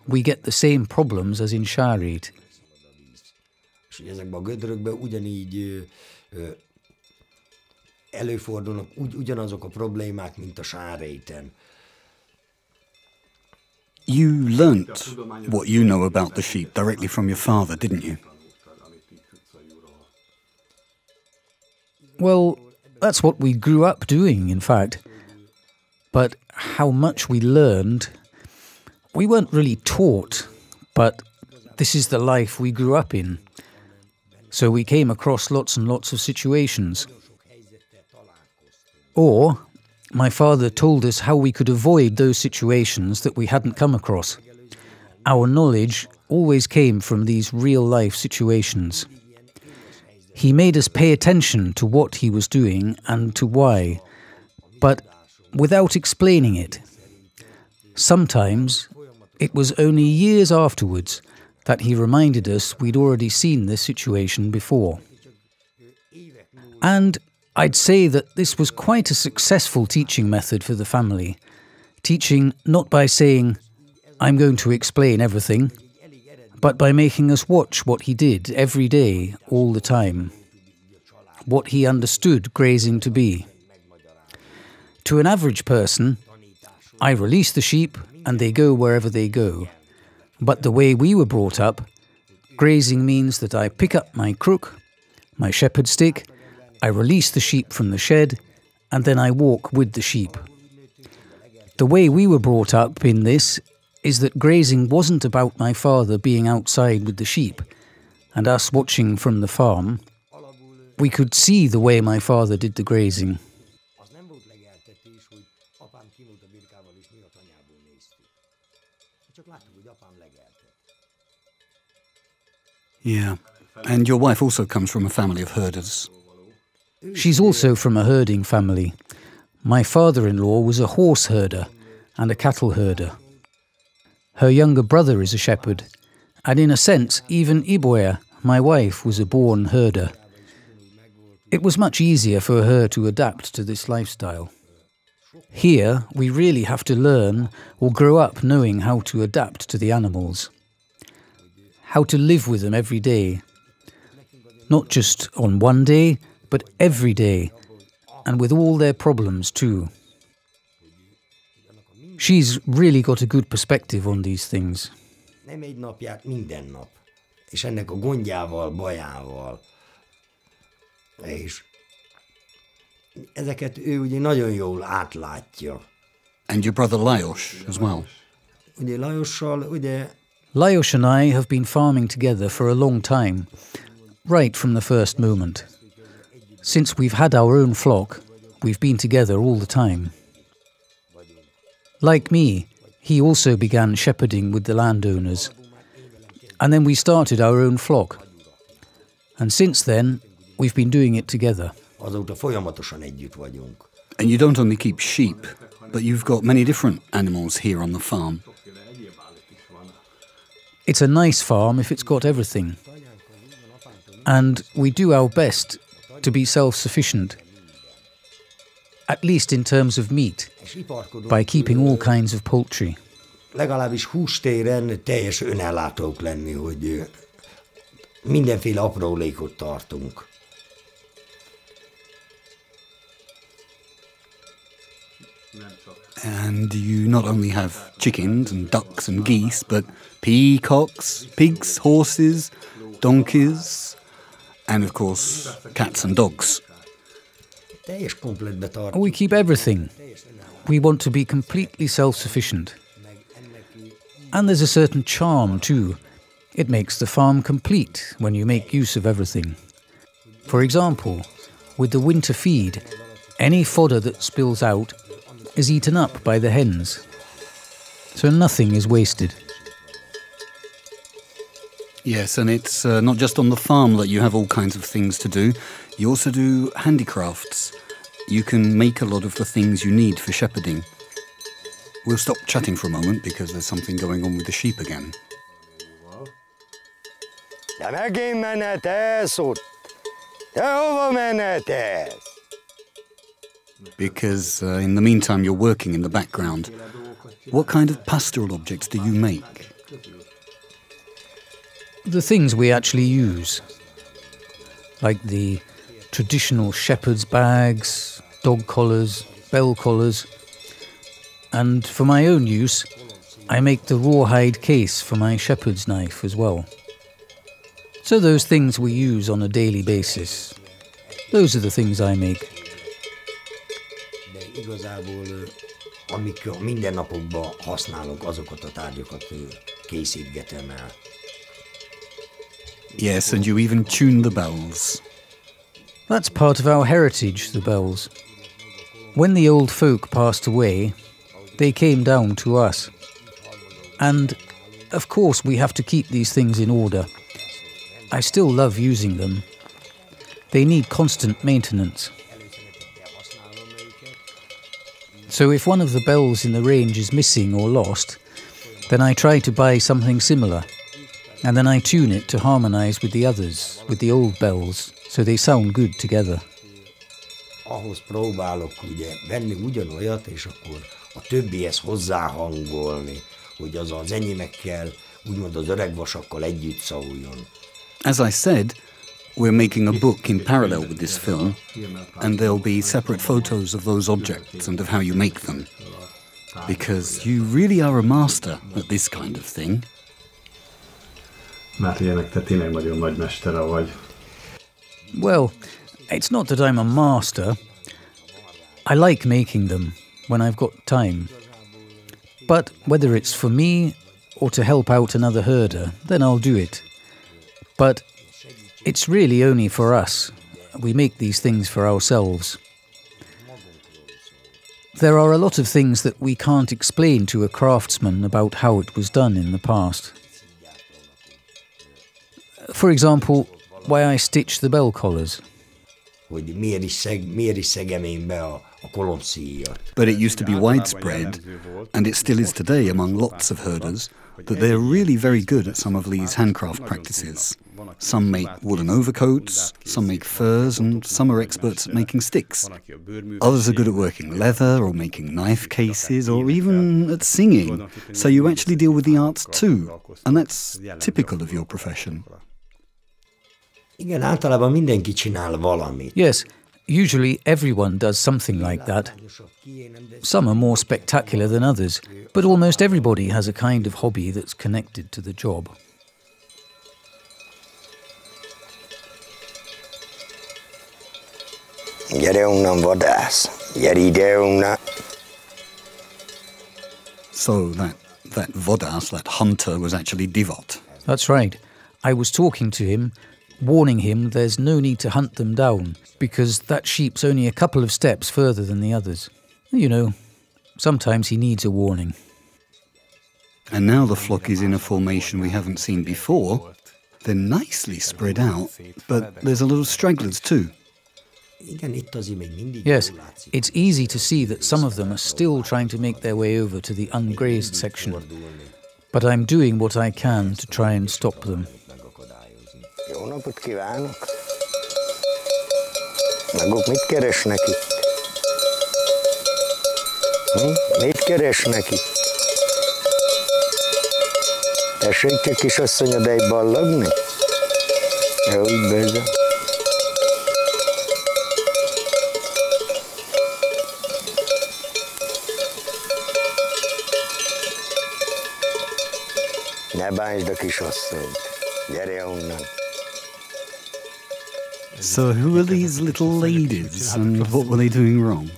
we get the same problems as in Şalıkoǧlu. Ezekben a gödrökben ugyanígy előfordulnak ugyanazok a problémák, mint a Şalıkoǧlun. You learnt what you know about the sheep directly from your father, didn't you? Well, that's what we grew up doing, in fact. But how much we learned, we weren't really taught, but this is the life we grew up in. So we came across lots and lots of situations. Or my father told us how we could avoid those situations that we hadn't come across. Our knowledge always came from these real-life situations. He made us pay attention to what he was doing and to why, but without explaining it. Sometimes it was only years afterwards that he reminded us we'd already seen this situation before. And I'd say that this was quite a successful teaching method for the family. Teaching not by saying, I'm going to explain everything, but by making us watch what he did every day, all the time. What he understood grazing to be. To an average person, I release the sheep and they go wherever they go. But the way we were brought up, grazing means that I pick up my crook, my shepherd stick, I release the sheep from the shed, and then I walk with the sheep. The way we were brought up in this is that grazing wasn't about my father being outside with the sheep and us watching from the farm. We could see the way my father did the grazing. Yeah, and your wife also comes from a family of herders. She's also from a herding family. My father-in-law was a horse herder and a cattle herder. Her younger brother is a shepherd, and in a sense, even Iboya, my wife, was a born herder. It was much easier for her to adapt to this lifestyle. Here, we really have to learn or grow up knowing how to adapt to the animals. How to live with them every day. Not just on one day, but every day, and with all their problems too. She's really got a good perspective on these things. Nem egy napját minden nap, és ennek a gondjával, bajával. És ezeket ő ugye nagyon jól átlátja. And your brother Lajos as well. Ugye Lajossal, ugye... Lajos and I have been farming together for a long time, right from the first moment. Since we've had our own flock, we've been together all the time. Like me, he also began shepherding with the landowners. And then we started our own flock. And since then, we've been doing it together. Azóta folyamatosan együtt vagyunk. And you don't only keep sheep, but you've got many different animals here on the farm. It's a nice farm if it's got everything. And we do our best to be self-sufficient, at least in terms of meat, by keeping all kinds of poultry. Legalábbis hústéren teljes önellátók lenni, hogy mindenféle aprólékot tartunk. And you not only have chickens and ducks and geese, but peacocks, pigs, horses, donkeys, and of course, cats and dogs. We keep everything. We want to be completely self-sufficient. And there's a certain charm too. It makes the farm complete when you make use of everything. For example, with the winter feed, any fodder that spills out is eaten up by the hens. So nothing is wasted. Yes, and it's not just on the farm that you have all kinds of things to do. You also do handicrafts. You can make a lot of the things you need for shepherding. We'll stop chatting for a moment because there's something going on with the sheep again. De megint menetesz ott! Te hova menetesz? Because in the meantime you're working in the background. What kind of pastoral objects do you make? The things we actually use, like the traditional shepherd's bags, dog collars, bell collars, and for my own use, I make the rawhide case for my shepherd's knife as well. So those things we use on a daily basis, those are the things I make. De igazából, amik a mindennapokban használunk, azokat a tárgyakat készítgetem el. Yes, and you even tune the bells. That's part of our heritage, the bells. When the old folk passed away, they came down to us. And, of course, we have to keep these things in order. I still love using them. They need constant maintenance. So if one of the bells in the range is missing or lost, then I try to buy something similar. And then I tune it to harmonize with the others, with the old bells, so they sound good together. Ahhoz próbálok ugye venni ugyanolyat, és akkor a többihez hozzáhangolni, hogy az enyémekkel, úgymond az öreg vasakkal együtt szóljon. As I said, we're making a book in parallel with this film, and there'll be separate photos of those objects and of how you make them. Because you really are a master at this kind of thing. Mert ilyenek, te tényleg nagyon nagy mestere vagy. Well, it's not that I'm a master. I like making them when I've got time. But whether it's for me or to help out another herder, then I'll do it. But it's really only for us. We make these things for ourselves. There are a lot of things that we can't explain to a craftsman about how it was done in the past. For example, why I stitch the bell collars. Hogy miért is szegem én be a kolomszíjat. But it used to be widespread, and it still is today among lots of herders, that they're really very good at some of these handcraft practices. Some make woolen overcoats, some make furs, and some are experts at making sticks. Others are good at working leather, or making knife cases, or even at singing. So you actually deal with the arts too, and that's typical of your profession. Igen, általában mindenki csinál valamit. Yes, usually everyone does something like that. Some are more spectacular than others, but almost everybody has a kind of hobby that's connected to the job. Gyere onnan, vadász! Gyere ide onnan! So that vodas, that hunter, was actually divot. That's right. I was talking to him, warning him there's no need to hunt them down, because that sheep's only a couple of steps further than the others. You know, sometimes he needs a warning. And now the flock is in a formation we haven't seen before. They're nicely spread out, but there's a little stragglers too. Yes, it's easy to see that some of them are still trying to make their way over to the ungrazed section. But I'm doing what I can to try and stop them. Jó napot kívánok! Maguk mit keresnek itt? Mit keresnek itt? Tessék csak kisasszony odáig ballagni? Jó, bezem. Ne bántsd a kisasszonyt. Gyere onnan. So who are these little ladies, and what were they doing wrong?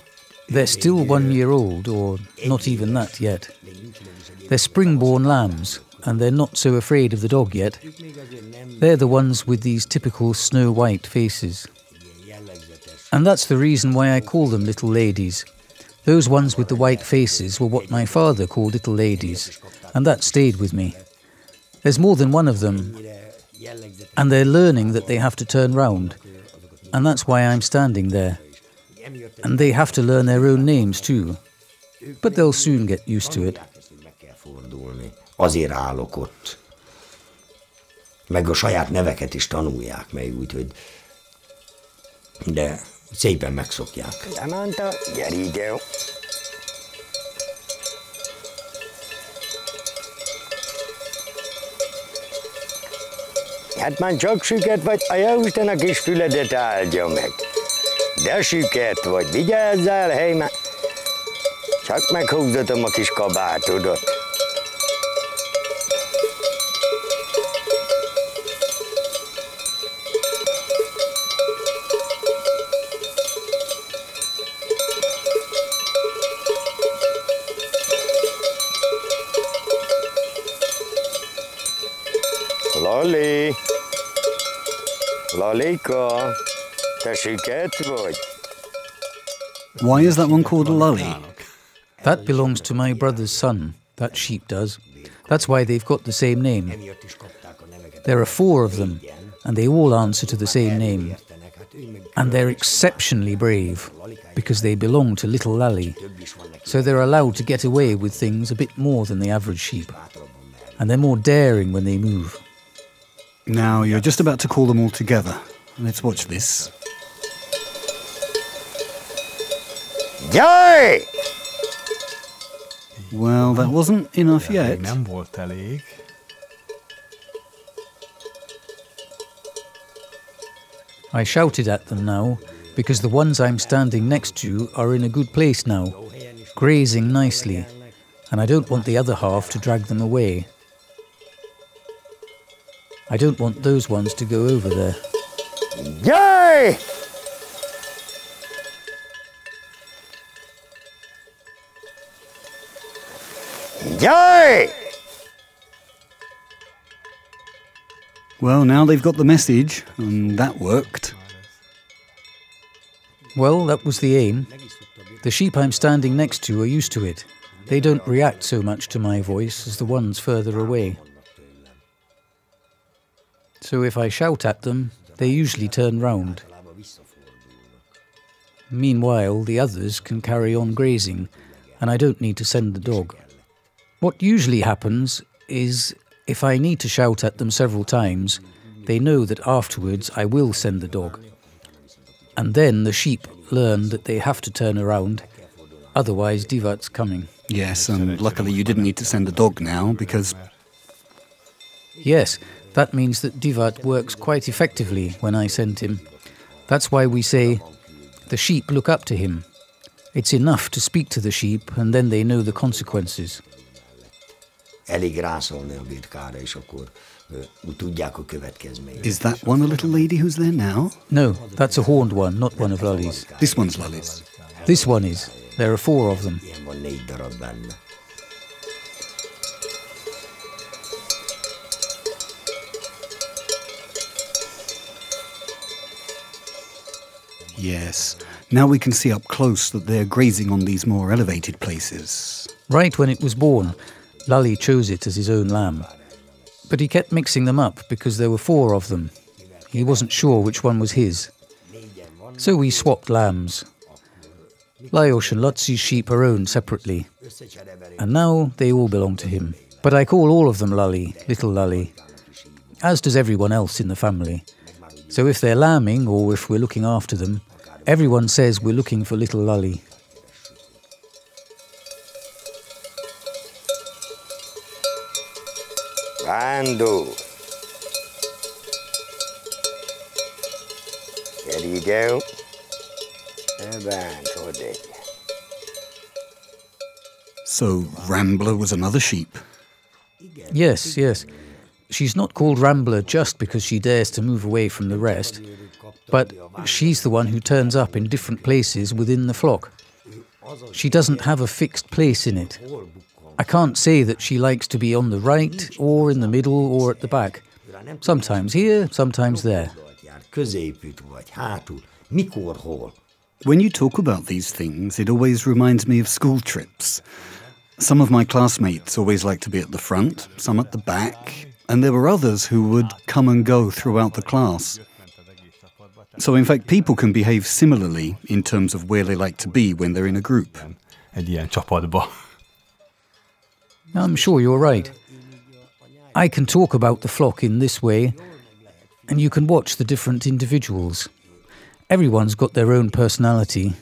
They're still 1 year old, or not even that yet. They're spring-born lambs, and they're not so afraid of the dog yet. They're the ones with these typical snow-white faces. And that's the reason why I call them little ladies. Those ones with the white faces were what my father called little ladies, and that stayed with me. There's more than one of them, and they're learning that they have to turn round, and that's why I'm standing there. And they have to learn their own names too, but they'll soon get used to it. Azért állok ott. Meg a saját neveket is tanulják meg, úgyhogy... De szépen megszokják. Samantha, gyere ide. Hát már csak süket vagy, a jóisten a kis füledet áldja meg. De süket vagy, vigyázzál, hely már. Csak meghúzzatom a kis kabátodat. Lali! Lalika! Te süket vagy? Why is that one called a lully? That belongs to my brother's son, that sheep does. That's why they've got the same name. There are 4 of them, and they all answer to the same name. And they're exceptionally brave, because they belong to little Lali. So they're allowed to get away with things a bit more than the average sheep. And they're more daring when they move. Now, you're just about to call them all together. Let's watch this. Gyaj! Well, that wasn't enough yet. Nem volt elég. I shouted at them now, because the ones I'm standing next to are in a good place now, grazing nicely, and I don't want the other half to drag them away. I don't want those ones to go over there. Gyaj! Gyaj! Well, now they've got the message, and that worked. Well, that was the aim. The sheep I'm standing next to are used to it. They don't react so much to my voice as the ones further away. So if I shout at them, they usually turn round. Meanwhile, the others can carry on grazing, and I don't need to send the dog. What usually happens is, if I need to shout at them several times, they know that afterwards I will send the dog. And then the sheep learn that they have to turn around, otherwise Divat's coming. Yes, and luckily you didn't need to send the dog now, because... Yes, that means that Divat works quite effectively when I send him. That's why we say, the sheep look up to him. It's enough to speak to the sheep, and then they know the consequences. Elég rászólni a birkára, és akkor úgy tudják a következményt. Is that one a little lady who's there now? No, that's a horned one, not one of Lali's. This one's Lali's. This one is. There are 4 of them. Ilyen van 4 darab benne. Yes. Now we can see up close that they're grazing on these more elevated places. Right when it was born, Lali chose it as his own lamb. But he kept mixing them up because there were 4 of them. He wasn't sure which one was his. So we swapped lambs. Lajos and Laci's sheep are owned separately. And now they all belong to him. But I call all of them Lali, little Lali, as does everyone else in the family. So if they're lambing or if we're looking after them, everyone says we're looking for little Lali. Vándor! There you go. So Rambler was another sheep. Yes, yes. She's not called Rambler just because she dares to move away from the rest, but she's the one who turns up in different places within the flock. She doesn't have a fixed place in it. I can't say that she likes to be on the right, or in the middle, or at the back. Sometimes here, sometimes there. When you talk about these things, it always reminds me of school trips. Some of my classmates always like to be at the front, some at the back, and there were others who would come and go throughout the class. So in fact, people can behave similarly in terms of where they like to be when they're in a group. Egy ilyen csapatba. I'm sure you're right. I can talk about the flock in this way, and you can watch the different individuals. Everyone's got their own personality,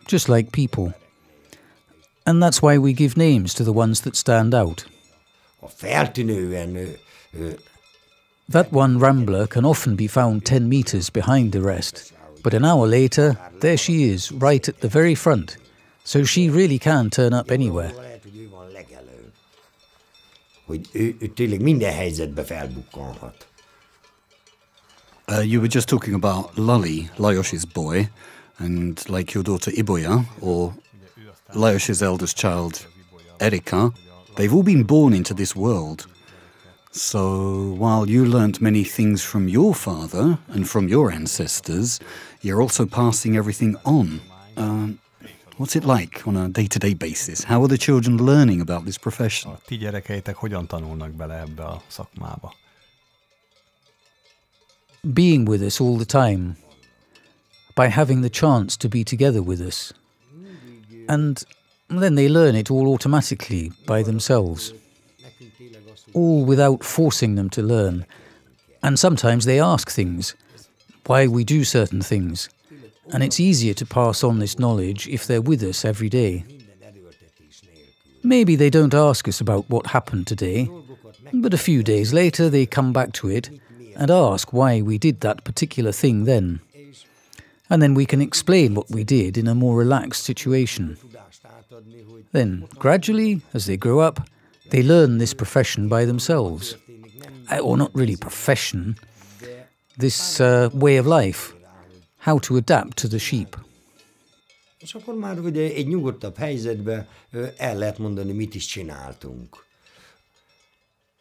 just like people. And that's why we give names to the ones that stand out. That one Rambler can often be found 10 meters behind the rest, but an hour later, there she is, right at the very front, so she really can turn up anywhere. You were just talking about Lali, Lajos's boy, and like your daughter Iboya, or Lajos's eldest child, Erika. They've all been born into this world. So, while you learnt many things from your father and from your ancestors, you're also passing everything on. What's it like on a day-to-day basis? How are the children learning about this profession? A ti gyerekeitek hogyan tanulnak bele ebbe a szakmába? Being with us all the time, by having the chance to be together with us. And then they learn it all automatically by themselves, all without forcing them to learn. And sometimes they ask things, why we do certain things. And it's easier to pass on this knowledge if they're with us every day. Maybe they don't ask us about what happened today, but a few days later they come back to it and ask why we did that particular thing then. And then we can explain what we did in a more relaxed situation. Then, gradually, as they grow up, they learn this profession by themselves. Or not really profession, this way of life, how to adapt to the sheep. És akkor már ugye egy nyugodtabb helyzetben el lehet mondani, mit is csináltunk.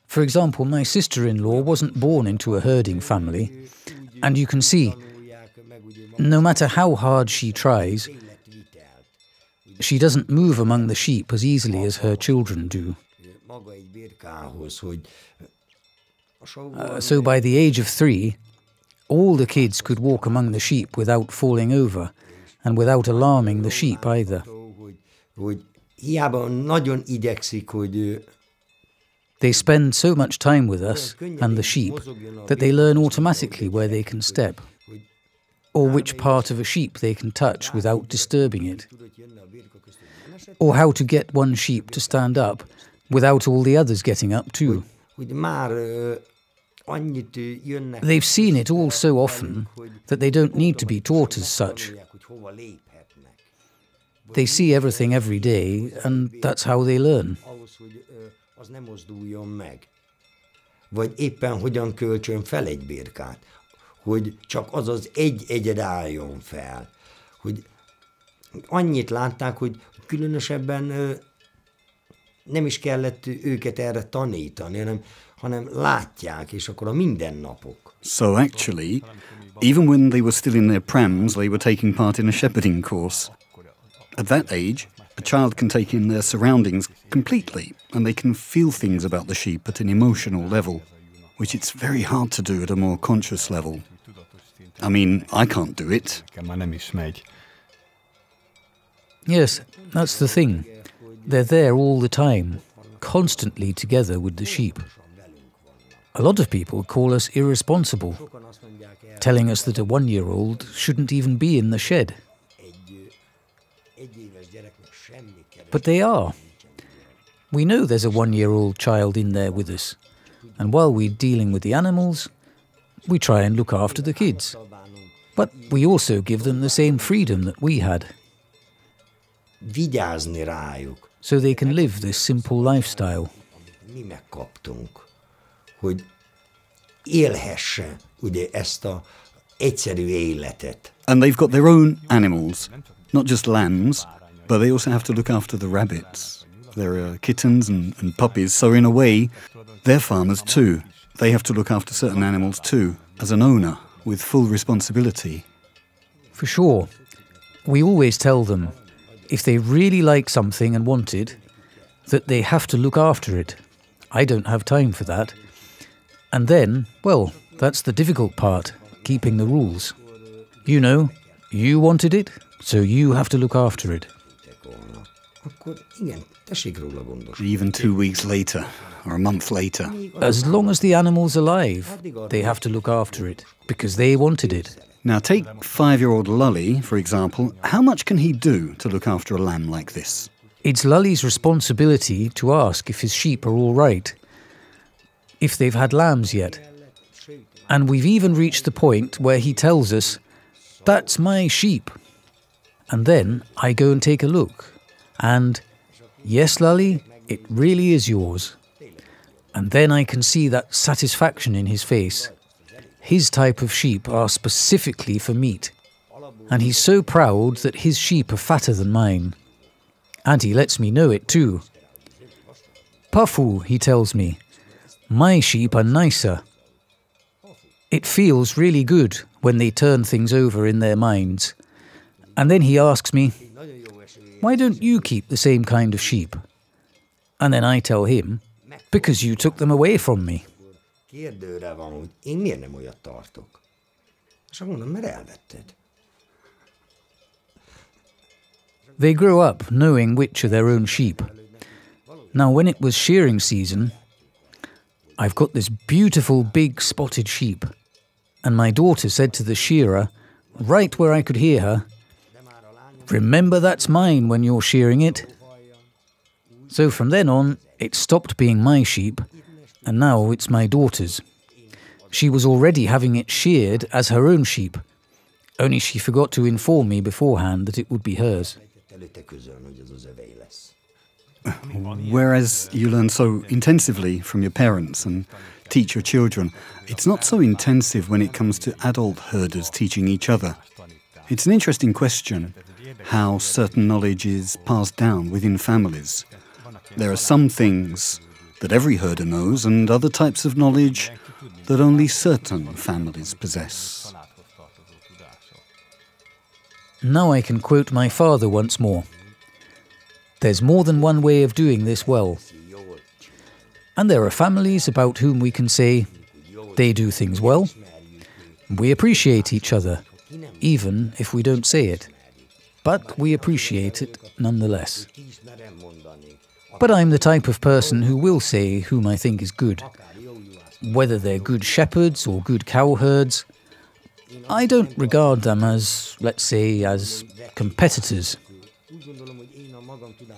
For example, my sister-in-law wasn't born into a herding family, and you can see, no matter how hard she tries, she doesn't move among the sheep as easily as her children do. So by the age of 3, all the kids could walk among the sheep without falling over, and without alarming the sheep either. They spend so much time with us and the sheep that they learn automatically where they can step, or which part of a sheep they can touch without disturbing it, or how to get one sheep to stand up without all the others getting up too. They've seen it all so often that they don't need to be taught as such. They see everything every day, and that's how they learn. Vagy éppen hogyan költsön fel egy birkát, hogy csak az az egy egyed álljon fel. Hogy annyit látták, hogy különösebben nem is kellett őket erre tanítani, hanem látják, és akkor a mindennapok. So actually, even when they were still in their prams, they were taking part in a shepherding course. At that age, a child can take in their surroundings completely, and they can feel things about the sheep at an emotional level, which it's very hard to do at a more conscious level. I mean, I can't do it. Yes, that's the thing. They're there all the time, constantly together with the sheep. A lot of people call us irresponsible, telling us that a 1-year-old shouldn't even be in the shed. But they are. We know there's a 1-year-old child in there with us, and while we're dealing with the animals, we try and look after the kids. But we also give them the same freedom that we had. Vigyázni rájuk. So they can live this simple lifestyle. Mi megkaptunk, hogy élhesse ugye ezt a egyszerű életet. And they've got their own animals, not just lambs, but they also have to look after the rabbits. There are kittens and puppies, so in a way, they're farmers too. They have to look after certain animals too, as an owner, with full responsibility. For sure. We always tell them, if they really like something and want it, that they have to look after it. I don't have time for that. And then, well, that's the difficult part, keeping the rules. You know, you wanted it, so you have to look after it. Even 2 weeks later, or a month later. As long as the animal's alive, they have to look after it, because they wanted it. Now take 5-year-old Lully, for example. How much can he do to look after a lamb like this? It's Lully's responsibility to ask if his sheep are all right, if they've had lambs yet. And we've even reached the point where he tells us, "That's my sheep." And then I go and take a look. And, "Yes, Lully, it really is yours." And then I can see that satisfaction in his face. His type of sheep are specifically for meat. And he's so proud that his sheep are fatter than mine. And he lets me know it too. "Pafu," he tells me, My sheep are nicer. It feels really good when they turn things over in their minds. And then he asks me, why don't you keep the same kind of sheep? And then I tell him, because you took them away from me. Kérdőre van, hogy én miért nem olyat tartok. És akkor mondom, mert elvetted. They grow up knowing which are their own sheep. Now, when it was shearing season, I've got this beautiful big spotted sheep, and my daughter said to the shearer, right where I could hear her, remember that's mine when you're shearing it. So from then on, it stopped being my sheep, and now it's my daughter's. She was already having it sheared as her own sheep, only she forgot to inform me beforehand that it would be hers. Whereas you learn so intensively from your parents and teach your children, it's not so intensive when it comes to adult herders teaching each other. It's an interesting question, how certain knowledge is passed down within families. There are some things that every herder knows and other types of knowledge that only certain families possess. Now I can quote my father once more. There's more than one way of doing this well. And there are families about whom we can say, they do things well. We appreciate each other, even if we don't say it. But we appreciate it nonetheless. But I'm the type of person who will say whom I think is good. Whether they're good shepherds or good cow herds, I don't regard them as, let's say, as competitors.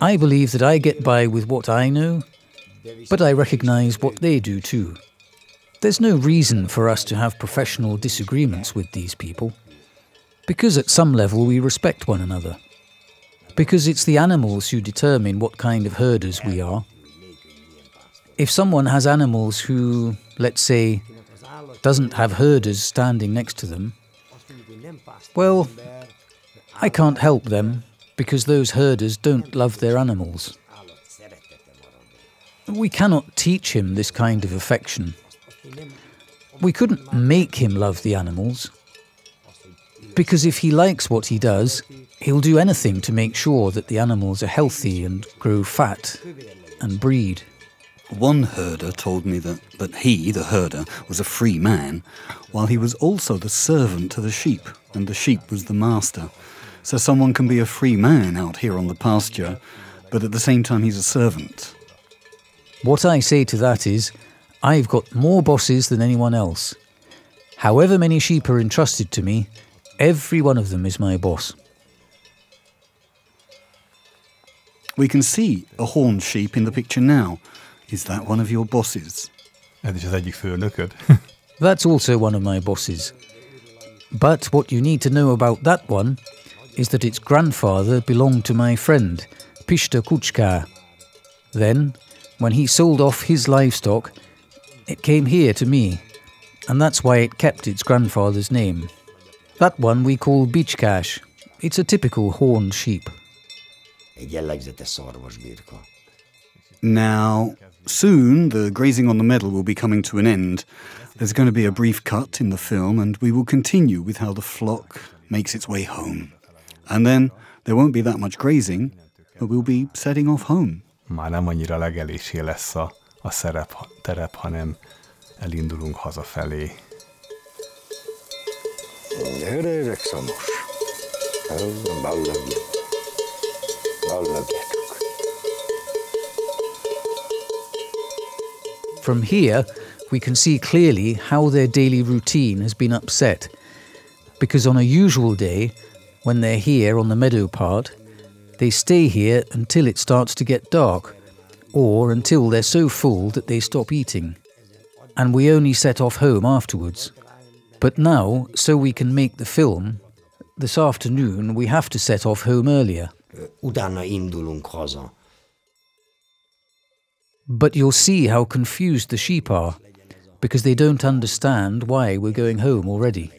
I believe that I get by with what I know, but I recognize what they do too. There's no reason for us to have professional disagreements with these people, because at some level we respect one another. Because it's the animals who determine what kind of herders we are. If someone has animals who, let's say, doesn't have herders standing next to them, well, I can't help them because those herders don't love their animals. We cannot teach him this kind of affection. We couldn't make him love the animals, because if he likes what he does, he'll do anything to make sure that the animals are healthy and grow fat and breed. One herder told me that he, the herder, was a free man, while he was also the servant to the sheep, and the sheep was the master. So someone can be a free man out here on the pasture, but at the same time he's a servant. What I say to that is, I've got more bosses than anyone else. However many sheep are entrusted to me, every one of them is my boss. We can see a horned sheep in the picture now. Is that one of your bosses? Ez is az egyik főnököd. That's also one of my bosses. But what you need to know about that one is that its grandfather belonged to my friend, Pasture Kuchka. Then, when he sold off his livestock, it came here to me, and that's why it kept its grandfather's name. That one we call Bichkash. It's a typical horned sheep. Egy jellegzetes szarvasbirka. Now, soon the grazing on the meadow will be coming to an end. There's going to be a brief cut in the film, and we will continue with how the flock makes its way home. And then there won't be that much grazing, but we'll be setting off home. Már nem annyira legelésé lesz a terep, hanem elindulunk hazafelé. Gyere, Szamos. Ballagjatok. From here, we can see clearly how their daily routine has been upset, because on a usual day, when they're here on the meadow part, they stay here until it starts to get dark, or until they're so full that they stop eating, and we only set off home afterwards. But now, so we can make the film, this afternoon we have to set off home earlier. Utána indulunk haza. But you'll see how confused the sheep are, because they don't understand why we're going home already.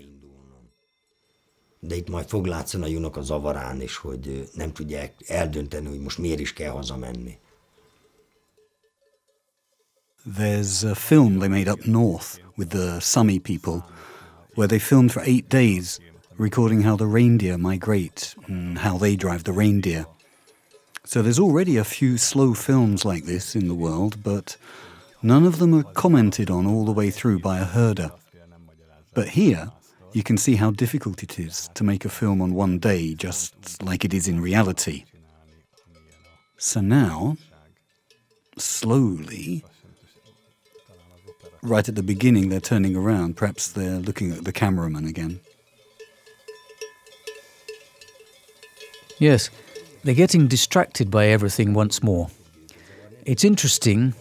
De itt majd fog látszani a junak a zavarán is, hogy nem tudják eldönteni, hogy most miért is kell hazamenni. There's a film they made up north with the Sami people where they filmed for 8 days, recording how the reindeer migrate and how they drive the reindeer. So there's already a few slow films like this in the world, but none of them are commented on all the way through by a herder. But here, you can see how difficult it is to make a film on 1 day, just like it is in reality. So now, slowly, right at the beginning they're turning around, perhaps they're looking at the cameraman again. Yes, they're getting distracted by everything once more. It's interesting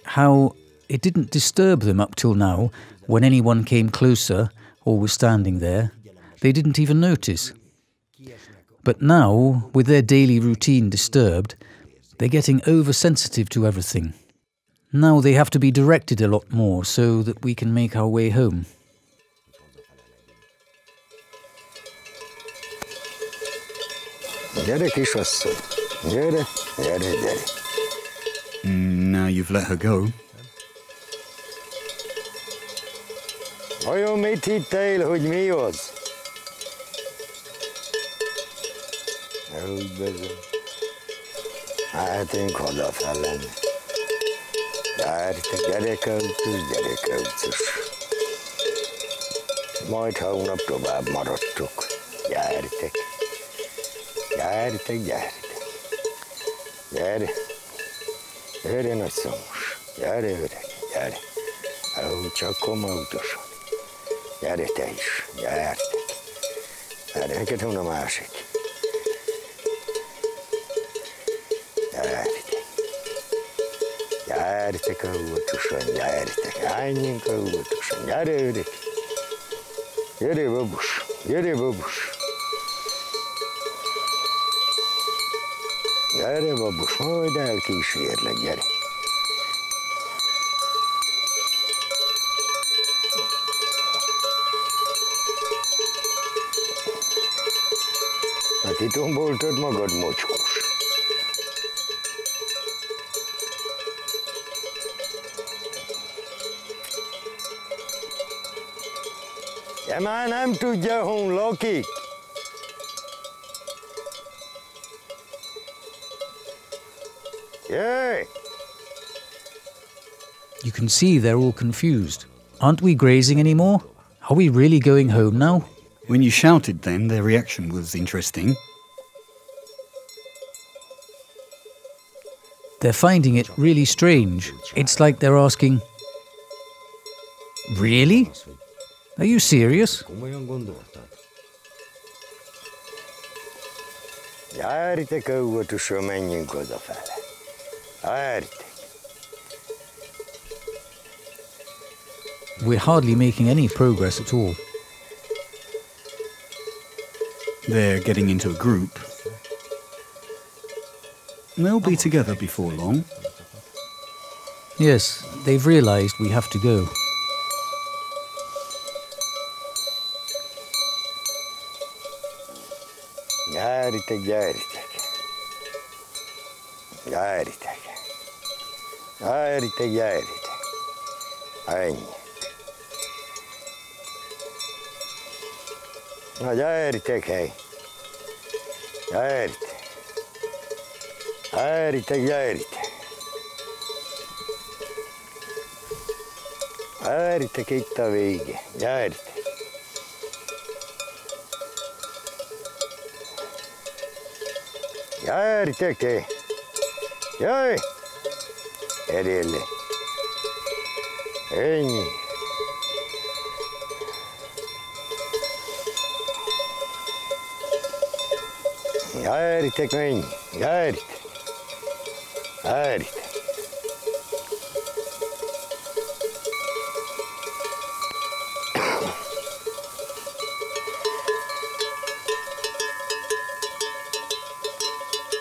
how it didn't disturb them up till now. When anyone came closer or was standing there, they didn't even notice. But now, with their daily routine disturbed, they're getting oversensitive to everything. Now they have to be directed a lot more so that we can make our way home. Now you've let her go. Vajon mit hittél, hogy mi az? Úgy bezem. Mehetünk hazafele. Gyertek, gyerekautus. Majd hónap tovább maradtok. Gyertek. Gyere. Gyere, nagy szomos. Gyere, öreg, gyere. Ahogy csak komautosan. Gyere te is, gyertek. Gyere, neked hon a másik. Gyertek óvatosan, gyertek. Álljunk óvatosan, gyere, öreg. Gyere, babus, gyere, babus. Gyere, babus, majd elkísérlek, gyere. Hát kitomboltad magad, mocskos. De már nem tudja, hon lakik. Jöjj! You can see they're all confused. Aren't we grazing anymore? Are we really going home now? When you shouted then, their reaction was interesting. They're finding it really strange. It's like they're asking, really? Are you serious? Gyertek óvatosan, menjünk odafele. Gyertek. We're hardly making any progress at all. They're getting into a group. They'll be together before long. Yes, they've realised we have to go. Gyertek. Ennyi. Na gyertek, hely. Gyertek itt a vége. Gyertek. Gyertek te. Jöjj. Gyerjél le. Ennyi. Gyertek, menj. Gyertek.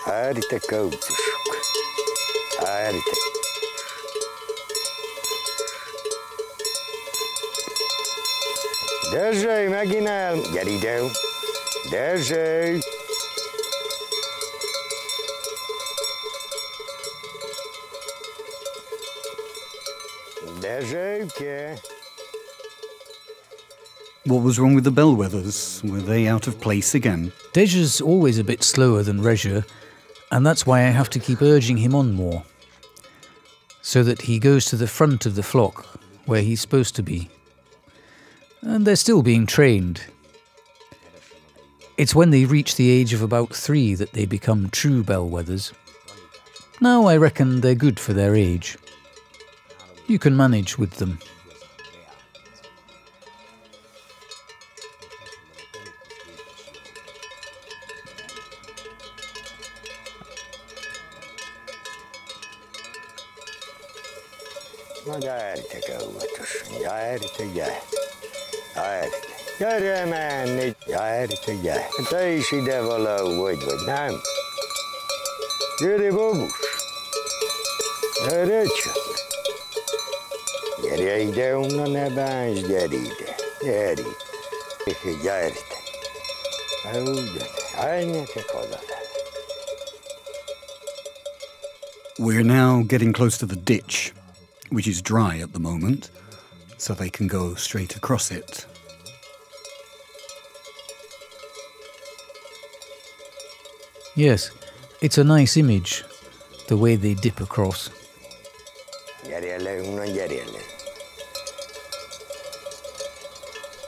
Gyertek, autósok. Gyertek. Desde, megint el. Gyere ide. Desde. What was wrong with the bellwethers? Were they out of place again? Desde's always a bit slower than Rezsa, and that's why I have to keep urging him on more, so that he goes to the front of the flock, where he's supposed to be. And they're still being trained. It's when they reach the age of about 3 that they become true bellwethers. Now I reckon they're good for their age. You can manage with them. Na gyertek óvatosan, gyertek, gyertek. Gyere menni, gyertek, gyertek. Te is ide valahogy vagy, nem? Gyere, babus. Gyere csak. Gyere ide onnan, ne bánts, gyere ide. Gyere. Gyertek. Úgy, menjetek haza. We're now getting close to the ditch, which is dry at the moment, so they can go straight across it. Yes, it's a nice image, the way they dip across. Gyere le, onnan gyere le.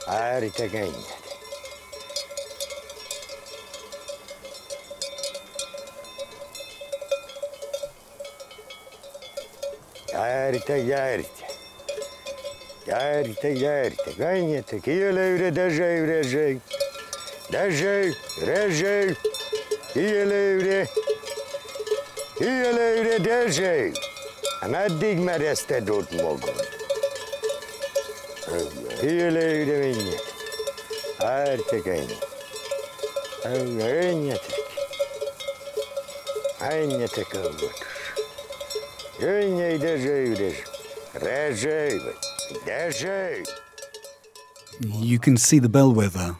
Várjatok ennyit. Gyertek, gyertek. Gyertek, gyertek. Menjetek, jöjjön Dezső, Rezső. Dezső, Rezső. Jöjjön Dezső. Meddig merezted ott magad? Jöjjön menjetek. Gyertek ennyit. Menjetek. Menjetek óvatos. Jöjjön Dezső, Rezső. Rezső, Dezső. You can see the bellwether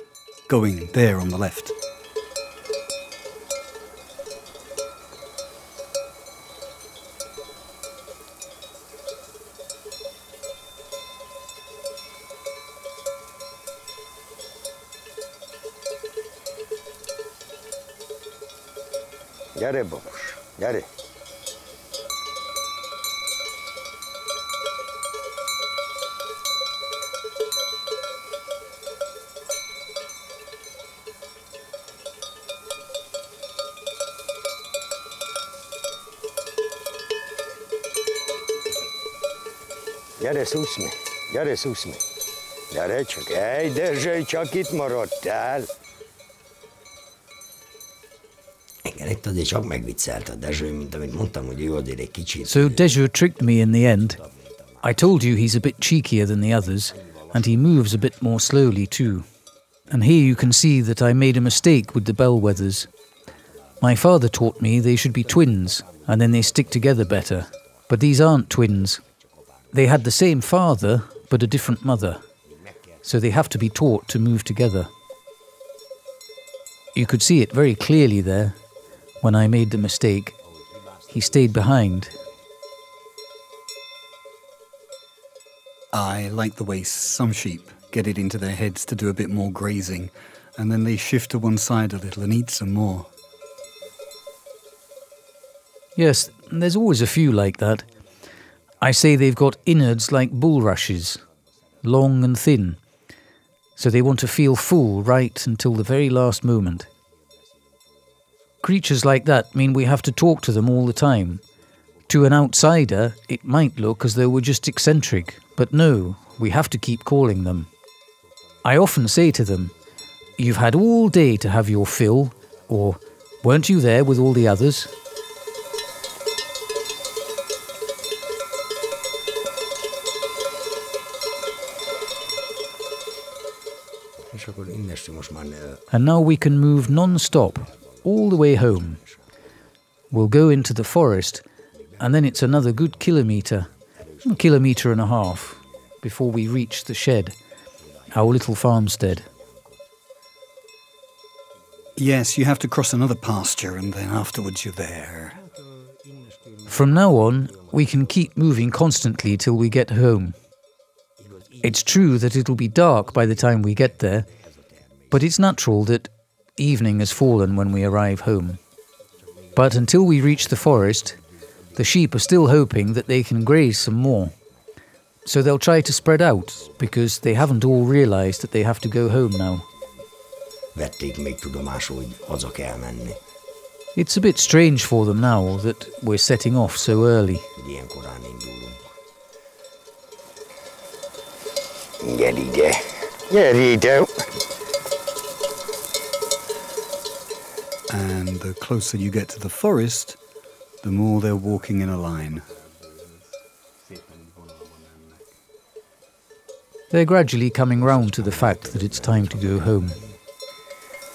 going there on the left. Gyere, babus, gyere! Gyere, szúsz meg! Gyere, szúsz meg! Gyere csak! Ej, Dezső, csak itt maradtál! Igen, itt azért csak megviccelt a Dezső, mint amit mondtam, hogy ő azért egy kicsit... So Desde tricked me in the end. I told you he's a bit cheekier than the others, and he moves a bit more slowly too. And here you can see that I made a mistake with the bellwethers. My father taught me they should be twins, and then they stick together better. But these aren't twins. They had the same father, but a different mother. So they have to be taught to move together. You could see it very clearly there. When I made the mistake, he stayed behind. I like the way some sheep get it into their heads to do a bit more grazing, and then they shift to one side a little and eat some more. Yes, there's always a few like that. I say they've got innards like bulrushes, long and thin, so they want to feel full right until the very last moment. Creatures like that mean we have to talk to them all the time. To an outsider, it might look as though we're just eccentric, but no, we have to keep calling them. I often say to them, "You've had all day to have your fill," or "Weren't you there with all the others?" And now we can move non-stop, all the way home. We'll go into the forest, and then it's another good kilometre, a kilometre and a half, before we reach the shed, our little farmstead. Yes, you have to cross another pasture, and then afterwards you're there. From now on, we can keep moving constantly till we get home. It's true that it'll be dark by the time we get there, but it's natural that evening has fallen when we arrive home. But until we reach the forest, the sheep are still hoping that they can graze some more. So they'll try to spread out, because they haven't all realized that they have to go home now. Vették még tudomásul, hogy haza kell menni. It's a bit strange for them now that we're setting off so early. Hogy ilyen korán indulunk. Gyere ide, gyere ide. And the closer you get to the forest, the more they're walking in a line. They're gradually coming round to the fact that it's time to go home.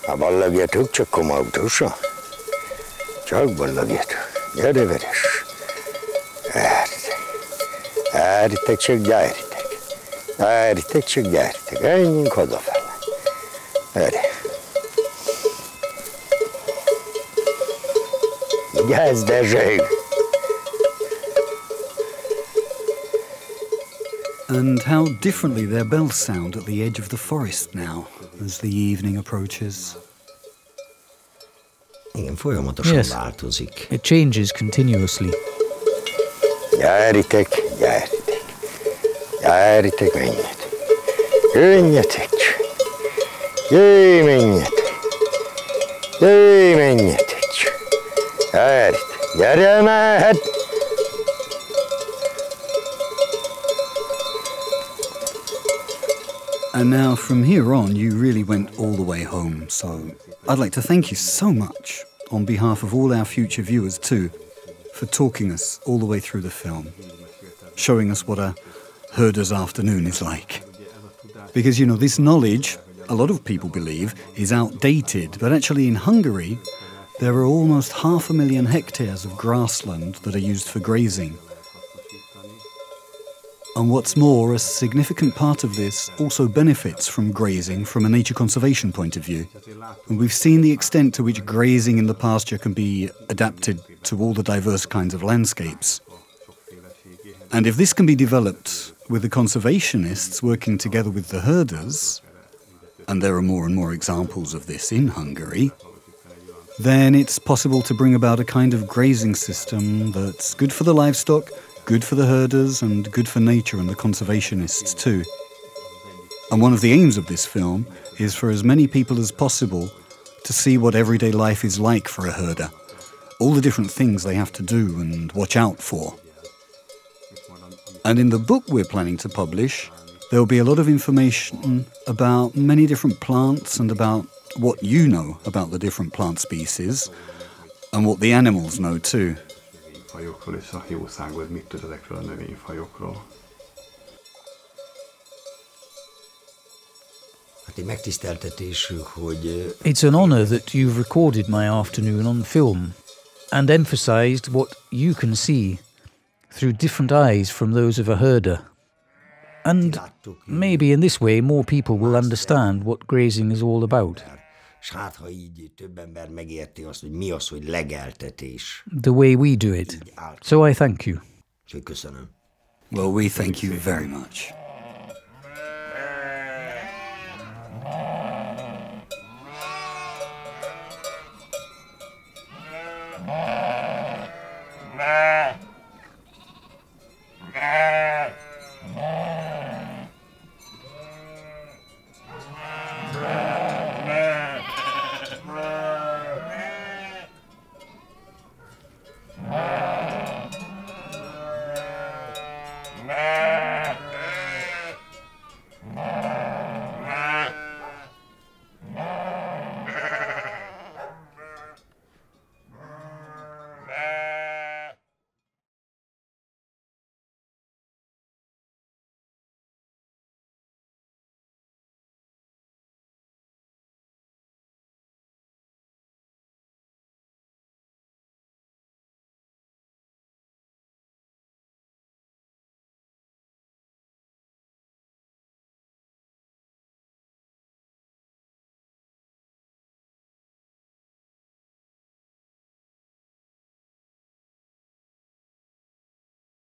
Ha ballagjatok, csak komautósa. Csak ballagjatok. Gyere, veres. Gyertek, csak gyertek. Gyertek, csak gyertek. Menjünk hazafele. Gyere. Gyersz, Dezső. And how differently their bells sound at the edge of the forest now, as the evening approaches. Igen, folyamatosan Yes. változik. It changes continuously. Gyertek, gyertek. Gyertek, menjetek. Menjetek. Jöjj, menjetek. Jöjj, menjetek. Gyertek. Gyere, mehet. And now from here on, you really went all the way home. So I'd like to thank you so much, on behalf of all our future viewers too, for talking us all the way through the film, showing us what a herder's afternoon is like. Because, you know, this knowledge, a lot of people believe, is outdated, but actually in Hungary, there are almost 500,000 hectares of grassland that are used for grazing. And what's more, a significant part of this also benefits from grazing from a nature conservation point of view. And we've seen the extent to which grazing in the pasture can be adapted to all the diverse kinds of landscapes. And if this can be developed with the conservationists working together with the herders, and there are more and more examples of this in Hungary, then it's possible to bring about a kind of grazing system that's good for the livestock, good for the herders, and good for nature and the conservationists too. And one of the aims of this film is for as many people as possible to see what everyday life is like for a herder, all the different things they have to do and watch out for. And in the book we're planning to publish, there will be a lot of information about many different plants and about what you know about the different plant species and what the animals know too. Fajokról és a jószágod mit tud ezekről a növényfajokról. Hát egy megtiszteltetés, hogy... It's an honour that you've recorded my afternoon on film and emphasised what you can see through different eyes from those of a herder. And maybe in this way more people will understand what grazing is all about. És hát, ha így több ember megérti azt, hogy mi az, hogy legeltetés. The way we do it. So I thank you. Úgyhogy köszönöm. Well, we thank you very much.